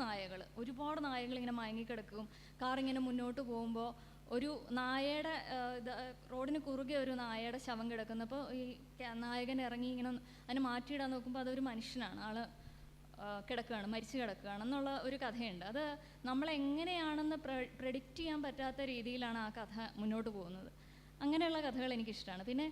നായകൾ ഇങ്ങനെ മയങ്ങിക്കിടക്കും. കാറിങ്ങനെ മുന്നോട്ട് പോകുമ്പോൾ ഒരു നായയുടെ റോഡിന് കുറുകെ ഒരു നായയുടെ ശവം കിടക്കുന്നു. അപ്പോൾ ഈ നായകൻ ഇറങ്ങി ഇങ്ങനെ അതിനെ മാറ്റിയിടാൻ നോക്കുമ്പോൾ അതൊരു മനുഷ്യനാണ്, ആള് കിടക്കുകയാണ്, മരിച്ചു കിടക്കുകയാണെന്നുള്ള ഒരു കഥയുണ്ട്. അത് നമ്മളെങ്ങനെയാണെന്ന് പ്രെഡിക്റ്റ് ചെയ്യാൻ പറ്റാത്ത രീതിയിലാണ് ആ കഥ മുന്നോട്ട് പോകുന്നത്. അങ്ങനെയുള്ള കഥകൾ എനിക്കിഷ്ടമാണ്. പിന്നെ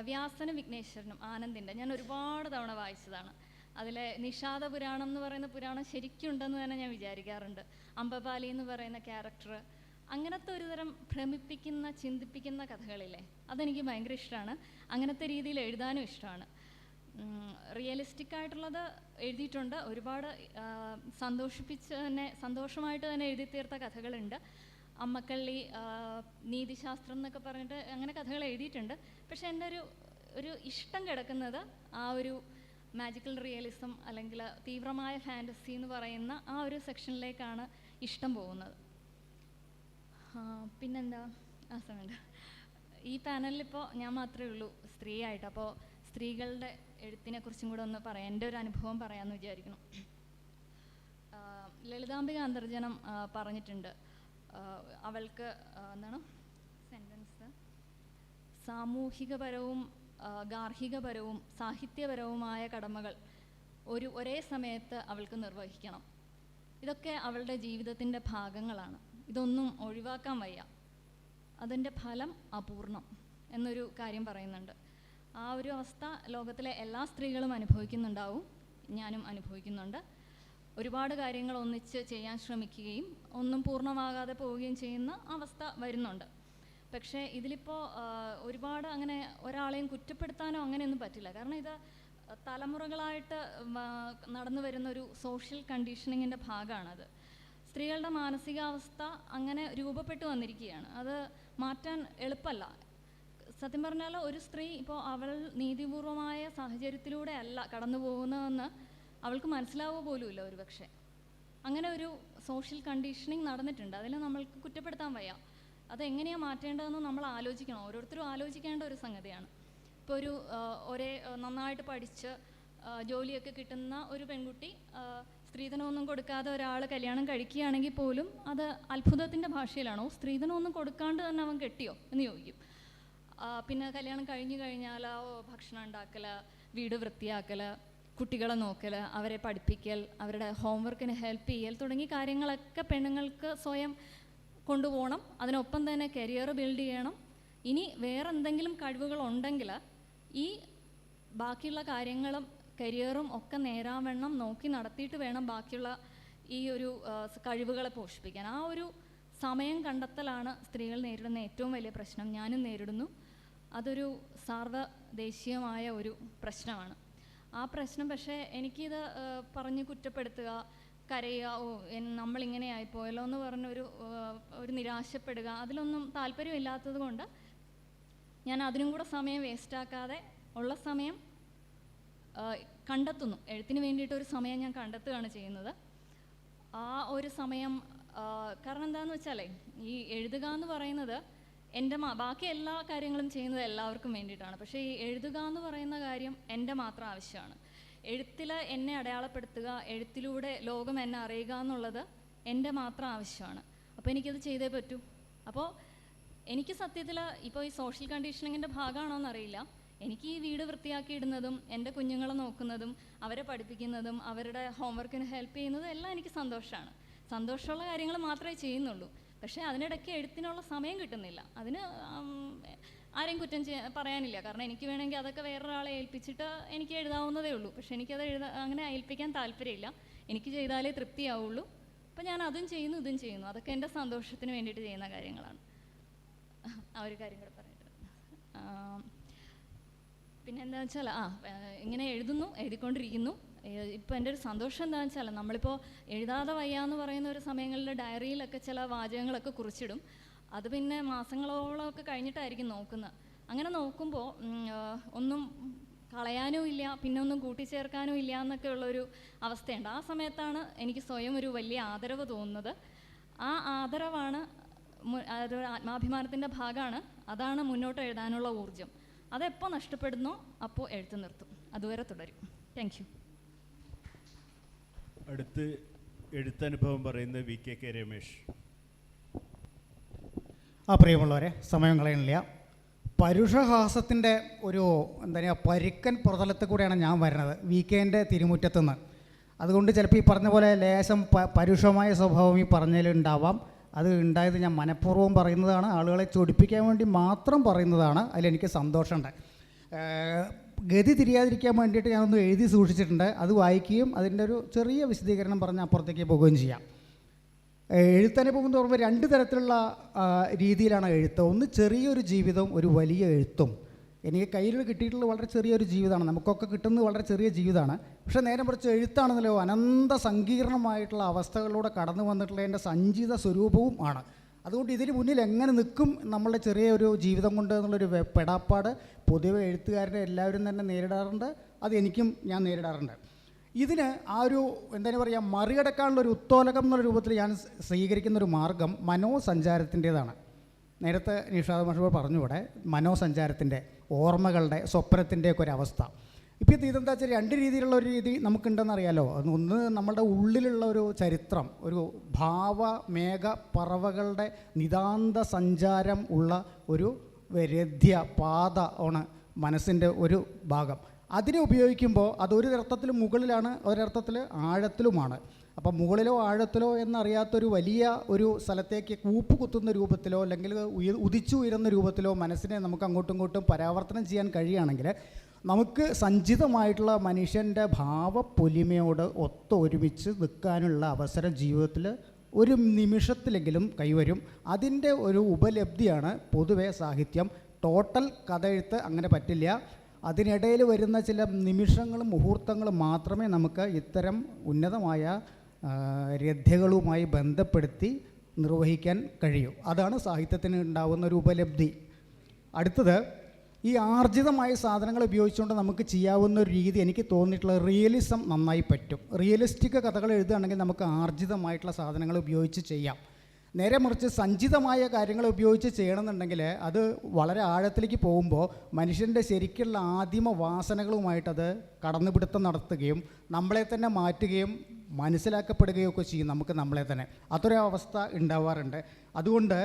വ്യാസനും വിഘ്നേശ്വരനും ആനന്ദിൻ്റെ ഞാൻ ഒരുപാട് തവണ വായിച്ചതാണ്. അതിലെ നിഷാദ പുരാണം എന്ന് പറയുന്ന പുരാണം ശരിക്കും ഉണ്ടെന്ന് തന്നെ ഞാൻ വിചാരിക്കാറുണ്ട്. അംബപാലി എന്ന് പറയുന്ന ക്യാരക്ടർ, അങ്ങനത്തെ ഒരു തരം ഭ്രമിപ്പിക്കുന്ന ചിന്തിപ്പിക്കുന്ന കഥകളില്ലേ, അതെനിക്ക് ഭയങ്കര ഇഷ്ടമാണ്. അങ്ങനത്തെ രീതിയിൽ എഴുതാനും ഇഷ്ടമാണ്. റിയലിസ്റ്റിക് ആയിട്ടുള്ളത് എഴുതിയിട്ടുണ്ട്. ഒരുപാട് സന്തോഷമായിട്ട് തന്നെ എഴുതി തീർത്ത കഥകളുണ്ട്. അമ്മക്കള്ളി, നീതിശാസ്ത്രം എന്നൊക്കെ പറഞ്ഞിട്ട് അങ്ങനെ കഥകൾ എഴുതിയിട്ടുണ്ട്. പക്ഷെ എൻ്റെ ഒരു ഇഷ്ടം കിടക്കുന്നത് ആ ഒരു മാജിക്കൽ റിയലിസം അല്ലെങ്കിൽ തീവ്രമായ ഫാൻറ്റസി എന്ന് പറയുന്ന ആ ഒരു സെക്ഷനിലേക്കാണ് ഇഷ്ടം പോകുന്നത്. പിന്നെന്താ സമയമുണ്ട്. ഈ പാനലിലിപ്പോൾ ഞാൻ മാത്രമേ ഉള്ളൂ സ്ത്രീയായിട്ട്. അപ്പോൾ സ്ത്രീകളുടെ എഴുത്തിനെ കുറിച്ചും കൂടെ ഒന്ന് പറയാം, എൻ്റെ ഒരു അനുഭവം പറയാമെന്ന് വിചാരിക്കണം. ലളിതാംബിക അന്തർജനം പറഞ്ഞിട്ടുണ്ട്, അവൾക്ക് എന്താണ് സെൻറ്റൻസ്, സാമൂഹികപരവും ഗാർഹികപരവും സാഹിത്യപരവുമായ കടമകൾ ഒരേ സമയത്ത് അവൾക്ക് നിർവഹിക്കണം. ഇതൊക്കെ അവളുടെ ജീവിതത്തിൻ്റെ ഭാഗങ്ങളാണ്. ഇതൊന്നും ഒഴിവാക്കാൻ വയ്യ. അതിൻ്റെ ഫലം അപൂർണം എന്നൊരു കാര്യം പറയുന്നുണ്ട്. ആ ഒരു അവസ്ഥ ലോകത്തിലെ എല്ലാ സ്ത്രീകളും അനുഭവിക്കുന്നുണ്ടാവും, ഞാനും അനുഭവിക്കുന്നുണ്ട്. ഒരുപാട് കാര്യങ്ങൾ ഒന്നിച്ച് ചെയ്യാൻ ശ്രമിക്കുകയും ഒന്നും പൂർണ്ണമാകാതെ പോവുകയും ചെയ്യുന്ന അവസ്ഥ വരുന്നുണ്ട്. പക്ഷേ ഇതിലിപ്പോൾ ഒരുപാട് അങ്ങനെ ഒരാളെയും കുറ്റപ്പെടുത്താനോ അങ്ങനെയൊന്നും പറ്റില്ല. കാരണം ഇത് തലമുറകളായിട്ട് നടന്നു വരുന്നൊരു സോഷ്യൽ കണ്ടീഷനിങ്ങിൻ്റെ ഭാഗമാണത്. സ്ത്രീകളുടെ മാനസികാവസ്ഥ അങ്ങനെ രൂപപ്പെട്ടു വന്നിരിക്കുകയാണ്. അത് മാറ്റാൻ എളുപ്പമല്ല. സത്യം പറഞ്ഞാൽ ഒരു സ്ത്രീ ഇപ്പോൾ അവൾ നീതിപൂർവമായ സാഹചര്യത്തിലൂടെ അല്ല കടന്നു പോകുന്നതെന്ന് അവൾക്ക് മനസ്സിലാവുക പോലുമില്ല ഒരു പക്ഷേ. അങ്ങനെ ഒരു സോഷ്യൽ കണ്ടീഷനിങ് നടന്നിട്ടുണ്ട്. അതിൽ നമ്മൾക്ക് കുറ്റപ്പെടുത്താൻ വയ്യ. അതെങ്ങനെയാണ് മാറ്റേണ്ടതെന്ന് നമ്മൾ ആലോചിക്കണം. ഓരോരുത്തരും ആലോചിക്കേണ്ട ഒരു സംഗതിയാണ്. ഇപ്പോൾ ഒരേ നന്നായിട്ട് പഠിച്ച് ജോലിയൊക്കെ കിട്ടുന്ന ഒരു പെൺകുട്ടി സ്ത്രീധനമൊന്നും കൊടുക്കാതെ ഒരാൾ കല്യാണം കഴിക്കുകയാണെങ്കിൽ പോലും അത് അത്ഭുതത്തിൻ്റെ ഭാഷയിലാണോ സ്ത്രീധനമൊന്നും കൊടുക്കാണ്ട് തന്നെ അവൻ കെട്ടിയോ എന്ന് ചോദിക്കും. പിന്നെ കല്യാണം കഴിഞ്ഞാൽ ഭക്ഷണം ഉണ്ടാക്കൽ, വീട് വൃത്തിയാക്കൽ, കുട്ടികളെ നോക്കൽ, അവരെ പഠിപ്പിക്കൽ, അവരുടെ ഹോംവർക്കിന് ഹെൽപ്പ് ചെയ്യൽ തുടങ്ങിയ കാര്യങ്ങളൊക്കെ പെണ്ണുങ്ങൾക്ക് സ്വയം കൊണ്ടുപോകണം. അതിനൊപ്പം തന്നെ കരിയർ ബിൽഡ് ചെയ്യണം. ഇനി വേറെ എന്തെങ്കിലും കഴിവുകളുണ്ടെങ്കിൽ ഈ ബാക്കിയുള്ള കാര്യങ്ങളും കരിയറും ഒക്കെ നേരാവണ്ണം നോക്കി നടത്തിയിട്ട് വേണം ബാക്കിയുള്ള ഈ ഒരു കഴിവുകളെ പോഷിപ്പിക്കാൻ. ആ ഒരു സമയം കണ്ടെത്തലാണ് സ്ത്രീകൾ നേരിടുന്ന ഏറ്റവും വലിയ പ്രശ്നം. ഞാനും നേരിടുന്നു. അതൊരു സാർവദേശീയമായ ഒരു പ്രശ്നമാണ്. ആ പ്രശ്നം പക്ഷേ എനിക്കിത് പറഞ്ഞ് കുറ്റപ്പെടുത്തുക, കരയുക, നമ്മളിങ്ങനെ ആയിപ്പോയല്ലോ എന്ന് പറഞ്ഞൊരു നിരാശപ്പെടുക, അതിലൊന്നും താല്പര്യമില്ലാത്തത് കൊണ്ട് ഞാൻ അതിനും കൂടെ സമയം വേസ്റ്റാക്കാതെ ഉള്ള സമയം കണ്ടെത്തുന്നു. എഴുത്തിന് വേണ്ടിയിട്ടൊരു സമയം ഞാൻ കണ്ടെത്തുകയാണ് ചെയ്യുന്നത്. ആ ഒരു സമയം കാരണം എന്താണെന്ന് വെച്ചാലേ ഈ എഴുതുക എന്ന് പറയുന്നത് ബാക്കി എല്ലാ കാര്യങ്ങളും ചെയ്യുന്നത് എല്ലാവർക്കും വേണ്ടിയിട്ടാണ്. പക്ഷേ ഈ എഴുതുക എന്ന് പറയുന്ന കാര്യം എൻ്റെ മാത്രം ആവശ്യമാണ്. എഴുത്തിൽ എന്നെ അടയാളപ്പെടുത്തുക, എഴുത്തിലൂടെ ലോകം എന്നെ അറിയുക എന്നുള്ളത് എൻ്റെ മാത്രം ആവശ്യമാണ്. അപ്പോൾ എനിക്കത് ചെയ്തേ പറ്റൂ. അപ്പോൾ എനിക്ക് സത്യത്തിൽ ഇപ്പോൾ ഈ സോഷ്യൽ കണ്ടീഷനിങ്ങിൻ്റെ ഭാഗമാണോ എന്നറിയില്ല, എനിക്ക് ഈ വീട് വൃത്തിയാക്കിയിടുന്നതും എൻ്റെ കുഞ്ഞുങ്ങളെ നോക്കുന്നതും അവരെ പഠിപ്പിക്കുന്നതും അവരുടെ ഹോംവർക്കിന് ഹെൽപ്പ് ചെയ്യുന്നതും എല്ലാം എനിക്ക് സന്തോഷമാണ്. സന്തോഷമുള്ള കാര്യങ്ങൾ മാത്രമേ ചെയ്യുന്നുള്ളൂ. പക്ഷേ അതിനിടയ്ക്ക് എഴുത്തിനുള്ള സമയം കിട്ടുന്നില്ല. അതിന് ആരെയും കുറ്റം പറയാനില്ല. കാരണം എനിക്ക് വേണമെങ്കിൽ അതൊക്കെ വേറൊരാളെ ഏൽപ്പിച്ചിട്ട് എനിക്ക് എഴുതാവുന്നതേ ഉള്ളൂ. പക്ഷേ എനിക്കത് അങ്ങനെ ഏൽപ്പിക്കാൻ താല്പര്യമില്ല. എനിക്ക് ചെയ്താലേ തൃപ്തിയാവുള്ളൂ. അപ്പോൾ ഞാൻ അതും ചെയ്യുന്നു ഇതും ചെയ്യുന്നു. അതൊക്കെ എൻ്റെ സന്തോഷത്തിന് വേണ്ടിയിട്ട് ചെയ്യുന്ന കാര്യങ്ങളാണ്. ആ ഒരു കാര്യം കൂടെ പറഞ്ഞിട്ട് പിന്നെ എന്താണെന്ന് വെച്ചാൽ ഇങ്ങനെ എഴുതിക്കൊണ്ടിരിക്കുന്നു. ഇപ്പോൾ എൻ്റെ ഒരു സന്തോഷം എന്താണെന്ന് വെച്ചാൽ നമ്മളിപ്പോൾ എഴുതാതെ വയ്യാന്ന് പറയുന്ന ഒരു സമയങ്ങളിൽ ഡയറിയിലൊക്കെ ചില വാചകങ്ങളൊക്കെ കുറിച്ചിടും. അത് പിന്നെ മാസങ്ങളോളമൊക്കെ കഴിഞ്ഞിട്ടായിരിക്കും നോക്കുന്നത്. അങ്ങനെ നോക്കുമ്പോൾ ഒന്നും കളയാനും ഇല്ല, പിന്നെ ഒന്നും കൂട്ടിച്ചേർക്കാനും ഇല്ല എന്നൊക്കെ ഉള്ളൊരു അവസ്ഥയുണ്ട്. ആ സമയത്താണ് എനിക്ക് സ്വയം ഒരു വലിയ ആദരവ് തോന്നുന്നത്. ആ ആദരവാണ് അതൊരു ആത്മാഭിമാനത്തിൻ്റെ ഭാഗമാണ്. അതാണ് മുന്നോട്ട് എഴുതാനുള്ള ഊർജം. അതെപ്പോൾ നഷ്ടപ്പെടുന്നോ അപ്പോൾ എഴുത്ത് നിർത്തും. അതുവരെ തുടരും. Thank you. അടുത്ത് എഴുത്തനുഭവം പറയുന്നത് VKK രമേശ്. പ്രിയമുള്ളവരെ, സമയം കളയണില്ല. പരുഷഹാസത്തിൻ്റെ ഒരു എന്താ പറയുക പരുക്കൻ പുറതലത്തിൽ കൂടെയാണ് ഞാൻ വരുന്നത്, VKൻ്റെ തിരുമുറ്റത്തുനിന്ന്. അതുകൊണ്ട് ചിലപ്പോൾ ഈ പറഞ്ഞ പോലെ ലേശം പരുഷമായ സ്വഭാവം ഈ പറഞ്ഞതിലുണ്ടാവാം. അത് ഉണ്ടായത് ഞാൻ മനഃപൂർവ്വം പറയുന്നതാണ്, ആളുകളെ ചൊടിപ്പിക്കാൻ വേണ്ടി മാത്രം പറയുന്നതാണ്. അതിലെനിക്ക് സന്തോഷമുണ്ട്. ഗതി തിരിയാതിരിക്കാൻ വേണ്ടിയിട്ട് ഞാനൊന്ന് എഴുതി സൂക്ഷിച്ചിട്ടുണ്ട്. അത് വായിക്കുകയും അതിൻ്റെ ഒരു ചെറിയ വിശദീകരണം പറഞ്ഞ് അപ്പുറത്തേക്ക് പോവുകയും ചെയ്യാം. എഴുത്തനുഭവം എന്ന് പറയുമ്പോൾ രണ്ട് തരത്തിലുള്ള രീതിയിലാണ് എഴുത്ത്. ഒന്ന് ചെറിയൊരു ജീവിതവും ഒരു വലിയ എഴുത്തും. എനിക്ക് കയ്യിൽ കിട്ടിയിട്ടുള്ള വളരെ ചെറിയൊരു ജീവിതമാണ്, നമുക്കൊക്കെ കിട്ടുന്നത് വളരെ ചെറിയ ജീവിതമാണ്. പക്ഷേ നേരെ മറിച്ച് എഴുത്താണെന്നല്ലോ അനന്ത സങ്കീർണമായിട്ടുള്ള അവസ്ഥകളിലൂടെ കടന്നു വന്നിട്ടുള്ള എൻ്റെ സഞ്ചിത സ്വരൂപവും ആണ്. അതുകൊണ്ട് ഇതിന് മുന്നിൽ എങ്ങനെ നിൽക്കും നമ്മളുടെ ചെറിയൊരു ജീവിതം കൊണ്ട് എന്നുള്ളൊരു പെടാപ്പാട് പൊതുവെ എഴുത്തുകാരുടെ എല്ലാവരും തന്നെ നേരിടാറുണ്ട്. അത് ഞാൻ നേരിടാറുണ്ട്. ഇതിന് ആ ഒരു എന്താ പറയുക മറികടക്കാനുള്ളൊരു ഉത്തോലകം എന്നുള്ള രൂപത്തിൽ ഞാൻ സ്വീകരിക്കുന്നൊരു മാർഗം മനോസഞ്ചാരത്തിൻ്റേതാണ്. നേരത്തെ നിഷാദ് മാഷ് പറഞ്ഞുകൂടെ മനോസഞ്ചാരത്തിൻ്റെ, ഓർമ്മകളുടെ, സ്വപ്നത്തിൻ്റെയൊക്കെ ഒരവസ്ഥ. ഇപ്പോൾ ഇതെന്താ വെച്ചാൽ രണ്ട് രീതിയിലുള്ള ഒരു രീതി നമുക്കുണ്ടെന്നറിയാലോ. ഒന്ന് നമ്മളുടെ ഉള്ളിലുള്ള ഒരു ചരിത്രം, ഒരു ഭാവമേഘ പറവകളുടെ നിതാന്ത സഞ്ചാരം ഉള്ള ഒരു രഥ്യ പാത ആണ് മനസ്സിൻ്റെ ഒരു ഭാഗം. അതിനെ ഉപയോഗിക്കുമ്പോൾ അതൊരു അർത്ഥത്തിൽ മുകളിലാണ്, ഒരർത്ഥത്തിൽ ആഴത്തിലുമാണ്. അപ്പം മുകളിലോ ആഴത്തിലോ എന്നറിയാത്തൊരു വലിയ ഒരു സ്ഥലത്തേക്ക് കൂപ്പ് കുത്തുന്ന രൂപത്തിലോ അല്ലെങ്കിൽ ഉദിച്ചുയരുന്ന രൂപത്തിലോ മനസ്സിനെ നമുക്ക് അങ്ങോട്ടും ഇങ്ങോട്ടും പരാവർത്തനം ചെയ്യാൻ കഴിയുകയാണെങ്കിൽ നമുക്ക് സഞ്ചിതമായിട്ടുള്ള മനുഷ്യൻ്റെ ഭാവപ്പൊലിമയോട് ഒരുമിച്ച് നിൽക്കാനുള്ള അവസരം ജീവിതത്തിൽ ഒരു നിമിഷത്തിലെങ്കിലും കൈവരും. അതിൻ്റെ ഒരു ഉപലബ്ധിയാണ് പൊതുവെ സാഹിത്യം. ടോട്ടൽ കഥ എഴുത്ത് അങ്ങനെ പറ്റില്ല. അതിനിടയിൽ വരുന്ന ചില നിമിഷങ്ങളും മുഹൂർത്തങ്ങളും മാത്രമേ നമുക്ക് ഇത്തരം ഉന്നതമായ രഥ്യകളുമായി ബന്ധപ്പെടുത്തി നിർവഹിക്കാൻ കഴിയൂ. അതാണ് സാഹിത്യത്തിന് ഉണ്ടാകുന്ന ഒരു ഉപലബ്ധി. അടുത്തത്, ഈ ആർജിതമായ സാധനങ്ങൾ ഉപയോഗിച്ചുകൊണ്ട് നമുക്ക് ചെയ്യാവുന്ന ഒരു രീതി എനിക്ക് തോന്നിയിട്ടുള്ള റിയലിസം നന്നായി പറ്റും. റിയലിസ്റ്റിക് കഥകൾ എഴുതുകയാണെങ്കിൽ നമുക്ക് ആർജിതമായിട്ടുള്ള സാധനങ്ങൾ ഉപയോഗിച്ച് ചെയ്യാം. നേരെ മറിച്ച് സഞ്ചിതമായ കാര്യങ്ങൾ ഉപയോഗിച്ച് ചെയ്യണമെന്നുണ്ടെങ്കിൽ അത് വളരെ ആഴത്തിലേക്ക് പോകുമ്പോൾ മനുഷ്യൻ്റെ ശരിക്കുള്ള ആദിമ വാസനകളുമായിട്ടത് കടന്നുപിടുത്തം നടത്തുകയും നമ്മളെ തന്നെ മാറ്റുകയും മനസ്സിലാക്കപ്പെടുകയും ഒക്കെ ചെയ്യും നമുക്ക് നമ്മളെ തന്നെ. അതൊരവസ്ഥ ഉണ്ടാവാറുണ്ട്. അതുകൊണ്ട്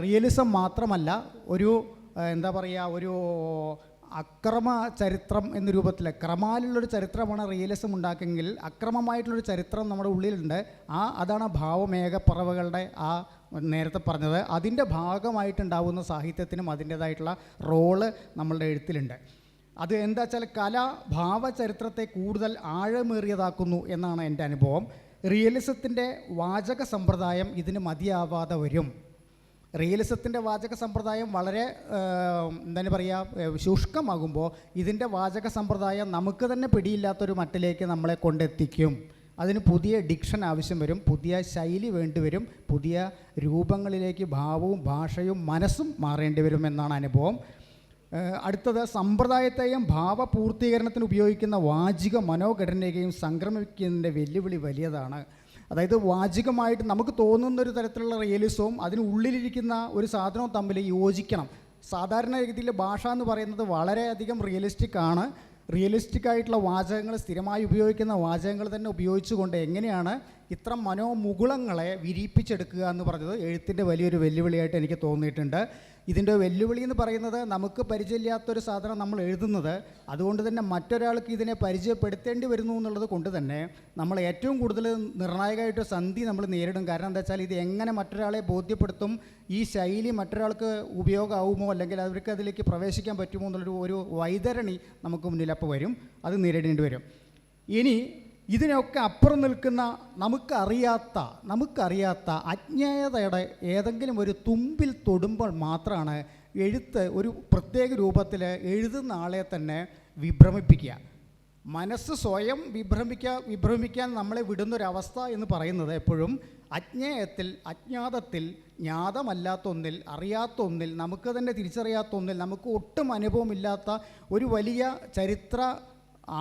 റിയലിസം മാത്രമല്ല, ഒരു എന്താ പറയുക, ഒരു അക്രമ ചരിത്രം എന്ന രൂപത്തിൽ ക്രമാലുള്ളൊരു ചരിത്രമാണ് റിയലിസം ഉണ്ടാക്കെങ്കിൽ അക്രമമായിട്ടുള്ളൊരു ചരിത്രം നമ്മുടെ ഉള്ളിലുണ്ട്. അതാണ് ഭാവമേഘപ്പറവകളുടെ നേരത്തെ പറഞ്ഞത്. അതിൻ്റെ ഭാഗമായിട്ടുണ്ടാവുന്ന സാഹിത്യത്തിനും അതിൻ്റേതായിട്ടുള്ള റോള് നമ്മളുടെ എഴുത്തിലുണ്ട്. അത് എന്താ വെച്ചാൽ കല ഭാവചരിത്രത്തെ കൂടുതൽ ആഴമേറിയതാക്കുന്നു എന്നാണ് എൻ്റെ അനുഭവം. റിയലിസത്തിൻ്റെ വാചക സമ്പ്രദായം ഇതിന് മതിയാവാതെ വരും. റിയലിസത്തിൻ്റെ വാചക സമ്പ്രദായം വളരെ എന്താണ് പറയുക, ശുഷ്കമാകുമ്പോൾ ഇതിൻ്റെ വാചക സമ്പ്രദായം നമുക്ക് തന്നെ പിടിയില്ലാത്തൊരു മട്ടിലേക്ക് നമ്മളെ കൊണ്ടെത്തിക്കും. അതിന് പുതിയ ഡിക്ഷൻ ആവശ്യം വരും, പുതിയ ശൈലി വേണ്ടിവരും, പുതിയ രൂപങ്ങളിലേക്ക് ഭാവവും ഭാഷയും മനസ്സും മാറേണ്ടി വരും എന്നാണ് അനുഭവം. അടുത്തത്, സമ്പ്രദായത്തെയും ഭാവപൂർത്തീകരണത്തിന് ഉപയോഗിക്കുന്ന വാചിക മനോഘടനയെയും സംക്രമിക്കുന്നതിൻ്റെ വെല്ലുവിളി വലിയതാണ്. അതായത് വാചികമായിട്ട് നമുക്ക് തോന്നുന്നൊരു തരത്തിലുള്ള റിയലിസവും അതിനുള്ളിലിരിക്കുന്ന ഒരു സാധനവും തമ്മിൽ യോജിക്കണം. സാധാരണ രീതിയിൽ ഭാഷ എന്ന് പറയുന്നത് വളരെയധികം റിയലിസ്റ്റിക് ആണ്. റിയലിസ്റ്റിക് ആയിട്ടുള്ള വാചകങ്ങൾ, സ്ഥിരമായി ഉപയോഗിക്കുന്ന വാചകങ്ങൾ തന്നെ ഉപയോഗിച്ചുകൊണ്ട് എങ്ങനെയാണ് ഇത്തരം മനോമുകുളങ്ങളെ വിരിയിപ്പിച്ചെടുക്കുക എന്ന് പറഞ്ഞത് എഴുത്തിൻ്റെ വലിയൊരു വെല്ലുവിളിയായിട്ട് എനിക്ക് തോന്നിയിട്ടുണ്ട്. ഇതിൻ്റെ വെല്ലുവിളി എന്ന് പറയുന്നത് നമുക്ക് പരിചയമില്ലാത്തൊരു സാധനം നമ്മൾ എഴുതുന്നത്, അതുകൊണ്ട് തന്നെ മറ്റൊരാൾക്ക് ഇതിനെ പരിചയപ്പെടുത്തേണ്ടി വരുന്നു എന്നുള്ളത് കൊണ്ട് തന്നെ നമ്മൾ ഏറ്റവും കൂടുതൽ നിർണായകമായിട്ട് സന്ധി നമ്മൾ നേരിടും. കാരണം എന്താ വെച്ചാൽ ഇത് എങ്ങനെ മറ്റൊരാളെ ബോധ്യപ്പെടുത്തും, ഈ ശൈലി മറ്റൊരാൾക്ക് ഉപയോഗമാവുമോ അല്ലെങ്കിൽ അവർക്ക് അതിലേക്ക് പ്രവേശിക്കാൻ പറ്റുമോ എന്നുള്ളൊരു വൈതരണി നമുക്ക് മുന്നിലപ്പോൾ വരും. അത് നേരിടേണ്ടി വരും. ഇനി ഇതിനൊക്കെ അപ്പുറം നിൽക്കുന്ന നമുക്കറിയാത്ത അജ്ഞേയതയുടെ ഏതെങ്കിലും ഒരു തുമ്പിൽ തൊടുമ്പോൾ മാത്രമാണ് എഴുത്ത് ഒരു പ്രത്യേക രൂപത്തിൽ എഴുതുന്ന ആളെ തന്നെ വിഭ്രമിപ്പിക്കുക. മനസ്സ് സ്വയം വിഭ്രമിക്കാൻ നമ്മളെ വിടുന്നൊരവസ്ഥ എന്ന് പറയുന്നത് എപ്പോഴും അജ്ഞാതത്തിൽ, ജ്ഞാതമല്ലാത്ത ഒന്നിൽ, അറിയാത്ത ഒന്നിൽ, നമുക്ക് തന്നെ തിരിച്ചറിയാത്ത ഒന്നിൽ, നമുക്ക് ഒട്ടും അനുഭവമില്ലാത്ത ഒരു വലിയ ചരിത്ര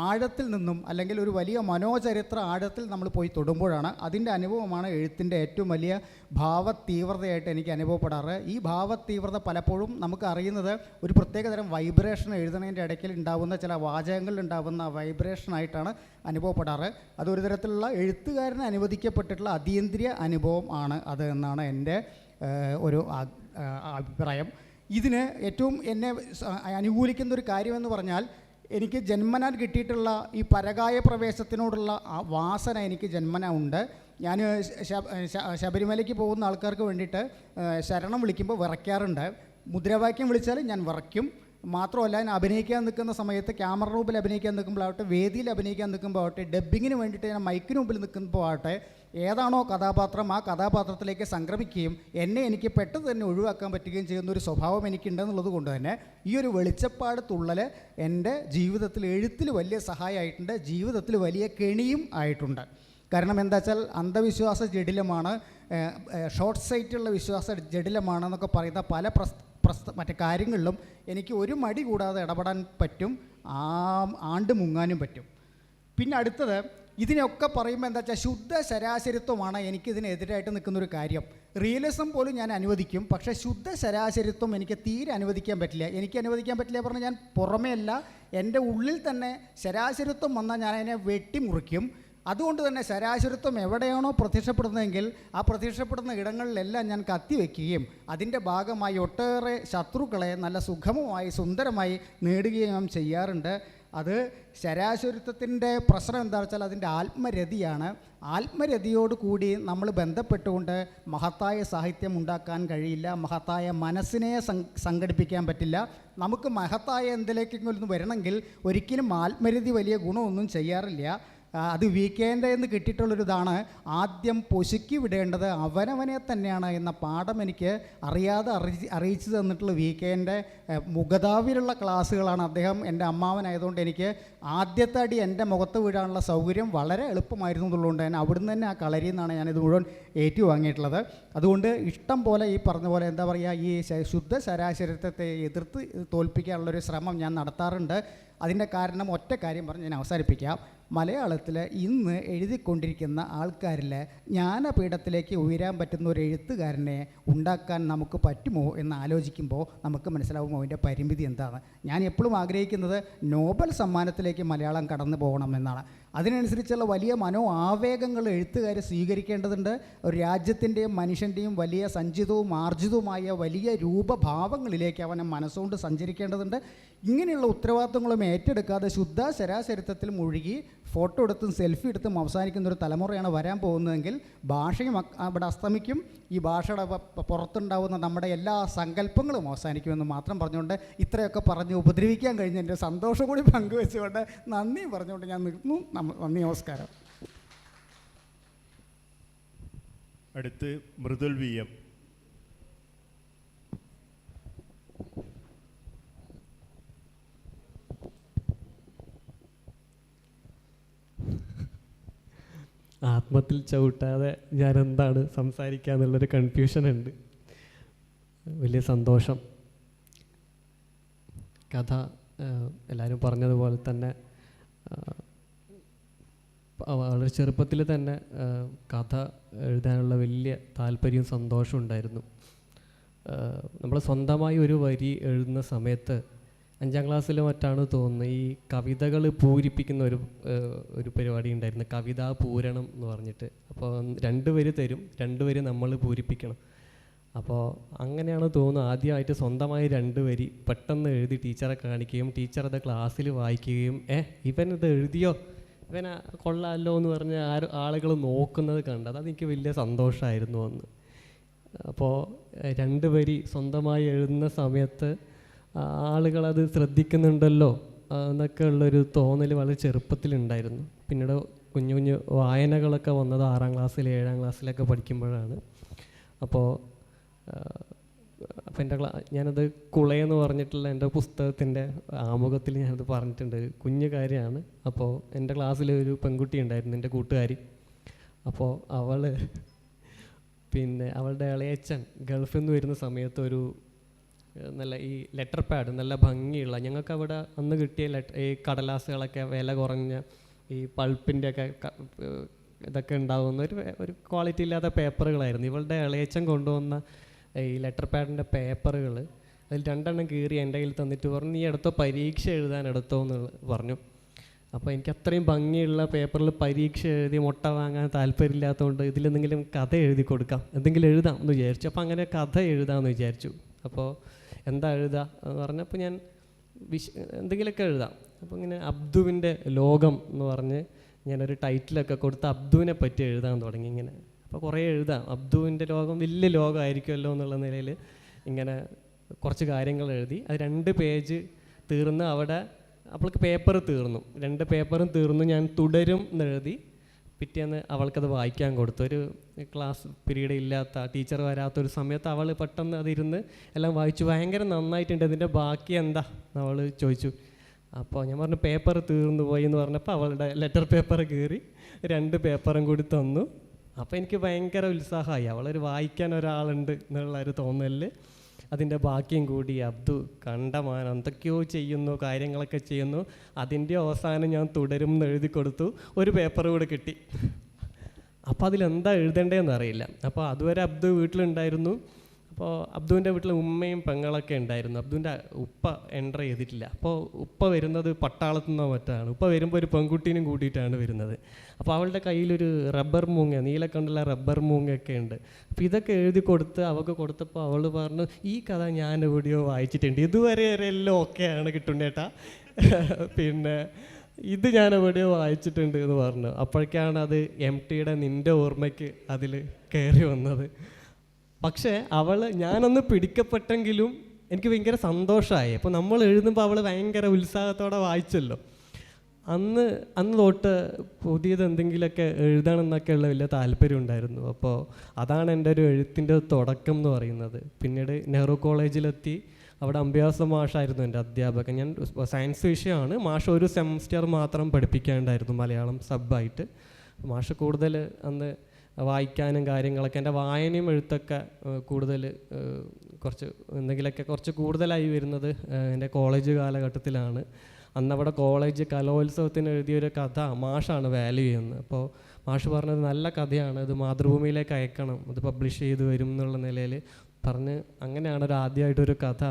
ആഴത്തിൽ നിന്നും അല്ലെങ്കിൽ ഒരു വലിയ മനോചരിത്ര ആഴത്തിൽ നമ്മൾ പോയി തൊടുമ്പോഴാണ്. അതിൻ്റെ അനുഭവമാണ് എഴുത്തിൻ്റെ ഏറ്റവും വലിയ ഭാവതീവ്രതയായിട്ട് എനിക്ക് അനുഭവപ്പെടാറ്. ഈ ഭാവതീവ്രത പലപ്പോഴും നമുക്ക് അറിയുന്നത് ഒരു പ്രത്യേകതരം വൈബ്രേഷൻ എഴുതുന്നതിൻ്റെ ഇടയ്ക്കിൽ ഉണ്ടാകുന്ന ചില വാചകങ്ങളിൽ ഉണ്ടാകുന്ന വൈബ്രേഷനായിട്ടാണ് അനുഭവപ്പെടാറ്. അതൊരു തരത്തിലുള്ള എഴുത്തുകാരന് അനുവദിക്കപ്പെട്ടിട്ടുള്ള അതീന്ദ്രിയ അനുഭവം ആണ് അത് എന്നാണ് എൻ്റെ ഒരു അഭിപ്രായം. ഇതിന് ഏറ്റവും എന്നെ അനുകൂലിക്കുന്ന ഒരു കാര്യമെന്ന് പറഞ്ഞാൽ എനിക്ക് ജന്മനാൽ കിട്ടിയിട്ടുള്ള ഈ പരകായ പ്രവേശത്തിനോടുള്ള വാസന എനിക്ക് ജന്മന ഉണ്ട്. ഞാൻ ശബരിമലയ്ക്ക് പോകുന്ന ആൾക്കാർക്ക് വേണ്ടിയിട്ട് ശരണം വിളിക്കുമ്പോൾ വിറയ്ക്കാറുണ്ട്. മുദ്രാവാക്യം വിളിച്ചാൽ ഞാൻ വിറയ്ക്കും. മാത്രമല്ല, ഞാൻ അഭിനയിക്കാൻ നിൽക്കുന്ന സമയത്ത് ക്യാമറ റൂമിൽ അഭിനയിക്കാൻ നിൽക്കുമ്പോഴാവട്ടെ, വേദിയിൽ അഭിനയിക്കാൻ നിൽക്കുമ്പോഴാവട്ടെ, ഡബ്ബിങ്ങിന് വേണ്ടിയിട്ട് ഞാൻ മൈക്കിന് മുമ്പിൽ നിൽക്കുമ്പോൾ ആവട്ടെ, ഏതാണോ കഥാപാത്രം ആ കഥാപാത്രത്തിലേക്ക് സംക്രമിക്കുകയും എനിക്ക് പെട്ടെന്ന് തന്നെ ഒഴിവാക്കാൻ പറ്റുകയും ചെയ്യുന്നൊരു സ്വഭാവം എനിക്കുണ്ടെന്നുള്ളത് കൊണ്ട് തന്നെ ഈ ഒരു വെളിച്ചപ്പാട് തുള്ളൽ എൻ്റെ ജീവിതത്തിൽ എഴുത്തിൽ വലിയ സഹായമായിട്ടുണ്ട്, ജീവിതത്തിൽ വലിയ കെണിയും ആയിട്ടുണ്ട്. കാരണം എന്താ വെച്ചാൽ അന്ധവിശ്വാസ ജഡിലമാണ്, ഷോർട്ട് സൈറ്റുള്ള വിശ്വാസ ജഡിലമാണെന്നൊക്കെ പറയുന്ന പല മറ്റു കാര്യങ്ങളിലും എനിക്ക് ഒരു മടി കൂടാതെ ഇടപെടാൻ പറ്റും, ആണ്ട് മുങ്ങാനും പറ്റും. പിന്നെ അടുത്തത്, ഇതിനൊക്കെ പറയുമ്പോൾ എന്താ വെച്ചാൽ ശുദ്ധ ശരാശരിത്വമാണ് എനിക്കിതിനെതിരായിട്ട് നിൽക്കുന്നൊരു കാര്യം. റിയലിസം പോലും ഞാൻ അനുവദിക്കും, പക്ഷേ ശുദ്ധ ശരാശരിത്വം എനിക്ക് തീരെ അനുവദിക്കാൻ പറ്റില്ല. എനിക്ക് അനുവദിക്കാൻ പറ്റില്ല പറഞ്ഞാൽ ഞാൻ പുറമേ അല്ല, എൻ്റെ ഉള്ളിൽ തന്നെ ശരാശരിത്വം വന്നാൽ ഞാൻ അതിനെ വെട്ടിമുറിക്കും. അതുകൊണ്ട് തന്നെ ശരാശരിത്വം എവിടെയാണോ പ്രത്യക്ഷപ്പെടുന്നതെങ്കിൽ ആ പ്രത്യക്ഷപ്പെടുന്ന ഇടങ്ങളിലെല്ലാം ഞാൻ കത്തിവെക്കുകയും അതിൻ്റെ ഭാഗമായി ഒട്ടേറെ ശത്രുക്കളെ നല്ല സുഗമമായി സുന്ദരമായി നേടുകയും ഞാൻ ചെയ്യാറുണ്ട്. അത് ശരാശരിത്വത്തിൻ്റെ പ്രശ്നം എന്താ വെച്ചാൽ അതിൻ്റെ ആത്മരതിയാണ്. ആത്മരതിയോട് കൂടി നമ്മൾ ബന്ധപ്പെട്ടുകൊണ്ട് മഹത്തായ സാഹിത്യം ഉണ്ടാക്കാൻ കഴിയില്ല, മഹത്തായ മനസ്സിനെ സംഘടിപ്പിക്കാൻ പറ്റില്ല. നമുക്ക് മഹത്തായ എന്തിലേക്കെങ്കിലും വരണമെങ്കിൽ ഒരിക്കലും ആത്മരതി വലിയ ഗുണമൊന്നും ചെയ്യാറില്ല. അത് വീക്കെൻഡ് എന്ന് കിട്ടിയിട്ടുള്ളൊരിതാണ്. ആദ്യം പൊശുക്കി വിടേണ്ടത് അവനവനെ തന്നെയാണ് എന്ന പാഠം എനിക്ക് അറിയാതെ അറിയിച്ചു തന്നിട്ടുള്ള വീക്കെൻഡ് മുഖതാവിലുള്ള ക്ലാസ്സുകളാണ്. അദ്ദേഹം എൻ്റെ അമ്മാവനായതുകൊണ്ട് എനിക്ക് ആദ്യത്തെ അടി എൻ്റെ മുഖത്ത് വീഴാനുള്ള സൗകര്യം വളരെ എളുപ്പമായിരുന്നു എന്നുള്ളതുകൊണ്ട് തന്നെ അവിടുന്ന് തന്നെ ആ കളരിയിൽ നിന്നാണ് ഞാനിത് മുഴുവൻ ഏറ്റുവാങ്ങിയിട്ടുള്ളത്. അതുകൊണ്ട് ഇഷ്ടം പോലെ ഈ പറഞ്ഞ പോലെ എന്താ പറയുക, ഈ ശുദ്ധ ശരാശരിത്വത്തെ എതിർത്ത് തോൽപ്പിക്കാനുള്ളൊരു ശ്രമം ഞാൻ നടത്താറുണ്ട്. അതിൻ്റെ കാരണം ഒറ്റ കാര്യം പറഞ്ഞ് ഞാൻ അവസാനിപ്പിക്കാം. മലയാളത്തിൽ ഇന്ന് എഴുതിക്കൊണ്ടിരിക്കുന്ന ആൾക്കാരിൽ ജ്ഞാനപീഠത്തിലേക്ക് ഉയരാൻ പറ്റുന്ന ഒരു എഴുത്തുകാരനെ ഉണ്ടാക്കാൻ നമുക്ക് പറ്റുമോ എന്ന് ആലോചിക്കുമ്പോൾ നമുക്ക് മനസ്സിലാവുമോ അതിൻ്റെ പരിമിതി എന്താണ്. ഞാൻ എപ്പോഴും ആഗ്രഹിക്കുന്നത് നോബൽ സമ്മാനത്തിലേക്ക് മലയാളം കടന്നു പോകണമെന്നാണ്. അതിനനുസരിച്ചുള്ള വലിയ ആവേഗങ്ങൾ എഴുത്തുകാർ സ്വീകരിക്കേണ്ടതുണ്ട്. ഒരു രാജ്യത്തിൻ്റെയും മനുഷ്യൻ്റെയും വലിയ സഞ്ചിതവും ആർജിതവുമായ വലിയ രൂപഭാവങ്ങളിലേക്ക് അവനെ മനസ്സുകൊണ്ട് സഞ്ചരിക്കേണ്ടതുണ്ട്. ഇങ്ങനെയുള്ള ഉത്തരവാദിത്വങ്ങളും ഏറ്റെടുക്കാതെ ശുദ്ധ ശരാശരിത്വത്തിൽ മുഴുകി ഫോട്ടോ എടുത്തും സെൽഫി എടുത്തും അവസാനിക്കുന്ന ഒരു തലമുറയാണ് വരാൻ പോകുന്നതെങ്കിൽ ഭാഷയും അവിടെ അസ്തമിക്കും. ഈ ഭാഷയുടെ പുറത്തുണ്ടാവുന്ന നമ്മുടെ എല്ലാ സങ്കല്പങ്ങളും അവസാനിക്കുമെന്ന് മാത്രം പറഞ്ഞുകൊണ്ട് ഇത്രയൊക്കെ പറഞ്ഞ് ഉപദ്രവിക്കാൻ കഴിഞ്ഞ എൻ്റെ സന്തോഷം കൂടി പങ്കുവെച്ചുകൊണ്ട് നന്ദി പറഞ്ഞുകൊണ്ട് ഞാൻ നിർത്തുന്നു. നന്ദി, നമസ്കാരം. അടുത്ത് മൃദുൽ വി എം. ആത്മത്തിൽ ചവിട്ടാതെ ഞാൻ എന്താണ് സംസാരിക്കുക എന്നുള്ളൊരു കൺഫ്യൂഷൻ ഉണ്ട്. വലിയ സന്തോഷം. കഥ എല്ലാവരും പറഞ്ഞതുപോലെ തന്നെ വളരെ ചെറുപ്പത്തിൽ തന്നെ കഥ എഴുതാനുള്ള വലിയ താല്പര്യവും സന്തോഷവും ഉണ്ടായിരുന്നു. നമ്മൾ സ്വന്തമായി ഒരു വരി എഴുതുന്ന സമയത്ത് 5ാം ക്ലാസ്സിൽ മറ്റാണ് തോന്നുന്നത്, ഈ കവിതകൾ പൂരിപ്പിക്കുന്ന ഒരു പരിപാടി ഉണ്ടായിരുന്നു, കവിതാ പൂരണം എന്ന് പറഞ്ഞിട്ട്. അപ്പോൾ 2 വരി തരും, 2 വരി നമ്മൾ പൂരിപ്പിക്കണം. അപ്പോൾ അങ്ങനെയാണ് തോന്നുന്നത് ആദ്യമായിട്ട് സ്വന്തമായി 2 വരി പെട്ടെന്ന് എഴുതി ടീച്ചറെ കാണിക്കുകയും ടീച്ചർ അത് ക്ലാസ്സിൽ വായിക്കുകയും ഇവനിത് എഴുതിയോ, ഇവനെ കൊള്ളാമല്ലോ എന്ന് പറഞ്ഞ് ആളുകൾ നോക്കുന്നത് കണ്ടത് അതെനിക്ക് വലിയ സന്തോഷമായിരുന്നു അന്ന്. അപ്പോൾ 2 വരി സ്വന്തമായി എഴുതുന്ന സമയത്ത് ആളുകളത് ശ്രദ്ധിക്കുന്നുണ്ടല്ലോ എന്നൊക്കെ ഉള്ളൊരു തോന്നൽ വളരെ ചെറുപ്പത്തിലുണ്ടായിരുന്നു. പിന്നീട് കുഞ്ഞു കുഞ്ഞു വായനകളൊക്കെ വന്നത് 6ാം ക്ലാസ്സിൽ 7ാം ക്ലാസ്സിലൊക്കെ പഠിക്കുമ്പോഴാണ്. അപ്പോൾ എൻ്റെ ഞാനത് കുളയെന്ന് പറഞ്ഞിട്ടുള്ള എൻ്റെ പുസ്തകത്തിൻ്റെ ആമുഖത്തിൽ ഞാനത് പറഞ്ഞിട്ടുണ്ട്. കുഞ്ഞു കാര്യമാണ്. അപ്പോൾ എൻ്റെ ക്ലാസ്സിൽ ഒരു പെൺകുട്ടി ഉണ്ടായിരുന്നു, എൻ്റെ കൂട്ടുകാരി. അപ്പോൾ പിന്നെ അവളുടെ ഇളയച്ചൻ ഗൾഫിൽ നിന്ന് വരുന്ന സമയത്ത് ഒരു നല്ല ഈ ലെറ്റർ പാഡ് നല്ല ഭംഗിയുള്ള, ഞങ്ങൾക്ക് അവിടെ അന്ന് കിട്ടിയ ഈ കടലാസുകളൊക്കെ വില കുറഞ്ഞ ഈ പൾപ്പിൻ്റെ ഒക്കെ ഇതൊക്കെ ഉണ്ടാകുന്ന ഒരു ക്വാളിറ്റി ഇല്ലാത്ത പേപ്പറുകളായിരുന്നു. ഇവളുടെ ഇളയച്ചൻ കൊണ്ടുവന്ന ഈ ലെറ്റർ പാഡിൻ്റെ പേപ്പറുകൾ അതിൽ 2 എണ്ണം കീറി എൻ്റെ കയ്യിൽ തന്നിട്ട് പറഞ്ഞു, നീ എടുത്തോ, പരീക്ഷ എഴുതാൻ എടുത്തോ എന്ന് പറഞ്ഞു. അപ്പോൾ എനിക്ക് അത്രയും ഭംഗിയുള്ള പേപ്പറിൽ പരീക്ഷ എഴുതി മുട്ട വാങ്ങാൻ താല്പര്യമില്ലാത്തതുകൊണ്ട് ഇതിലെന്തെങ്കിലും കഥ എഴുതി കൊടുക്കാം, എന്തെങ്കിലും എഴുതാം എന്ന് വിചാരിച്ചു. അപ്പോൾ അങ്ങനെ കഥ എഴുതാമെന്ന് വിചാരിച്ചു. അപ്പോൾ എന്താ എഴുതുക എന്ന് പറഞ്ഞപ്പോൾ ഞാൻ എന്തെങ്കിലുമൊക്കെ എഴുതാം. അപ്പോൾ ഇങ്ങനെ അബ്ദുവിൻ്റെ ലോകം എന്ന് പറഞ്ഞ് ഞാനൊരു ടൈറ്റിലൊക്കെ കൊടുത്ത് അബ്ദുവിനെ പറ്റി എഴുതാൻ തുടങ്ങി. ഇങ്ങനെ അപ്പോൾ കുറേ എഴുതാം, അബ്ദുവിൻ്റെ ലോകം വലിയ ലോകമായിരിക്കുമല്ലോ എന്നുള്ള നിലയിൽ ഇങ്ങനെ കുറച്ച് കാര്യങ്ങൾ എഴുതി. അത് 2 പേജ് തീർന്ന് അവിടെ അവൾക്ക് പേപ്പർ തീർന്നു, 2 പേപ്പറും തീർന്നു. ഞാൻ തുടരും എന്നെഴുതി പിറ്റേന്ന് അവൾക്കത് വായിക്കാൻ കൊടുത്തു. ഒരു ക്ലാസ് പീരീഡ് ഇല്ലാത്ത, ടീച്ചർ വരാത്തൊരു സമയത്ത് അവൾ പെട്ടെന്ന് അതിരുന്ന് എല്ലാം വായിച്ചു. ഭയങ്കര നന്നായിട്ടുണ്ട്, ഇതിൻ്റെ ബാക്കി എന്താ അവൾ ചോദിച്ചു. അപ്പോൾ ഞാൻ പറഞ്ഞു പേപ്പർ തീർന്നു പോയി എന്ന് പറഞ്ഞപ്പോൾ അവളുടെ ലെറ്റർ പേപ്പർ കീറി 2 പേപ്പറും കൂടി തന്നു. അപ്പോൾ എനിക്ക് ഭയങ്കര ഉത്സാഹമായി, അവളൊരു വായിക്കാൻ ഒരാളുണ്ട് എന്നുള്ളൊരു തോന്നലിൽ അതിൻ്റെ ബാക്കിയും കൂടി അബ്ദു കണ്ടമാനം എന്തൊക്കെയോ ചെയ്യുന്നു, കാര്യങ്ങളൊക്കെ ചെയ്യുന്നു. അതിൻ്റെ അവസാനം ഞാൻ തുടരും എന്ന് എഴുതി കൊടുത്തു. ഒരു പേപ്പർ കൂടെ കിട്ടി. അപ്പോൾ അതിലെന്താ എഴുതേണ്ടതെന്ന് അറിയില്ല. അപ്പോൾ അതുവരെ അബ്ദു വീട്ടിലുണ്ടായിരുന്നു. അപ്പോൾ അബ്ദുവിൻ്റെ വീട്ടിൽ ഉമ്മയും പെങ്ങളൊക്കെ ഉണ്ടായിരുന്നു. അബ്ദുവിൻ്റെ ഉപ്പ എൻ്റർ ചെയ്തിട്ടില്ല. അപ്പോൾ ഉപ്പ വരുന്നത് പട്ടാളത്തു നിന്നോ മറ്റാണ്. ഉപ്പ വരുമ്പോൾ ഒരു പെൺകുട്ടീനും കൂട്ടിയിട്ടാണ് വരുന്നത്. അപ്പോൾ അവളുടെ കയ്യിലൊരു റബ്ബർ മൂങ്ങ, നീലക്കണ്ടുള്ള റബ്ബർ മൂങ്ങയൊക്കെ ഉണ്ട്. അപ്പോൾ ഇതൊക്കെ എഴുതി കൊടുത്ത് അവൾക്ക് കൊടുത്തപ്പോൾ അവൾ പറഞ്ഞു, ഈ കഥ ഞാൻ എവിടെയോ വായിച്ചിട്ടുണ്ട്, ഇതുവരെ എല്ലാം ഓക്കെയാണ് കിട്ടുന്നേട്ടാ, പിന്നെ ഇത് ഞാൻ എവിടെയോ വായിച്ചിട്ടുണ്ട് എന്ന് പറഞ്ഞു. അപ്പോഴേക്കാണ് അത് MTയുടെ നിൻ്റെ ഓർമ്മയ്ക്ക് അതിൽ കയറി വന്നത്. പക്ഷേ ഞാനൊന്ന് പിടിക്കപ്പെട്ടെങ്കിലും എനിക്ക് ഭയങ്കര സന്തോഷമായി. അപ്പോൾ നമ്മൾ എഴുതുമ്പോൾ അവൾ ഭയങ്കര ഉത്സാഹത്തോടെ വായിച്ചല്ലോ. അന്ന് തൊട്ട് പുതിയത് എന്തെങ്കിലുമൊക്കെ എഴുതണമെന്നൊക്കെയുള്ള വലിയ താല്പര്യം ഉണ്ടായിരുന്നു. അപ്പോൾ അതാണ് എൻ്റെ ഒരു എഴുത്തിൻ്റെ തുടക്കം എന്ന് പറയുന്നത്. പിന്നീട് നെഹ്റു കോളേജിലെത്തി. അവിടെ അഭ്യാസ മാഷായിരുന്നു എൻ്റെ അധ്യാപകൻ. ഞാൻ സയൻസ് വിഷയമാണ്. മാഷ് ഒരു സെമസ്റ്റർ മാത്രം പഠിപ്പിക്കാനുണ്ടായിരുന്നു, മലയാളം സബ്ബായിട്ട്. മാഷ് കൂടുതൽ അന്ന് വായിക്കാനും കാര്യങ്ങളൊക്കെ, എൻ്റെ വായനയും എഴുത്തൊക്കെ കൂടുതൽ കുറച്ച് കൂടുതലായി വരുന്നത് എൻ്റെ കോളേജ് കാലഘട്ടത്തിലാണ്. അന്നവിടെ കോളേജ് കലോത്സവത്തിന് എഴുതിയൊരു കഥ മാഷാണ് വാല്യൂ ചെയ്യുന്നത്. അപ്പോൾ മാഷ് പറഞ്ഞത് നല്ല കഥയാണ്, ഇത് മാതൃഭൂമിയിലേക്ക് അയക്കണം, അത് പബ്ലിഷ് ചെയ്ത് വരും എന്നുള്ള നിലയിൽ പറഞ്ഞ്, അങ്ങനെയാണ് ഒരു ആദ്യമായിട്ടൊരു കഥ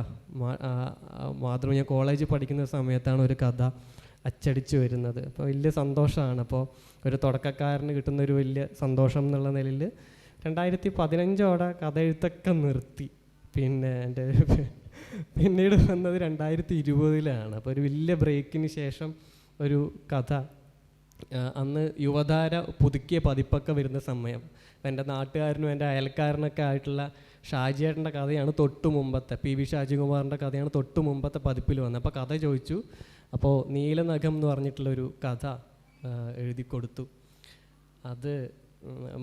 മാതൃഭൂമി, ഞാൻ കോളേജിൽ പഠിക്കുന്ന സമയത്താണ് ഒരു കഥ അച്ചടിച്ച് വരുന്നത്. അപ്പോൾ വലിയ സന്തോഷമാണ്. അപ്പോൾ ഒരു തുടക്കക്കാരന് കിട്ടുന്നൊരു വലിയ സന്തോഷം എന്നുള്ള നിലയിൽ 2015 കഥ എഴുത്തൊക്കെ നിർത്തി. പിന്നെ എൻ്റെ പിന്നീട് വന്നത് 2020 അപ്പോൾ ഒരു വലിയ ബ്രേക്കിന് ശേഷം ഒരു കഥ. അന്ന് യുവധാര പുതുക്കിയ പതിപ്പൊക്കെ വരുന്ന സമയം, എൻ്റെ നാട്ടുകാരനും എൻ്റെ അയൽക്കാരനൊക്കെ ആയിട്ടുള്ള ഷാജിയേട്ടൻ്റെ കഥയാണ് തൊട്ട് മുമ്പത്തെ, PV ഷാജികുമാറിൻ്റെ കഥയാണ് തൊട്ട് മുമ്പത്തെ പതിപ്പിൽ വന്നത്. അപ്പോൾ കഥ ചോദിച്ചു. അപ്പോൾ നീലനഖം എന്ന് പറഞ്ഞിട്ടുള്ളൊരു കഥ എഴുതി കൊടുത്തു. അത്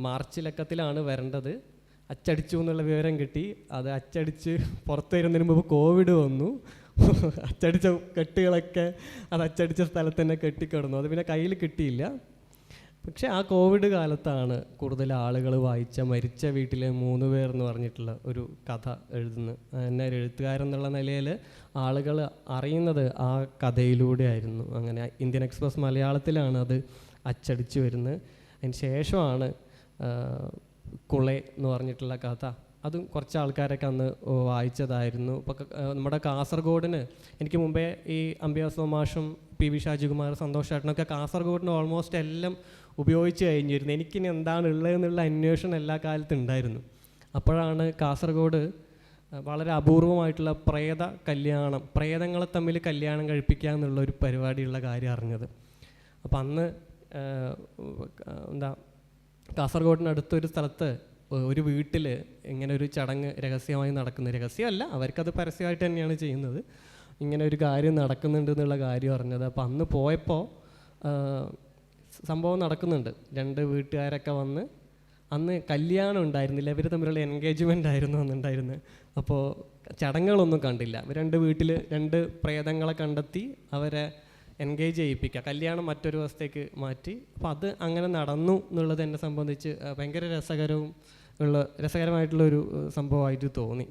മാർച്ചിലക്കത്തിലാണ് വരേണ്ടത്. അച്ചടിച്ചു എന്നുള്ള വിവരം കിട്ടി. അത് അച്ചടിച്ച് പുറത്തു വരുന്നതിന് മുമ്പ് കോവിഡ് വന്നു. അച്ചടിച്ച കെട്ടുകളൊക്കെ അത് അച്ചടിച്ച സ്ഥലത്ത് തന്നെ കെട്ടിക്കിടന്നു. അത് പിന്നെ കയ്യിൽ കിട്ടിയില്ല. പക്ഷേ ആ കോവിഡ് കാലത്താണ് കൂടുതൽ ആളുകൾ വായിച്ച മരിച്ച വീട്ടിലെ 3 പേർ എന്ന് പറഞ്ഞിട്ടുള്ള ഒരു കഥ എഴുതുന്നത്. എന്നെ ഒരു എഴുത്തുകാരെന്നുള്ള നിലയിൽ ആളുകൾ അറിയുന്നത് ആ കഥയിലൂടെ ആയിരുന്നു. അങ്ങനെ ഇന്ത്യൻ എക്സ്പ്രസ് മലയാളത്തിലാണ് അത് അച്ചടിച്ചു വരുന്നത്. അതിന് ശേഷമാണ് കുളെ എന്ന് പറഞ്ഞിട്ടുള്ള കഥ, അതും കുറച്ച് ആൾക്കാരൊക്കെ അന്ന് വായിച്ചതായിരുന്നു. ഇപ്പോൾ നമ്മുടെ കാസർഗോഡിന് എനിക്ക് മുമ്പേ ഈ അംബിയാസ് മാഷും PV ഷാജികുമാർ, സന്തോഷ് ചേട്ടനൊക്കെ കാസർഗോഡിന് ഓൾമോസ്റ്റ് എല്ലാം ഉപയോഗിച്ച് കഴിഞ്ഞിരുന്നു. എനിക്കിനി എന്താണ് ഉള്ളതെന്നുള്ള അന്വേഷണം എല്ലാ കാലത്തും ഉണ്ടായിരുന്നു. അപ്പോഴാണ് കാസർഗോഡ് വളരെ അപൂർവമായിട്ടുള്ള പ്രേത കല്യാണം, പ്രേതങ്ങളെ തമ്മിൽ കല്യാണം കഴിപ്പിക്കുക എന്നുള്ളൊരു പരിപാടിയുള്ള കാര്യം അറിഞ്ഞത്. അപ്പം അന്ന് കാസർഗോഡിനടുത്തൊരു സ്ഥലത്ത് ഒരു വീട്ടിൽ ഇങ്ങനെ ഒരു ചടങ്ങ് രഹസ്യമായി നടക്കുന്നത്, രഹസ്യമല്ല, അവർക്കത് പരസ്യമായിട്ട് തന്നെയാണ് ചെയ്യുന്നത്, ഇങ്ങനെ ഒരു കാര്യം നടക്കുന്നുണ്ട് എന്നുള്ള കാര്യം അറിഞ്ഞത്. അപ്പോൾ അന്ന് പോയപ്പോൾ സംഭവം നടക്കുന്നുണ്ട്. 2 വീട്ടുകാരൊക്കെ വന്ന്, അന്ന് കല്യാണം ഉണ്ടായിരുന്നില്ല, ഇവർ തമ്മിലുള്ള എൻഗേജ്മെൻ്റ് ആയിരുന്നു അന്നുണ്ടായിരുന്നത്. അപ്പോൾ ചടങ്ങുകളൊന്നും കണ്ടില്ല. 2 വീട്ടിൽ 2 പ്രേതങ്ങളെ കണ്ടെത്തി അവരെ എൻഗേജ് ചെയ്യിപ്പിക്കുക, കല്യാണം മറ്റൊരു ദിവസത്തേക്ക് മാറ്റി. അപ്പോൾ അത് അങ്ങനെ നടന്നു എന്നുള്ളത് എന്നെ സംബന്ധിച്ച് ഭയങ്കര രസകരമായിട്ടുള്ളൊരു സംഭവമായിട്ട് തോന്നി.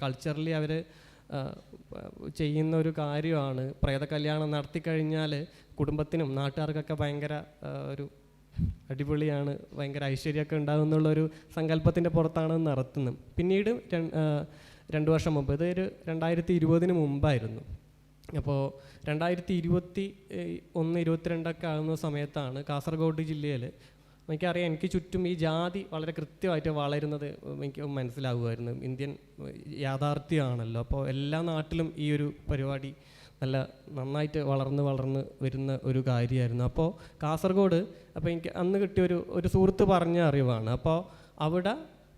കൾച്ചറലി അവർ ചെയ്യുന്ന ഒരു കാര്യമാണ്. പ്രേത കല്യാണം നടത്തിക്കഴിഞ്ഞാൽ കുടുംബത്തിനും നാട്ടുകാർക്കൊക്കെ ഭയങ്കര ഒരു അടിപൊളിയാണ്, ഭയങ്കര ഐശ്വര്യമൊക്കെ ഉണ്ടാകും എന്നുള്ളൊരു സങ്കല്പത്തിൻ്റെ പുറത്താണ് നടത്തുന്നത്. പിന്നീട് 2 വർഷം മുമ്പ്, ഇതൊരു 2020 മുമ്പായിരുന്നു. അപ്പോൾ 2021-22 ആകുന്ന സമയത്താണ് കാസർഗോഡ് ജില്ലയിൽ, എനിക്കറിയാം, എനിക്ക് ചുറ്റും ഈ ജാതി വളരെ കൃത്യമായിട്ട് വളരുന്നത് എനിക്ക് മനസ്സിലാകുമായിരുന്നു. ഇന്ത്യൻ യാഥാർത്ഥ്യമാണല്ലോ. അപ്പോൾ എല്ലാ നാട്ടിലും ഈ ഒരു പരിപാടി നന്നായിട്ട് വളർന്ന് വരുന്ന ഒരു കാര്യമായിരുന്നു. അപ്പോൾ കാസർഗോഡ്, അപ്പോൾ എനിക്ക് അന്ന് കിട്ടിയ ഒരു സുഹൃത്ത് പറഞ്ഞ അറിവാണ്. അപ്പോൾ അവിടെ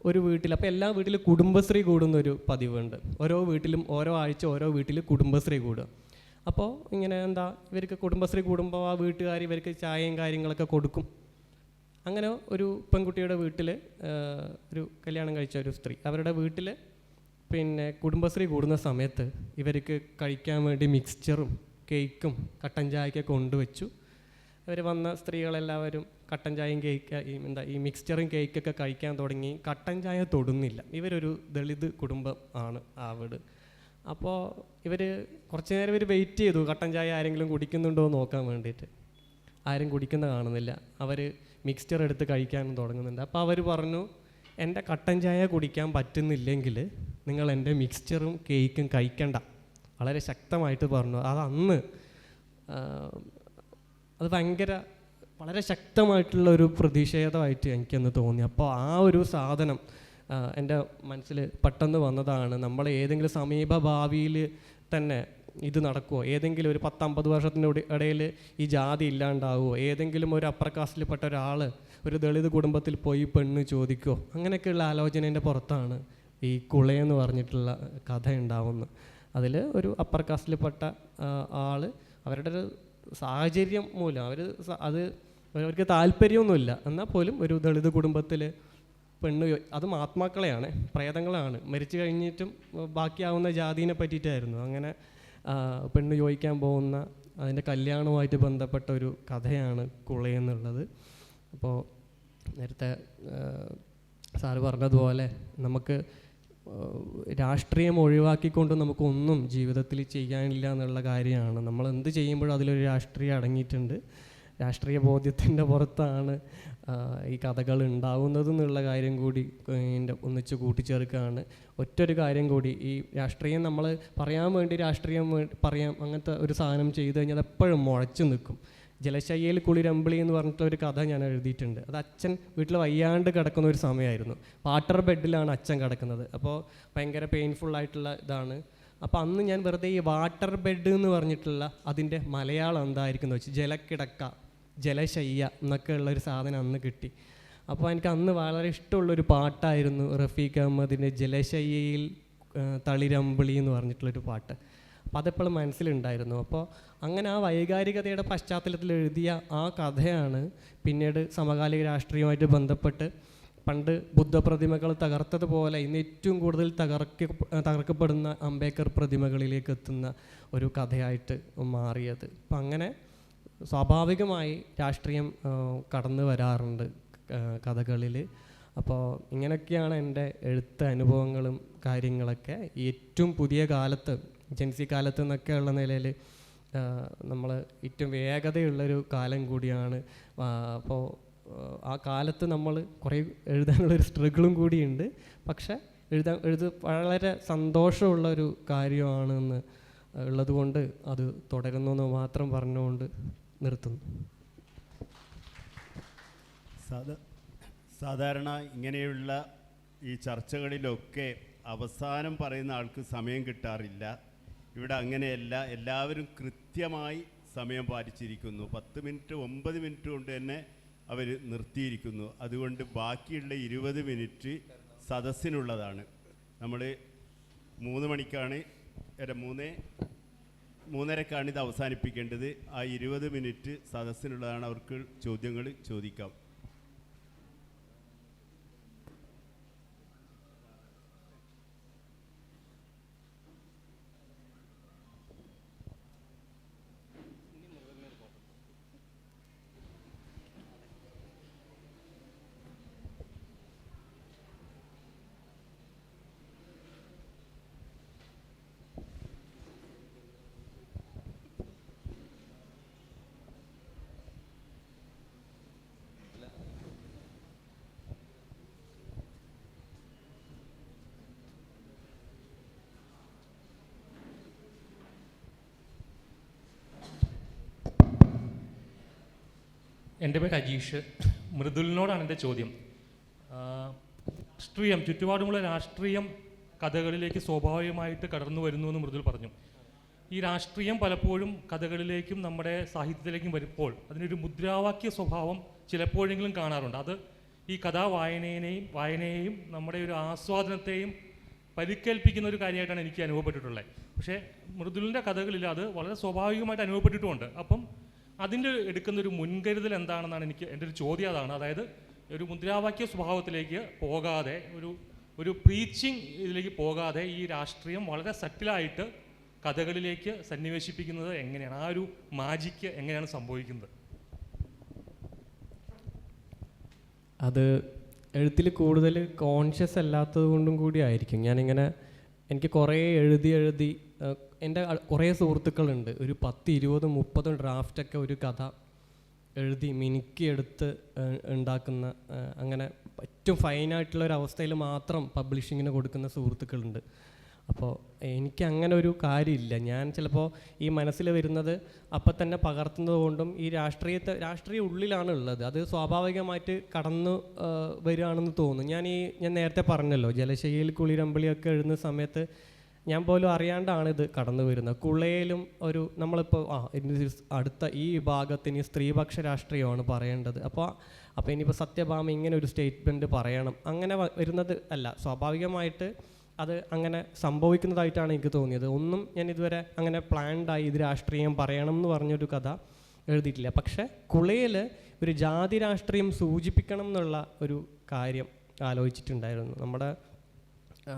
ഒരു വീട്ടിൽ, അപ്പോൾ എല്ലാ വീട്ടിലും കുടുംബശ്രീ കൂടുന്നൊരു പതിവുണ്ട്. ഓരോ വീട്ടിലും ഓരോ ആഴ്ച ഓരോ വീട്ടിൽ കുടുംബശ്രീ കൂടുക. അപ്പോൾ ഇങ്ങനെ ഇവർക്ക് കുടുംബശ്രീ കൂടുമ്പോൾ ആ വീട്ടുകാർ ഇവർക്ക് ചായയും കാര്യങ്ങളൊക്കെ കൊടുക്കും. അങ്ങനെ ഒരു പെൺകുട്ടിയുടെ വീട്ടിൽ ഒരു കല്യാണം കഴിച്ച ഒരു സ്ത്രീ, അവരുടെ വീട്ടിൽ പിന്നെ കുടുംബശ്രീ കൂടുന്ന സമയത്ത് ഇവർക്ക് കഴിക്കാൻ വേണ്ടി മിക്സ്ചറും കേക്കും കട്ടൻ ചായയൊക്കെ കൊണ്ടുവച്ചു. അവർ വന്ന സ്ത്രീകളെല്ലാവരും കട്ടൻ ചായയും ഈ മിക്സ്ചറും കേക്കൊക്കെ കഴിക്കാൻ തുടങ്ങി. കട്ടൻ ചായ തൊടുന്നില്ല. ഇവരൊരു ദളിത് കുടുംബം ആണ് ആ വീട്. അപ്പോൾ കുറച്ച് നേരം വെയിറ്റ് ചെയ്തു, കട്ടൻ ചായ ആരെങ്കിലും കുടിക്കുന്നുണ്ടോ എന്ന് നോക്കാൻ വേണ്ടിയിട്ട്. ആരും കുടിക്കുന്ന കാണുന്നില്ല. അവർ മിക്സ്ചർ എടുത്ത് കഴിക്കാനും തുടങ്ങുന്നുണ്ട്. അപ്പോൾ അവർ പറഞ്ഞു, എൻ്റെ കട്ടൻ ചായ കുടിക്കാൻ പറ്റുന്നില്ലെങ്കിൽ നിങ്ങൾ എൻ്റെ മിക്സ്ചറും കേക്കും കഴിക്കണ്ട, വളരെ ശക്തമായിട്ട് പറഞ്ഞു. അതന്ന് അത് വളരെ ശക്തമായിട്ടുള്ള ഒരു പ്രതിഷേധമായിട്ട് എനിക്കന്ന് തോന്നി. അപ്പോൾ ആ ഒരു സാധനം എൻ്റെ മനസ്സിൽ പെട്ടെന്ന് വന്നതാണ്. നമ്മൾ ഏതെങ്കിലും സമീപ ഭാവിയിൽ തന്നെ ഇത് നടക്കുമോ? ഏതെങ്കിലും ഒരു 10-50 വർഷത്തിൻ്റെ ഇടയിൽ ഈ ജാതി ഇല്ലാണ്ടാവുമോ? ഏതെങ്കിലും ഒരു അപ്പർ കാസ്റ്റിൽപ്പെട്ട ഒരാൾ ഒരു ദളിത് കുടുംബത്തിൽ പോയി പെണ്ണ് ചോദിക്കുമോ? അങ്ങനെയൊക്കെയുള്ള ആലോചനേൻ്റെ പുറത്താണ് ഈ കുളയെന്ന് പറഞ്ഞിട്ടുള്ള കഥ ഉണ്ടാവുന്നത്. അതിൽ ഒരു അപ്പർ കാസ്റ്റിൽപ്പെട്ട ആൾ അവരുടെ ഒരു സാഹചര്യം മൂലം അവർക്ക് താല്പര്യമൊന്നുമില്ല, എന്നാൽ പോലും ഒരു ദളിത് കുടുംബത്തിൽ പെണ്ണ്, അതും ആത്മാക്കളെയാണ്, പ്രേതങ്ങളാണ്, മരിച്ചു കഴിഞ്ഞിട്ടും ബാക്കിയാവുന്ന ജാതിനെ പറ്റിയിട്ടായിരുന്നു. അങ്ങനെ പെണ്ണ് ചോദിക്കാൻ പോകുന്ന അതിൻ്റെ കല്യാണവുമായിട്ട് ബന്ധപ്പെട്ട ഒരു കഥയാണ് കുളയെന്നുള്ളത്. അപ്പോൾ നേരത്തെ സാറ് പറഞ്ഞതുപോലെ നമുക്ക് രാഷ്ട്രീയം ഒഴിവാക്കിക്കൊണ്ട് നമുക്കൊന്നും ജീവിതത്തിൽ ചെയ്യാനില്ല എന്നുള്ള കാര്യമാണ്. നമ്മൾ എന്ത് ചെയ്യുമ്പോഴും അതിലൊരു രാഷ്ട്രീയം അടങ്ങിയിട്ടുണ്ട്. രാഷ്ട്രീയ ബോധ്യത്തിൻ്റെ പുറത്താണ് ഈ കഥകൾ ഉണ്ടാവുന്നത് എന്നുള്ള കാര്യം കൂടി ഒന്നിച്ച് കൂട്ടിച്ചേർക്കുകയാണ്. ഒറ്റൊരു കാര്യം കൂടി, ഈ രാഷ്ട്രീയം നമ്മൾ പറയാൻ വേണ്ടി രാഷ്ട്രീയം പറയാം, അങ്ങനത്തെ ഒരു സാധനം ചെയ്ത് കഴിഞ്ഞാൽ അത് എപ്പോഴും മുഴച്ചു നിൽക്കും. ജലശയ്യയിൽ കുളിരമ്പിളി എന്ന് പറഞ്ഞിട്ടുള്ള ഒരു കഥ ഞാൻ എഴുതിയിട്ടുണ്ട്. അത് അച്ഛൻ വീട്ടിൽ വയ്യാണ്ട് കിടക്കുന്ന ഒരു സമയമായിരുന്നു. വാട്ടർ ബെഡിലാണ് അച്ഛൻ കിടക്കുന്നത്. അപ്പോൾ ഭയങ്കര പെയിൻഫുള്ളായിട്ടുള്ള ഇതാണ്. അപ്പോൾ അന്ന് ഞാൻ വെറുതെ ഈ വാട്ടർ ബെഡ് എന്ന് പറഞ്ഞിട്ടുള്ള അതിൻ്റെ മലയാളം എന്തായിരിക്കും എന്ന് വെച്ച് ജലക്കിടക്ക, ജലശയ്യ എന്നൊക്കെ ഉള്ളൊരു സാധനം അന്ന് കിട്ടി. അപ്പോൾ എനിക്ക് അന്ന് വളരെ ഇഷ്ടമുള്ളൊരു പാട്ടായിരുന്നു റഫീഖ് അഹമ്മദിൻ്റെ ജലശയ്യയിൽ തളിരമ്പിളി എന്ന് പറഞ്ഞിട്ടുള്ളൊരു പാട്ട്. അപ്പോൾ അതെപ്പോഴും മനസ്സിലുണ്ടായിരുന്നു. അപ്പോൾ അങ്ങനെ ആ വൈകാരികതയുടെ പശ്ചാത്തലത്തിൽ എഴുതിയ ആ കഥയാണ് പിന്നീട് സമകാലിക രാഷ്ട്രീയവുമായിട്ട് ബന്ധപ്പെട്ട് പണ്ട് ബുദ്ധപ്രതിമകൾ തകർത്തതുപോലെ ഇന്ന് ഏറ്റവും കൂടുതൽ തകർക്കപ്പെടുന്ന അംബേദ്കർ പ്രതിമകളിലേക്ക് എത്തുന്ന ഒരു കഥയായിട്ട് മാറിയത്. അപ്പം അങ്ങനെ സ്വാഭാവികമായി രാഷ്ട്രീയം കടന്നു വരാറുണ്ട് കഥകളിൽ. അപ്പോൾ ഇങ്ങനെയൊക്കെയാണ് എൻ്റെ എഴുത്ത് അനുഭവങ്ങളും കാര്യങ്ങളൊക്കെ. ഏറ്റവും പുതിയ കാലത്ത്, ജെൻസി കാലത്ത് എന്നൊക്കെ ഉള്ള നിലയിൽ നമ്മൾ ഏറ്റവും വേഗതയുള്ളൊരു കാലം കൂടിയാണ്. അപ്പോൾ ആ കാലത്ത് നമ്മൾ കുറേ എഴുതാനുള്ളൊരു സ്ട്രഗിളും കൂടിയുണ്ട്. പക്ഷേ വളരെ സന്തോഷമുള്ളൊരു കാര്യമാണെന്ന് ഉള്ളതുകൊണ്ട് അത് തുടരുന്നു എന്ന് മാത്രം പറഞ്ഞുകൊണ്ട് നിർത്തുന്നു. സാധാരണ ഇങ്ങനെയുള്ള ഈ ചർച്ചകളിലൊക്കെ അവസാനം പറയുന്ന ആൾക്ക് സമയം കിട്ടാറില്ല. ഇവിടെ അങ്ങനെയല്ല, എല്ലാവരും കൃത്യമായി സമയം പാലിച്ചിരിക്കുന്നു. 10 മിനിറ്റ് 9 മിനിറ്റ് കൊണ്ട് തന്നെ അവർ നിർത്തിയിരിക്കുന്നു. അതുകൊണ്ട് ബാക്കിയുള്ള 20 മിനിറ്റ് സദസ്സിനുള്ളതാണ്. നമ്മൾ 3 മണിക്കാണ് 3:30ക്കാണ് ഇത് അവസാനിപ്പിക്കേണ്ടത്. ആ 20 മിനിറ്റ് സദസ്സിനുള്ളതാണ്. അവർക്ക് ചോദ്യങ്ങൾ ചോദിക്കാം. എൻ്റെ പേര് അജീഷ്. മൃദുലിനോടാണ് എൻ്റെ ചോദ്യം. രാഷ്ട്രീയം, ചുറ്റുപാടുമുള്ള രാഷ്ട്രീയം കഥകളിലേക്ക് സ്വാഭാവികമായിട്ട് കടന്നു വരുന്നു എന്ന് മൃദുൽ പറഞ്ഞു. ഈ രാഷ്ട്രീയം പലപ്പോഴും കഥകളിലേക്കും നമ്മുടെ സാഹിത്യത്തിലേക്കും വരുമ്പോൾ അതിനൊരു മുദ്രാവാക്യ സ്വഭാവം ചിലപ്പോഴെങ്കിലും കാണാറുണ്ട്. അത് ഈ വായനയെയും നമ്മുടെ ഒരു ആസ്വാദനത്തെയും പരിക്കേൽപ്പിക്കുന്ന ഒരു കാര്യമായിട്ടാണ് എനിക്ക് അനുഭവപ്പെട്ടിട്ടുള്ളത്. പക്ഷേ മൃദുലിൻ്റെ കഥകളിൽ അത് വളരെ സ്വാഭാവികമായിട്ട് അനുഭവപ്പെട്ടിട്ടുമുണ്ട്. അപ്പം അതിൻ്റെ എടുക്കുന്നൊരു മുൻകരുതൽ എന്താണെന്നാണ് എൻ്റെ ഒരു ചോദ്യം. അതാണ്, അതായത് ഒരു മുദ്രാവാക്യ സ്വഭാവത്തിലേക്ക് പോകാതെ, ഒരു പ്രീച്ചിങ് ഇതിലേക്ക് പോകാതെ ഈ രാഷ്ട്രീയം വളരെ സറ്റിലായിട്ട് കഥകളിലേക്ക് സന്നിവേശിപ്പിക്കുന്നത് എങ്ങനെയാണ്? ആ ഒരു മാജിക്ക് എങ്ങനെയാണ് സംഭവിക്കുന്നത്? അത് എഴുത്തിൽ കൂടുതൽ കോൺഷ്യസ് അല്ലാത്തത് കൊണ്ടും കൂടി ആയിരിക്കും. എനിക്ക് കുറേ എഴുതി എൻ്റെ കുറേ സുഹൃത്തുക്കളുണ്ട്. ഒരു 10, 20, 30 ഡ്രാഫ്റ്റൊക്കെ ഒരു കഥ എഴുതി മിനുക്കിയെടുത്ത് ഉണ്ടാക്കുന്ന, അങ്ങനെ ഏറ്റവും ഫൈനായിട്ടുള്ള ഒരു അവസ്ഥയിൽ മാത്രം പബ്ലിഷിങ്ങിന് കൊടുക്കുന്ന സുഹൃത്തുക്കളുണ്ട്. അപ്പോൾ എനിക്ക് അങ്ങനെ ഒരു കാര്യമില്ല. ഞാൻ ചിലപ്പോൾ ഈ മനസ്സിൽ വരുന്നത് അപ്പം തന്നെ പകർത്തുന്നത് കൊണ്ടും ഈ രാഷ്ട്രീയ ഉള്ളിലാണ് ഉള്ളത്, അത് സ്വാഭാവികമായിട്ട് കടന്നു വരികയാണെന്ന് തോന്നുന്നു. ഞാൻ നേരത്തെ പറഞ്ഞല്ലോ, ജലശയിൽ കുളിരമ്പളിയൊക്കെ എഴുതുന്ന സമയത്ത് ഞാൻ പോലും അറിയാണ്ടാണ് ഇത് കടന്നു വരുന്നത്. കുളയിലും ഒരു നമ്മളിപ്പോൾ അടുത്ത ഈ വിഭാഗത്തിന് സ്ത്രീപക്ഷ രാഷ്ട്രീയമാണ് പറയേണ്ടത്, അപ്പോൾ ഇനിയിപ്പോൾ സത്യഭാമ ഇങ്ങനെ ഒരു സ്റ്റേറ്റ്മെൻറ്റ് പറയണം, അങ്ങനെ വരുന്നത് അല്ല. സ്വാഭാവികമായിട്ട് അത് അങ്ങനെ സംഭവിക്കുന്നതായിട്ടാണ് എനിക്ക് തോന്നിയത്. ഒന്നും ഞാൻ ഇതുവരെ അങ്ങനെ പ്ലാൻഡായി ഇത് രാഷ്ട്രീയം പറയണം എന്ന് പറഞ്ഞൊരു കഥ എഴുതിയിട്ടില്ല. പക്ഷേ കുളയിൽ ഒരു ജാതി രാഷ്ട്രീയം സൂചിപ്പിക്കണം എന്നുള്ള ഒരു കാര്യം ആലോചിച്ചിട്ടുണ്ടായിരുന്നു.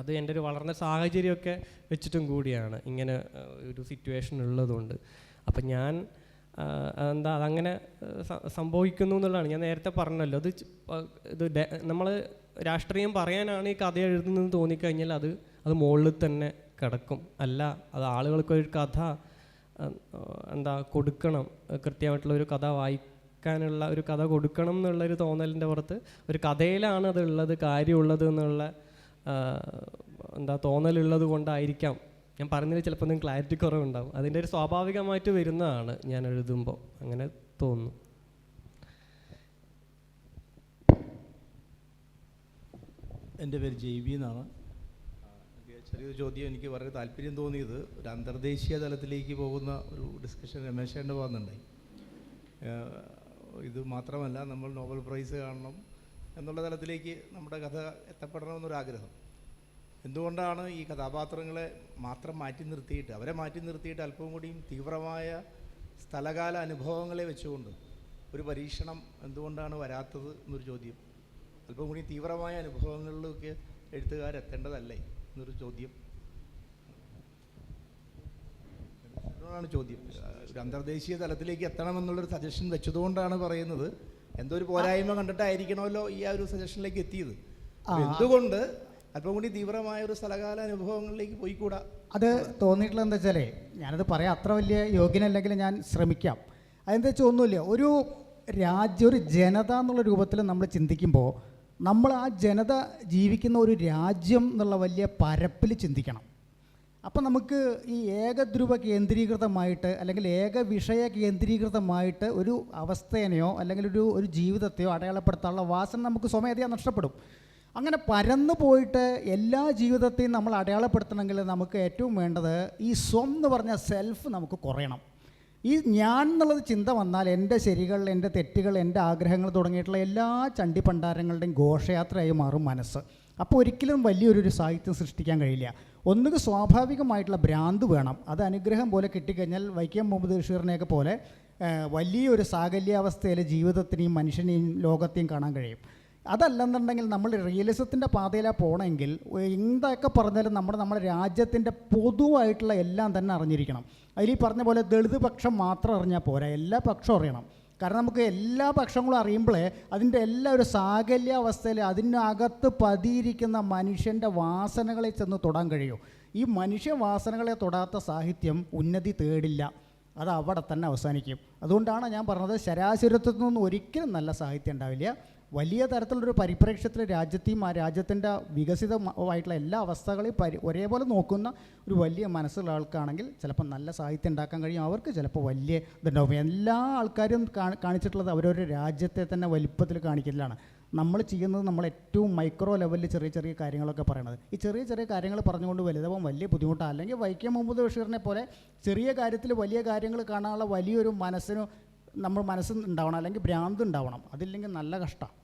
അത് എൻ്റെ ഒരു വളർന്ന സാഹചര്യമൊക്കെ വെച്ചിട്ടും കൂടിയാണ് ഇങ്ങനെ ഒരു സിറ്റുവേഷൻ ഉള്ളതുകൊണ്ട്. അപ്പം ഞാൻ അതങ്ങനെ സംഭവിക്കുന്നു എന്നുള്ളതാണ്. ഞാൻ നേരത്തെ പറഞ്ഞല്ലോ, ഇത് നമ്മൾ രാഷ്ട്രീയം പറയാനാണ് ഈ കഥ എഴുതുന്നതെന്ന് തോന്നിക്കഴിഞ്ഞാൽ അത് മുകളിൽ തന്നെ കിടക്കും. അല്ല, അത് ആളുകൾക്കൊരു കഥ കൊടുക്കണം, കൃത്യമായിട്ടുള്ളൊരു കഥ വായിക്കാനുള്ള ഒരു കഥ കൊടുക്കണം എന്നുള്ളൊരു തോന്നലിൻ്റെ പുറത്ത് ഒരു കഥയിലാണ് അതുള്ളത്, കാര്യമുള്ളത് എന്നുള്ള തോന്നലുള്ളത് കൊണ്ടായിരിക്കാം ഞാൻ പറഞ്ഞതിൽ ചിലപ്പോൾ നിങ്ങൾക്ക് ക്ലാരിറ്റി കുറവുണ്ടാവും. അതിൻ്റെ ഒരു സ്വാഭാവികമായിട്ട് വരുന്നതാണ് ഞാൻ എഴുതുമ്പോൾ, അങ്ങനെ തോന്നുന്നു. എൻ്റെ പേര് JB എന്നാണ്. ചെറിയൊരു ചോദ്യം, എനിക്ക് വളരെ താല്പര്യം തോന്നിയത് ഒരു അന്തർദേശീയ തലത്തിലേക്ക് പോകുന്ന ഒരു ഡിസ്കഷൻ രമേശേൻ്റെ ഭാഗത്തുണ്ടായി. ഇത് മാത്രമല്ല, നമ്മൾ നോബൽ പ്രൈസ് കാണണം എന്നുള്ള തലത്തിലേക്ക് നമ്മുടെ കഥ എത്തപ്പെടണമെന്നൊരാഗ്രഹം. എന്തുകൊണ്ടാണ് ഈ കഥാപാത്രങ്ങളെ മാത്രം അവരെ മാറ്റി നിർത്തിയിട്ട് അല്പം കൂടിയും തീവ്രമായ സ്ഥലകാല അനുഭവങ്ങളെ വെച്ചുകൊണ്ട് ഒരു പരീക്ഷണം എന്തുകൊണ്ടാണ് വരാത്തത് എന്നൊരു ചോദ്യം. അല്പം കൂടി തീവ്രമായ അനുഭവങ്ങളിലൊക്കെ എഴുത്തുകാരെത്തേണ്ടതല്ലേ എന്നൊരു ചോദ്യം ാണ് ചോദ്യം. ഒരു അന്തർദേശീയ തലത്തിലേക്ക് എത്തണമെന്നുള്ളൊരു സജഷൻ വെച്ചതുകൊണ്ടാണ് പറയുന്നത്. എന്തോ ഒരു പോരായ്മ കണ്ടിട്ടായിരിക്കണമല്ലോ ഈ ഒരു സജഷനിലേക്ക് എത്തിയത്. എന്തുകൊണ്ട് അല്പം കൂടി തീവ്രമായ ഒരു സ്ഥലകാല അനുഭവങ്ങളിലേക്ക് പോയിക്കൂടാ? അത് തോന്നിയിട്ടുള്ളത് എന്താ വെച്ചാലേ, ഞാനത് പറയാം, അത്ര വലിയ യോഗ്യനല്ലെങ്കിൽ ഞാൻ ശ്രമിക്കാം. അതെന്താ വെച്ചാൽ ഒന്നുമില്ല, ഒരു ജനത എന്നുള്ള രൂപത്തിൽ നമ്മൾ ചിന്തിക്കുമ്പോൾ നമ്മൾ ആ ജനത ജീവിക്കുന്ന ഒരു രാജ്യം എന്നുള്ള വലിയ പരപ്പിൽ ചിന്തിക്കണം. അപ്പം നമുക്ക് ഈ ഏകധ്രുവ കേന്ദ്രീകൃതമായിട്ട് അല്ലെങ്കിൽ ഏക വിഷയ കേന്ദ്രീകൃതമായിട്ട് ഒരു അവസ്ഥേനെയോ അല്ലെങ്കിൽ ഒരു ജീവിതത്തെയോ അടയാളപ്പെടുത്താനുള്ള വാസന നമുക്ക് സ്വമേധയാ നഷ്ടപ്പെടും. അങ്ങനെ പരന്നു പോയിട്ട് എല്ലാ ജീവിതത്തെയും നമ്മൾ അടയാളപ്പെടുത്തണമെങ്കിൽ നമുക്ക് ഏറ്റവും വേണ്ടത് ഈ സ്വം എന്ന് പറഞ്ഞ സെൽഫ് നമുക്ക് കുറയണം. ഈ ഞാൻ എന്നുള്ളത് ചിന്ത വന്നാൽ എൻ്റെ ശരികൾ, എൻ്റെ തെറ്റുകൾ, എൻ്റെ ആഗ്രഹങ്ങൾ തുടങ്ങിയിട്ടുള്ള എല്ലാ ചണ്ടിപണ്ടാരങ്ങളുടെയും ഘോഷയാത്രയായി മാറും മനസ്സ്. അപ്പോൾ ഒരിക്കലും വലിയൊരു സാഹിത്യം സൃഷ്ടിക്കാൻ കഴിയില്ല. ഒന്നുകിൽ സ്വാഭാവികമായിട്ടുള്ള ഭ്രാന്ത് വേണം, അത് അനുഗ്രഹം പോലെ കിട്ടിക്കഴിഞ്ഞാൽ വൈക്കം മുഹമ്മദ് ബഷീറിനെയൊക്കെ പോലെ വലിയൊരു സാകല്യാവസ്ഥയിൽ ജീവിതത്തിനെയും മനുഷ്യനെയും ലോകത്തെയും കാണാൻ കഴിയും. അതല്ലെന്നുണ്ടെങ്കിൽ നമ്മൾ റിയലിസത്തിൻ്റെ പാതയിലാണ് പോകണമെങ്കിൽ എന്തൊക്കെ പറഞ്ഞാലും നമ്മുടെ രാജ്യത്തിൻ്റെ പൊതുവായിട്ടുള്ള എല്ലാം തന്നെ അറിഞ്ഞിരിക്കണം. അതിൽ ഈ പറഞ്ഞ പോലെ ദളിത് പക്ഷം മാത്രം അറിഞ്ഞാൽ പോരാ, എല്ലാ പക്ഷവും അറിയണം. കാരണം നമുക്ക് എല്ലാ പക്ഷങ്ങളും അറിയുമ്പോഴേ അതിൻ്റെ എല്ലാ ഒരു സാകല്യാവസ്ഥയിൽ അതിനകത്ത് പതിയിരിക്കുന്ന മനുഷ്യൻ്റെ വാസനകളെ ചെന്ന് തൊടാൻ കഴിയും. ഈ മനുഷ്യ വാസനകളെ തൊടാത്ത സാഹിത്യം ഉന്നതി തേടില്ല, അത് അവിടെ തന്നെ അവസാനിക്കും. അതുകൊണ്ടാണ് ഞാൻ പറഞ്ഞത്, ശരാശരത്വത്തിൽ നിന്നും ഒരിക്കലും നല്ല സാഹിത്യം ഉണ്ടാവില്ല. വലിയ തരത്തിലുള്ളൊരു പരിപ്രേക്ഷ്യത്തിൽ രാജ്യത്തെയും ആ രാജ്യത്തിൻ്റെ വികസിതമായിട്ടുള്ള എല്ലാ അവസ്ഥകളെയും ഒരേപോലെ നോക്കുന്ന ഒരു വലിയ മനസ്സുള്ള ആൾക്കാണെങ്കിൽ ചിലപ്പോൾ നല്ല സാഹിത്യം ഉണ്ടാക്കാൻ കഴിയും. അവർക്ക് ചിലപ്പോൾ വലിയ ഇതുണ്ടാവും. എല്ലാ ആൾക്കാരും കാണിച്ചിട്ടുള്ളത് അവരവരുടെ രാജ്യത്തെ തന്നെ വലിപ്പത്തിൽ കാണിക്കലാണ്. നമ്മൾ ചെയ്യുന്നത് നമ്മൾ ഏറ്റവും മൈക്രോ ലെവലിൽ ചെറിയ ചെറിയ കാര്യങ്ങളൊക്കെ പറയണത്. ഈ ചെറിയ ചെറിയ കാര്യങ്ങൾ പറഞ്ഞുകൊണ്ട് വലുതാവാൻ വലിയ ബുദ്ധിമുട്ടാണ്. അല്ലെങ്കിൽ വൈക്കം മുഹമ്മദ് ബഷീറിനെ പോലെ ചെറിയ കാര്യത്തിൽ വലിയ കാര്യങ്ങൾ കാണാനുള്ള വലിയൊരു മനസ്സ് ഉണ്ടാവണം, അല്ലെങ്കിൽ ഭ്രാന്ത് ഉണ്ടാവണം. അതില്ലെങ്കിൽ നല്ല കഷ്ടമാണ്.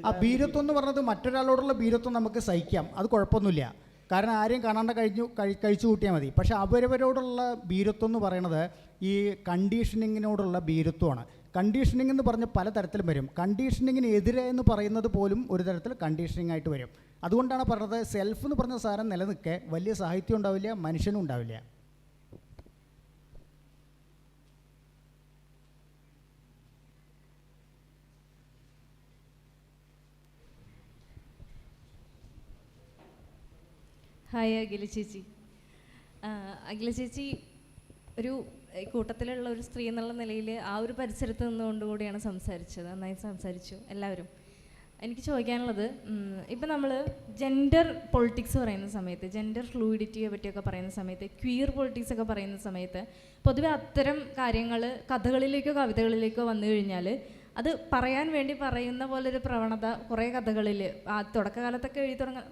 ആ ഭീരത്വം എന്ന് പറഞ്ഞത് മറ്റൊരാളോടുള്ള ഭീരത്വം നമുക്ക് സഹിക്കാം, അത് കുഴപ്പമൊന്നുമില്ല. കാരണം ആരെയും കാണാണ്ട് കഴിച്ചു കൂട്ടിയാൽ മതി. പക്ഷേ അവരവരോടുള്ള ഭീരത്വം എന്ന് പറയുന്നത് ഈ കണ്ടീഷനിങ്ങിനോടുള്ള ഭീരത്വമാണ്. കണ്ടീഷനിങ് എന്ന് പറഞ്ഞ് പലതരത്തിലും വരും. കണ്ടീഷനിങ്ങിന് എതിരെ എന്ന് പറയുന്നത് പോലും ഒരു തരത്തിൽ കണ്ടീഷനിങ് ആയിട്ട് വരും. അതുകൊണ്ടാണ് പറഞ്ഞത്, സെൽഫ് എന്ന് പറഞ്ഞ സാധനം നിലനിൽക്കെ വലിയ സാഹിത്യം ഉണ്ടാവില്ല, മനുഷ്യനും ഉണ്ടാവില്ല. ഹായ് അഖില ചേച്ചി. അഖില ചേച്ചി ഒരു ഈ കൂട്ടത്തിലുള്ള ഒരു സ്ത്രീ എന്നുള്ള നിലയിൽ ആ ഒരു പരിസരത്ത് നിന്നുകൊണ്ട് കൂടിയാണ് സംസാരിച്ചത്. നന്നായി സംസാരിച്ചു എല്ലാവരും. എനിക്ക് ചോദിക്കാനുള്ളത്, ഇപ്പം നമ്മൾ ജെൻഡർ പൊളിറ്റിക്സ് പറയുന്ന സമയത്ത്, ജെൻഡർ ഫ്ലൂയിഡിറ്റിയെ പറ്റിയൊക്കെ പറയുന്ന സമയത്ത്, ക്വീർ പൊളിറ്റിക്സ് ഒക്കെ പറയുന്ന സമയത്ത് പൊതുവെ അത്തരം കാര്യങ്ങൾ കഥകളിലേക്കോ കവിതകളിലേക്കോ വന്നു കഴിഞ്ഞാൽ അത് പറയാൻ വേണ്ടി പറയുന്ന പോലൊരു പ്രവണത കുറേ കഥകളിൽ തുടക്കകാലത്തൊക്കെ എഴുതി തുടങ്ങാൻ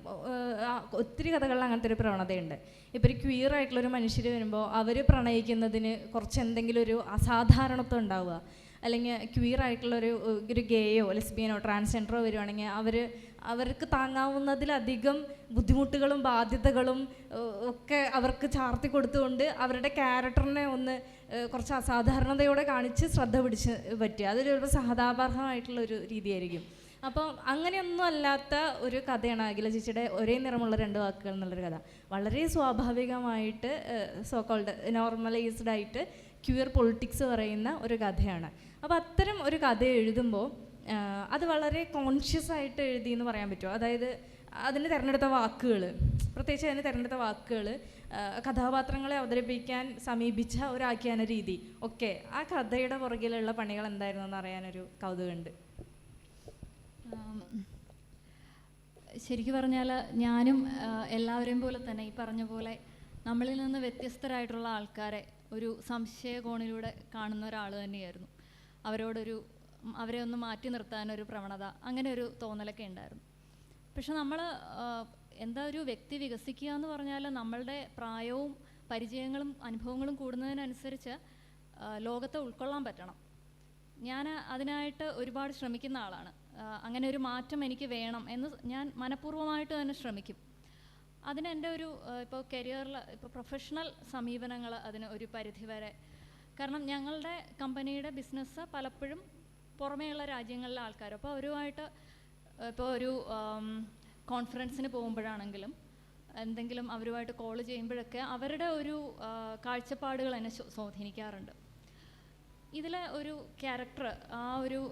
ഒത്തിരി കഥകളിൽ അങ്ങനത്തെ ഒരു പ്രവണതയുണ്ട്. ഇപ്പോൾ ഒരു ക്വീർ ആയിട്ടുള്ളൊരു മനുഷ്യർ വരുമ്പോൾ അവർ പ്രണയിക്കുന്നതിന് കുറച്ച് എന്തെങ്കിലും ഒരു അസാധാരണത്വം ഉണ്ടാവുക, അല്ലെങ്കിൽ ക്വീർ ആയിട്ടുള്ളൊരു ഗേയോ ലെസ്ബിയനോ ട്രാൻസ്ജെൻഡറോ വരുവാണെങ്കിൽ അവർക്ക് താങ്ങാവുന്നതിലധികം ബുദ്ധിമുട്ടുകളും ബാധ്യതകളും ഒക്കെ അവർക്ക് ചാർത്തി കൊടുത്തുകൊണ്ട് അവരുടെ ക്യാരക്ടറിനെ ഒന്ന് കുറച്ച് അസാധാരണതയോടെ കാണിച്ച് ശ്രദ്ധ പിടിച്ച് പറ്റുക. അതൊരു സഹതാപാർഹമായിട്ടുള്ളൊരു രീതിയായിരിക്കും. അപ്പോൾ അങ്ങനെയൊന്നും അല്ലാത്ത ഒരു കഥയാണ് അഖില ചേച്ചിയുടെ ഒരേ നിറമുള്ള 2 വാക്കുകൾ എന്നുള്ളൊരു കഥ. വളരെ സ്വാഭാവികമായിട്ട് സോക്കോൾഡ് നോർമലൈസ്ഡ് ആയിട്ട് ക്വീർ പൊളിറ്റിക്സ് പറയുന്ന ഒരു കഥയാണ്. അപ്പോൾ അത്തരം ഒരു കഥ എഴുതുമ്പോൾ അത് വളരെ കോൺഷ്യസ് ആയിട്ട് എഴുതി എന്ന് പറയാൻ പറ്റുമോ? അതായത് അതിന് തിരഞ്ഞെടുത്ത വാക്കുകൾ, പ്രത്യേകിച്ച് അതിന് തിരഞ്ഞെടുത്ത വാക്കുകൾ, കഥാപാത്രങ്ങളെ അവതരിപ്പിക്കാൻ സമീപിച്ച ഒരു ആഖ്യാന രീതി ഒക്കെ, ആ കഥയുടെ പുറകിലുള്ള പണികൾ എന്തായിരുന്നു എന്ന് അറിയാനൊരു കൗതുകമുണ്ട്. ശരിക്കും പറഞ്ഞാൽ ഞാനും എല്ലാവരെയും പോലെ തന്നെ ഈ പറഞ്ഞ പോലെ നമ്മളിൽ നിന്ന് വ്യത്യസ്തരായിട്ടുള്ള ആൾക്കാരെ ഒരു സംശയകോണിലൂടെ കാണുന്ന ഒരാൾ തന്നെയായിരുന്നു. അവരെ ഒന്ന് മാറ്റി നിർത്താനൊരു പ്രവണത, അങ്ങനെ ഒരു തോന്നലൊക്കെ ഉണ്ടായിരുന്നു. പക്ഷെ നമ്മൾ എന്താ ഒരു വ്യക്തി വികസിക്കുക എന്ന് പറഞ്ഞാൽ നമ്മളുടെ പ്രായവും പരിചയങ്ങളും അനുഭവങ്ങളും കൂടുന്നതിനനുസരിച്ച് ലോകത്തെ ഉൾക്കൊള്ളാൻ പറ്റണം. ഞാൻ അതിനായിട്ട് ഒരുപാട് ശ്രമിക്കുന്ന ആളാണ്. അങ്ങനെ ഒരു മാറ്റം എനിക്ക് വേണം എന്ന് ഞാൻ മനഃപൂർവ്വമായിട്ട് തന്നെ ശ്രമിക്കും. അതിന് എൻ്റെ ഒരു ഇപ്പോൾ കരിയറിൽ ഇപ്പോൾ പ്രൊഫഷണൽ സമീപനങ്ങൾ അതിന് ഒരു പരിധിവരെ, കാരണം ഞങ്ങളുടെ കമ്പനിയുടെ ബിസിനസ് പലപ്പോഴും പുറമേയുള്ള രാജ്യങ്ങളിലെ ആൾക്കാർ, അപ്പോൾ അവരുമായിട്ട് ഇപ്പോൾ ഒരു കോൺഫറൻസിന് പോകുമ്പോഴാണെങ്കിലും എന്തെങ്കിലും അവരുമായിട്ട് കോൾ ചെയ്യുമ്പോഴൊക്കെ അവരുടെ ഒരു കാഴ്ചപ്പാടുകൾ എന്നെ സ്വാധീനിക്കാറുണ്ട്. ഇതിലെ ഒരു ക്യാരക്ടർ, ആ ഒരു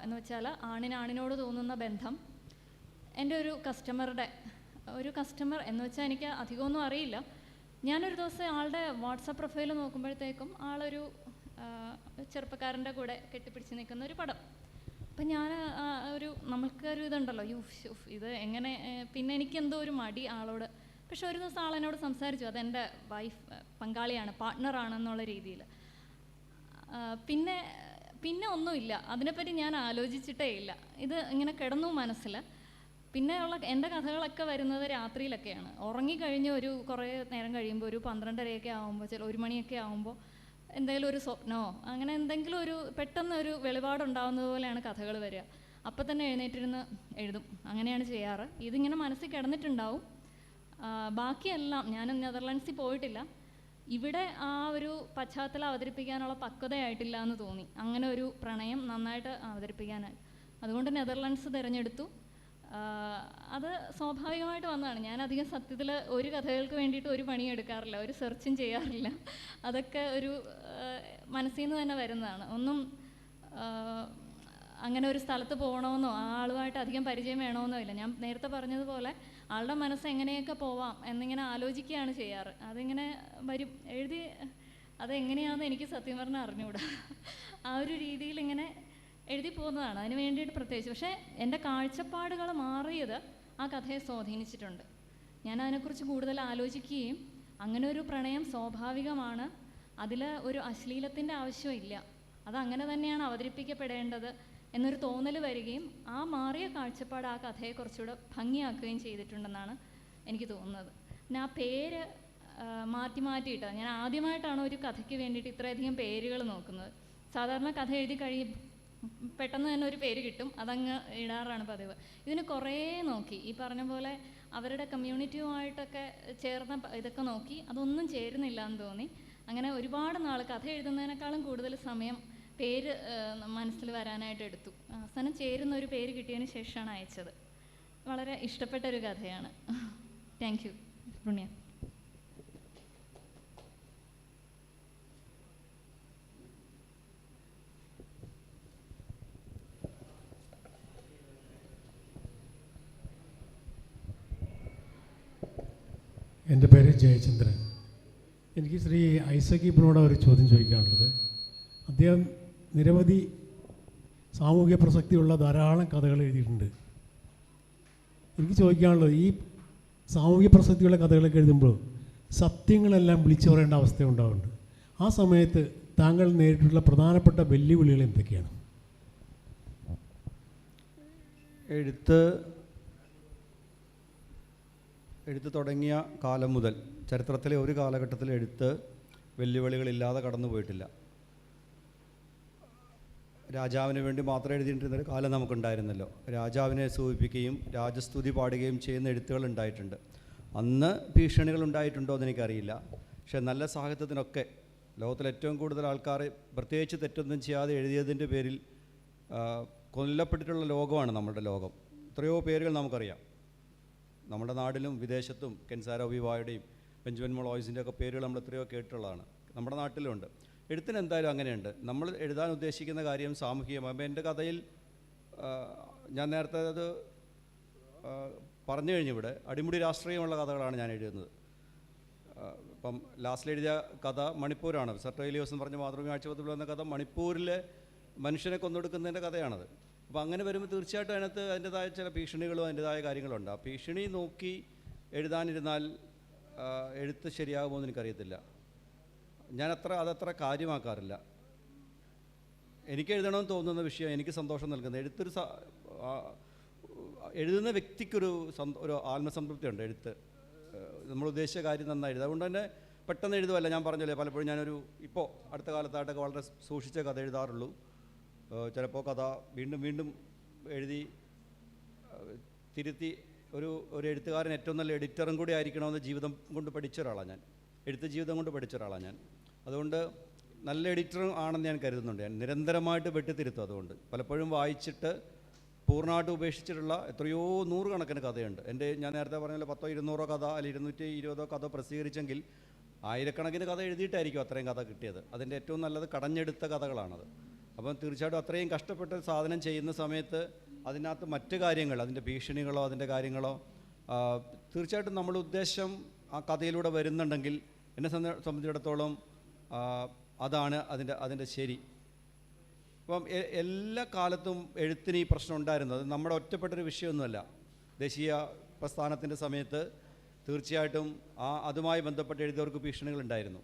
എന്ന് വെച്ചാൽ ആണിനോട് തോന്നുന്ന ബന്ധം, എൻ്റെ ഒരു കസ്റ്റമർ എന്ന് വെച്ചാൽ എനിക്ക് അധികമൊന്നും അറിയില്ല. ഞാനൊരു ദിവസം ആളുടെ വാട്സാപ്പ് പ്രൊഫൈൽ നോക്കുമ്പോഴത്തേക്കും ആളൊരു ചെറുപ്പക്കാരൻ്റെ കൂടെ കെട്ടിപ്പിടിച്ച് നിൽക്കുന്ന ഒരു പടം. അപ്പം ഞാൻ നമുക്കൊരു ഇതുണ്ടല്ലോ, ഇത് എങ്ങനെ, പിന്നെ എനിക്കെന്തോ ഒരു മടി ആളോട്. പക്ഷെ ഒരു ദിവസം ആളെന്നോട് സംസാരിച്ചു, അതെൻ്റെ പങ്കാളിയാണ്, പാർട്ട്ണറാണെന്നുള്ള രീതിയിൽ. പിന്നെ ഒന്നുമില്ല, അതിനെപ്പറ്റി ഞാൻ ആലോചിച്ചിട്ടേ ഇല്ല. ഇത് ഇങ്ങനെ കിടന്നു മനസ്സിൽ. പിന്നെയുള്ള എൻ്റെ കഥകളൊക്കെ വരുന്നത് രാത്രിയിലൊക്കെയാണ്. ഉറങ്ങിക്കഴിഞ്ഞ് കുറേ നേരം കഴിയുമ്പോൾ ഒരു 12:30 ആകുമ്പോൾ, 1 മണിയൊക്കെ ആകുമ്പോൾ എന്തെങ്കിലും ഒരു സ്വപ്നമോ അങ്ങനെ എന്തെങ്കിലും പെട്ടെന്ന് ഒരു വെളിപാടുണ്ടാകുന്നത് പോലെയാണ് കഥകൾ വരിക. അപ്പം തന്നെ എഴുന്നേറ്റിരുന്ന് എഴുതും. അങ്ങനെയാണ് ചെയ്യാറ്. ഇതിങ്ങനെ മനസ്സിൽ കിടന്നിട്ടുണ്ടാവും. ബാക്കിയെല്ലാം, ഞാൻ നെതർലാൻഡ്സിൽ പോയിട്ടില്ല, ഇവിടെ ആ ഒരു പശ്ചാത്തലം അവതരിപ്പിക്കാനുള്ള പക്വതയായിട്ടില്ല എന്ന് തോന്നി. അങ്ങനെ ഒരു പ്രണയം നന്നായിട്ട് അവതരിപ്പിക്കാനായി. അതുകൊണ്ട് നെതർലാൻഡ്സ് തിരഞ്ഞെടുത്തു. അത് സ്വാഭാവികമായിട്ട് വന്നതാണ്. ഞാൻ അധികം സത്യത്തിൽ ഒരു കഥകൾക്ക് വേണ്ടിയിട്ട് ഒരു പണിയും എടുക്കാറില്ല, ഒരു സെർച്ചും ചെയ്യാറില്ല. അതൊക്കെ ഒരു മനസ്സിൽ നിന്ന് തന്നെ വരുന്നതാണ്. ഒന്നും അങ്ങനെ ഒരു സ്ഥലത്ത് പോകണമെന്നോ ആ ആളുമായിട്ട് അധികം പരിചയം വേണമെന്നോ ഇല്ല. ഞാൻ നേരത്തെ പറഞ്ഞതുപോലെ ആളുടെ മനസ്സ് എങ്ങനെയൊക്കെ പോവാം എന്നിങ്ങനെ ആലോചിക്കുകയാണ് ചെയ്യാറ്. അതിങ്ങനെ വരും, എഴുതി. അതെങ്ങനെയാണെന്ന് എനിക്ക് സത്യം പറഞ്ഞാൽ അറിഞ്ഞുകൂടാ. ആ ഒരു രീതിയിൽ ഇങ്ങനെ എഴുതി പോകുന്നതാണ്. അതിന് വേണ്ടിയിട്ട് പ്രത്യേകിച്ച്. പക്ഷേ എൻ്റെ കാഴ്ചപ്പാടുകൾ മാറിയത് ആ കഥയെ സ്വാധീനിച്ചിട്ടുണ്ട്. ഞാൻ അതിനെക്കുറിച്ച് കൂടുതൽ ആലോചിക്കുകയും അങ്ങനെ ഒരു പ്രണയം സ്വാഭാവികമാണ്, അതിൽ ഒരു അശ്ലീലത്തിൻ്റെ ആവശ്യമില്ല, അതങ്ങനെ തന്നെയാണ് അവതരിപ്പിക്കപ്പെടേണ്ടത് എന്നൊരു തോന്നൽ വരികയും ആ മാറിയ കാഴ്ചപ്പാട് ആ കഥയെ കുറച്ചുകൂടെ ഭംഗിയാക്കുകയും ചെയ്തിട്ടുണ്ടെന്നാണ് എനിക്ക് തോന്നുന്നത്. പിന്നെ ആ പേര് മാറ്റിയിട്ട്, ഞാൻ ആദ്യമായിട്ടാണ് ഒരു കഥയ്ക്ക് വേണ്ടിയിട്ട് ഇത്രയധികം പേരുകൾ നോക്കുന്നത്. സാധാരണ കഥ എഴുതി പെട്ടെന്ന് തന്നെ ഒരു പേര് കിട്ടും, അതങ്ങ് ഇടാറാണ് പതിവ്. ഇതിന് കുറേ നോക്കി, ഈ പറഞ്ഞ പോലെ അവരുടെ കമ്മ്യൂണിറ്റിയുമായിട്ടൊക്കെ ചേർന്ന ഇതൊക്കെ നോക്കി, അതൊന്നും ചേരുന്നില്ല എന്ന് തോന്നി. അങ്ങനെ ഒരുപാട് നാൾ കഥ എഴുതുന്നതിനേക്കാളും കൂടുതൽ സമയം പേര് മനസ്സിൽ വരാനായിട്ട് എടുത്തു. അവസാനം ചേരുന്ന ഒരു പേര് കിട്ടിയതിന് ശേഷമാണ് അയച്ചത്. വളരെ ഇഷ്ടപ്പെട്ട ഒരു കഥയാണ്. താങ്ക് യു പുണ്യ. എൻ്റെ പേര് ജയചന്ദ്രൻ. എനിക്ക് ശ്രീ ഐസക് ഇബ്നോട് ഒരു ചോദ്യം ചോദിക്കാനുള്ളത്, അദ്ദേഹം നിരവധി സാമൂഹിക പ്രസക്തിയുള്ള ധാരാളം കഥകൾ എഴുതിയിട്ടുണ്ട്. എനിക്ക് ചോദിക്കാനുള്ളത്, ഈ സാമൂഹിക പ്രസക്തിയുള്ള കഥകളൊക്കെ എഴുതുമ്പോൾ സത്യങ്ങളെല്ലാം വിളിച്ചു പറയേണ്ട അവസ്ഥ ഉണ്ടാവുന്നുണ്ട്. ആ സമയത്ത് താങ്കൾ നേരിട്ടുള്ള പ്രധാനപ്പെട്ട വെല്ലുവിളികൾ എന്തൊക്കെയാണ്? എഴുത്ത് തുടങ്ങിയ കാലം മുതൽ ചരിത്രത്തിലെ ഒരു കാലഘട്ടത്തിൽ എഴുത്ത് വെല്ലുവിളികളില്ലാതെ കടന്നു പോയിട്ടില്ല. രാജാവിന് വേണ്ടി മാത്രം എഴുതിയിട്ടിരുന്നൊരു കാലം നമുക്കുണ്ടായിരുന്നല്ലോ. രാജാവിനെ സൂചിപ്പിക്കുകയും രാജസ്തുതി പാടുകയും ചെയ്യുന്ന എഴുത്തുകൾ ഉണ്ടായിട്ടുണ്ട്. അന്ന് ഭീഷണികൾ ഉണ്ടായിട്ടുണ്ടോ എന്ന് എനിക്കറിയില്ല. പക്ഷേ നല്ല സാഹിത്യത്തിനൊക്കെ ലോകത്തിലെ ഏറ്റവും കൂടുതൽ ആൾക്കാർ പ്രത്യേകിച്ച് തെറ്റൊന്നും ചെയ്യാതെ എഴുതിയതിൻ്റെ പേരിൽ കൊല്ലപ്പെട്ടിട്ടുള്ള ലോകമാണ് നമ്മുടെ ലോകം. എത്രയോ പേരുകൾ നമുക്കറിയാം. നമ്മുടെ നാട്ടിലും വിദേശത്തും കെൻസാര ഒബിവായുടെയും ബെഞ്ചമിൻ മൊളോയ്സിൻ്റെ ഒക്കെ പേരുകൾ നമ്മൾ എത്രയോ കേട്ടിട്ടുള്ളതാണ്. നമ്മുടെ നാട്ടിലുണ്ട്. എഴുത്തിന് എന്തായാലും അങ്ങനെയുണ്ട്. നമ്മൾ എഴുതാൻ ഉദ്ദേശിക്കുന്ന കാര്യം സാമൂഹികമായി. അപ്പോൾ എൻ്റെ കഥയിൽ ഞാൻ നേരത്തെ അത് പറഞ്ഞു കഴിഞ്ഞിവിടെ അടിമുടി രാഷ്ട്രീയമുള്ള കഥകളാണ് ഞാൻ എഴുതുന്നത്. ഇപ്പം ലാസ്റ്റിൽ എഴുതിയ കഥ മണിപ്പൂരാണ്. സർട്ടോയിലിയോസ് എന്ന് പറഞ്ഞ മാതൃഭൂമി ആഴ്ചപത്രത്തിൽ വന്ന കഥ മണിപ്പൂരിലെ മനുഷ്യനെ കൊന്നൊടുക്കുന്നതിൻ്റെ കഥയാണത്. അപ്പോൾ അങ്ങനെ വരുമ്പോൾ തീർച്ചയായിട്ടും അതിനകത്ത് അതിൻ്റെതായ ചില ഭീഷണികളും അതിൻ്റെതായ കാര്യങ്ങളുണ്ട്. ആ ഭീഷണി നോക്കി എഴുതാനിരുന്നാൽ എഴുത്ത് ശരിയാകുമോ എന്ന് എനിക്കറിയത്തില്ല. അതത്ര കാര്യമാക്കാറില്ല. എനിക്ക് എഴുതണമെന്ന് തോന്നുന്ന വിഷയം എനിക്ക് സന്തോഷം നൽകുന്നത്. എഴുതുന്ന വ്യക്തിക്കൊരു ആത്മസംതൃപ്തി ഉണ്ട്. എഴുത്ത് നമ്മൾ ഉദ്ദേശിച്ച കാര്യം നന്നായി എഴുതുക. അതുകൊണ്ട് തന്നെ പെട്ടെന്ന് എഴുതുമല്ല. ഞാൻ പറഞ്ഞല്ലേ, പലപ്പോഴും ഇപ്പോൾ അടുത്ത കാലത്തായിട്ടൊക്കെ വളരെ സൂക്ഷിച്ച കഥ എഴുതാറുള്ളൂ. ചിലപ്പോൾ കഥ വീണ്ടും വീണ്ടും എഴുതി തിരുത്തി. ഒരു എഴുത്തുകാരൻ ഏറ്റവും നല്ല എഡിറ്ററും കൂടി ആയിരിക്കണമെന്ന് ജീവിതം കൊണ്ട് പഠിച്ച ഒരാളാണ് ഞാൻ. എഴുത്ത് ജീവിതം കൊണ്ട് പഠിച്ച ഒരാളാണ് ഞാൻ. അതുകൊണ്ട് നല്ല എഡിറ്ററും ആണെന്ന് ഞാൻ കരുതുന്നുണ്ട്. ഞാൻ നിരന്തരമായിട്ട് വെട്ടിത്തിരുത്തും. അതുകൊണ്ട് പലപ്പോഴും വായിച്ചിട്ട് പൂർണ്ണമായിട്ട് ഉപേക്ഷിച്ചിട്ടുള്ള എത്രയോ നൂറുകണക്കിന് കഥയുണ്ട്. ഞാൻ നേരത്തെ പറഞ്ഞ 100-200 കഥ അല്ലെങ്കിൽ 220 കഥ പ്രസിദ്ധീകരിച്ചെങ്കിൽ ആയിരക്കണക്കിന് കഥ എഴുതിയിട്ടായിരിക്കും അത്രയും കഥ കിട്ടിയത്. അതിൻ്റെ ഏറ്റവും നല്ലത് കടഞ്ഞെടുത്ത കഥകളാണത്. അപ്പം തീർച്ചയായിട്ടും അത്രയും കഷ്ടപ്പെട്ട സാധനം ചെയ്യുന്ന സമയത്ത് അതിനകത്ത് മറ്റു കാര്യങ്ങൾ, അതിൻ്റെ ഭീഷണികളോ അതിൻ്റെ കാര്യങ്ങളോ തീർച്ചയായിട്ടും നമ്മുടെ ഉദ്ദേശം ആ കഥയിലൂടെ വരുന്നുണ്ടെങ്കിൽ എന്നെ സംബന്ധിച്ചിടത്തോളം അതാണ് അതിൻ്റെ ശരി. അപ്പം എല്ലാ കാലത്തും എഴുത്തിന് ഈ പ്രശ്നം ഉണ്ടായിരുന്നത് നമ്മുടെ ഒറ്റപ്പെട്ടൊരു വിഷയമൊന്നുമല്ല. ദേശീയ പ്രസ്ഥാനത്തിൻ്റെ സമയത്ത് തീർച്ചയായിട്ടും അതുമായി ബന്ധപ്പെട്ട് എഴുതിയവർക്ക് ഭീഷണികളുണ്ടായിരുന്നു.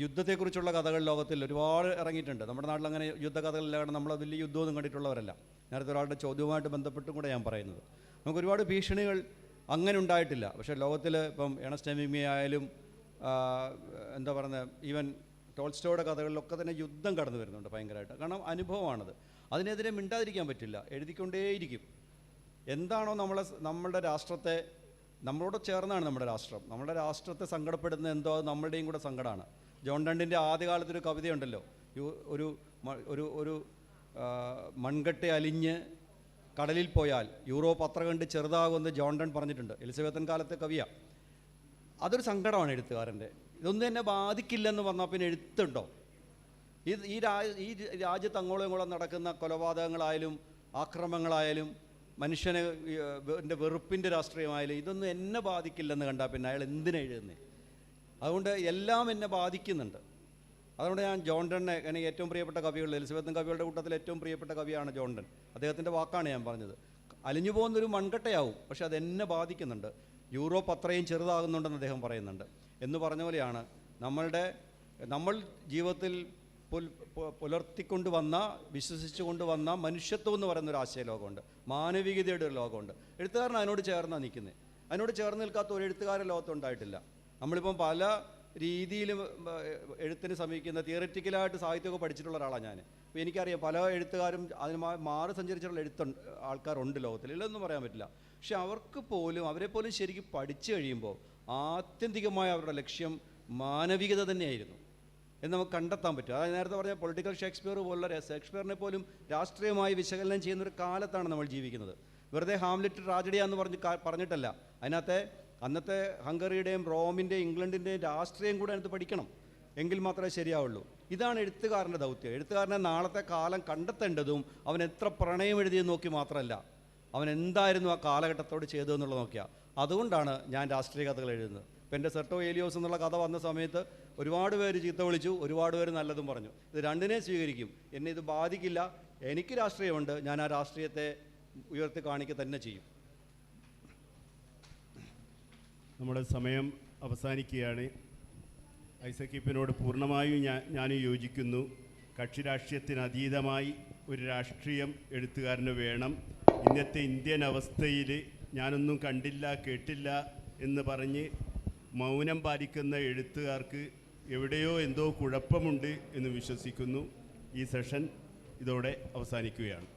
യുദ്ധത്തെക്കുറിച്ചുള്ള കഥകൾ ലോകത്തിൽ ഒരുപാട് ഇറങ്ങിയിട്ടുണ്ട്. നമ്മുടെ നാട്ടിൽ അങ്ങനെ യുദ്ധകഥകളില്ല. കാരണം നമ്മൾ വലിയ യുദ്ധമൊന്നും കണ്ടിട്ടുള്ളവരല്ല. നേരത്തെ ഒരാളുടെ ചോദ്യവുമായിട്ട് ബന്ധപ്പെട്ടും കൂടെ ഞാൻ പറയുന്നത്. നമുക്ക് ഒരുപാട് ഭീഷണികൾ അങ്ങനെ ഉണ്ടായിട്ടില്ല. പക്ഷേ ലോകത്തിൽ ഇപ്പം ഏണസ്റ്റ് ഹെമിംഗ്വേ ആയാലും എന്താ പറയുന്നത്, ഈവൻ ടോൾസ്റ്റോയുടെ കഥകളിലൊക്കെ തന്നെ യുദ്ധം കടന്നു വരുന്നുണ്ട് ഭയങ്കരമായിട്ട്. കാരണം അനുഭവമാണത്. അതിനെതിരെ മിണ്ടാതിരിക്കാൻ പറ്റില്ല. എഴുതിക്കൊണ്ടേയിരിക്കും. എന്താണോ നമ്മളുടെ രാഷ്ട്രത്തെ, നമ്മളോട് ചേർന്നാണ് നമ്മുടെ രാഷ്ട്രം, നമ്മുടെ രാഷ്ട്രത്തെ സങ്കടപ്പെടുന്ന എന്തോ അത് നമ്മളുടെയും കൂടെ സങ്കടമാണ്. ജോൺ ഡണ്ടിൻ്റെ ആദ്യകാലത്തൊരു കവിതയുണ്ടല്ലോ, ഒരു മൺകട്ട അലിഞ്ഞ് കടലിൽ പോയാൽ യൂറോപ്പ് അത്ര കണ്ട് ചെറുതാകുമെന്ന് ജോൺ ഡൺ പറഞ്ഞിട്ടുണ്ട്. എലിസബത്തൻ കാലത്തെ കവിയാണ്. അതൊരു സങ്കടമാണ് എഴുത്തുകാരൻ്റെ. ഇതൊന്നും എന്നെ ബാധിക്കില്ലെന്ന് പറഞ്ഞാൽ പിന്നെ എഴുത്തുണ്ടോ? ഈ രാജ്യത്ത് അങ്ങോളം ഇങ്ങോളം നടക്കുന്ന കൊലപാതകങ്ങളായാലും ആക്രമണങ്ങളായാലും മനുഷ്യൻ്റെ വെറുപ്പിൻ്റെ രാഷ്ട്രീയമായാലും ഇതൊന്നും എന്നെ ബാധിക്കില്ലെന്ന് കണ്ടാൽ പിന്നെ അയാൾ എന്തിനാ എഴുതുന്നത്? അതുകൊണ്ട് എല്ലാം എന്നെ ബാധിക്കുന്നുണ്ട്. അതുകൊണ്ട് ഞാൻ ജോൺ ഡണ്ണെ എനിക്ക് ഏറ്റവും പ്രിയപ്പെട്ട കവികളിൽ, എലിസബത്തൻ കവികളുടെ കൂട്ടത്തിൽ ഏറ്റവും പ്രിയപ്പെട്ട കവിയാണ് ജോൺ ഡൺ. അദ്ദേഹത്തിൻ്റെ വാക്കാണ് ഞാൻ പറഞ്ഞത്. അലിഞ്ഞു പോകുന്നൊരു മൺകട്ടയാവും, പക്ഷെ അതെന്നെ ബാധിക്കുന്നുണ്ട്. യൂറോപ്പ് അത്രയും ചെറുതാകുന്നുണ്ടെന്ന് അദ്ദേഹം പറയുന്നുണ്ട്. എന്ന് പറഞ്ഞ പോലെയാണ് നമ്മൾ ജീവിതത്തിൽ പുലർത്തിക്കൊണ്ട് വന്ന, വിശ്വസിച്ചു കൊണ്ടുവന്ന മനുഷ്യത്വം എന്ന് പറയുന്നൊരു ആശയലോകമുണ്ട്, മാനവികതയുടെ ഒരു ലോകമുണ്ട്. എഴുത്തുകാരൻ അതിനോട് ചേർന്നാണ് നിൽക്കുന്നത്. അതിനോട് ചേർന്ന് നിൽക്കാത്ത ഒരു എഴുത്തുകാരൻ ലോകത്തുണ്ടായിട്ടില്ല. നമ്മളിപ്പം പല രീതിയിലും എഴുത്തിന് സമീപിക്കുന്ന തിയററ്റിക്കലായിട്ട് സാഹിത്യമൊക്കെ പഠിച്ചിട്ടുള്ള ഒരാളാണ് ഞാൻ. അപ്പോൾ എനിക്കറിയാം പല എഴുത്തുകാരും അതിന് മാറി സഞ്ചരിച്ചിട്ടുള്ള ആൾക്കാരുണ്ട് ലോകത്തിൽ, ഇല്ലെന്നും പറയാൻ പറ്റില്ല. പക്ഷെ അവരെ പോലും ശരിക്കും പഠിച്ചു കഴിയുമ്പോൾ ആത്യന്തികമായ അവരുടെ ലക്ഷ്യം മാനവികത തന്നെയായിരുന്നു എന്ന് നമുക്ക് കണ്ടെത്താൻ പറ്റും. അതായത് നേരത്തെ പറഞ്ഞ പൊളിറ്റിക്കൽ ഷേക്സ്പിയർ പോലുള്ള ഷേക്സ്പിയറിനെ പോലും രാഷ്ട്രീയമായി വിശകലനം ചെയ്യുന്നൊരു കാലത്താണ് നമ്മൾ ജീവിക്കുന്നത്. വെറുതെ ഹാംലെറ്റ് ട്രാജഡിയാന്ന് പറഞ്ഞിട്ടല്ല. അന്നത്തെ ഹംഗറിയുടെയും റോമിൻ്റെയും ഇംഗ്ലണ്ടിൻ്റെയും രാഷ്ട്രീയം കൂടെ അതിനകത്ത് പഠിക്കണം. എങ്കിൽ മാത്രമേ ശരിയാവുള്ളൂ. ഇതാണ് എഴുത്തുകാരൻ്റെ ദൗത്യം. എഴുത്തുകാരനെ നാളത്തെ കാലം കണ്ടെത്തേണ്ടതും അവൻ എത്ര പ്രണയം എഴുതിയെന്ന് നോക്കി മാത്രമല്ല, അവൻ എന്തായിരുന്നു ആ കാലഘട്ടത്തോട് ചെയ്തതെന്നുള്ളത് നോക്കിയാൽ. അതുകൊണ്ടാണ് ഞാൻ രാഷ്ട്രീയ കഥകൾ എഴുതുന്നത്. ഇപ്പം എൻ്റെ സെർട്ടോ ഏലിയോസ് എന്നുള്ള കഥ വന്ന സമയത്ത് ഒരുപാട് പേര് ചീത്ത വിളിച്ചു, ഒരുപാട് പേര് നല്ലതും പറഞ്ഞു. ഇത് രണ്ടിനെയും സ്വീകരിക്കും. എന്നെ ഇത് ബാധിക്കില്ല. എനിക്ക് രാഷ്ട്രീയമുണ്ട്, ഞാൻ ആ രാഷ്ട്രീയത്തെ ഉയർത്തി കാണിക്കുക തന്നെ ചെയ്യും. നമ്മുടെ സമയം അവസാനിക്കുകയാണ്. ഐസക്കിപ്പിനോട് പൂർണ്ണമായും ഞാൻ യോജിക്കുന്നു. കക്ഷി രാഷ്ട്രീയത്തിന് അതീതമായി ഒരു രാഷ്ട്രീയം എഴുത്തുകാരന് വേണം. ഇന്നത്തെ ഇന്ത്യൻ അവസ്ഥയിൽ ഞാനൊന്നും കണ്ടില്ല കേട്ടില്ല എന്ന് പറഞ്ഞ് മൗനം പാലിക്കുന്ന എഴുത്തുകാർക്ക് എവിടെയോ എന്തോ കുഴപ്പമുണ്ട് എന്ന് വിശ്വസിക്കുന്നു. ഈ സെഷൻ ഇതോടെ അവസാനിക്കുകയാണ്.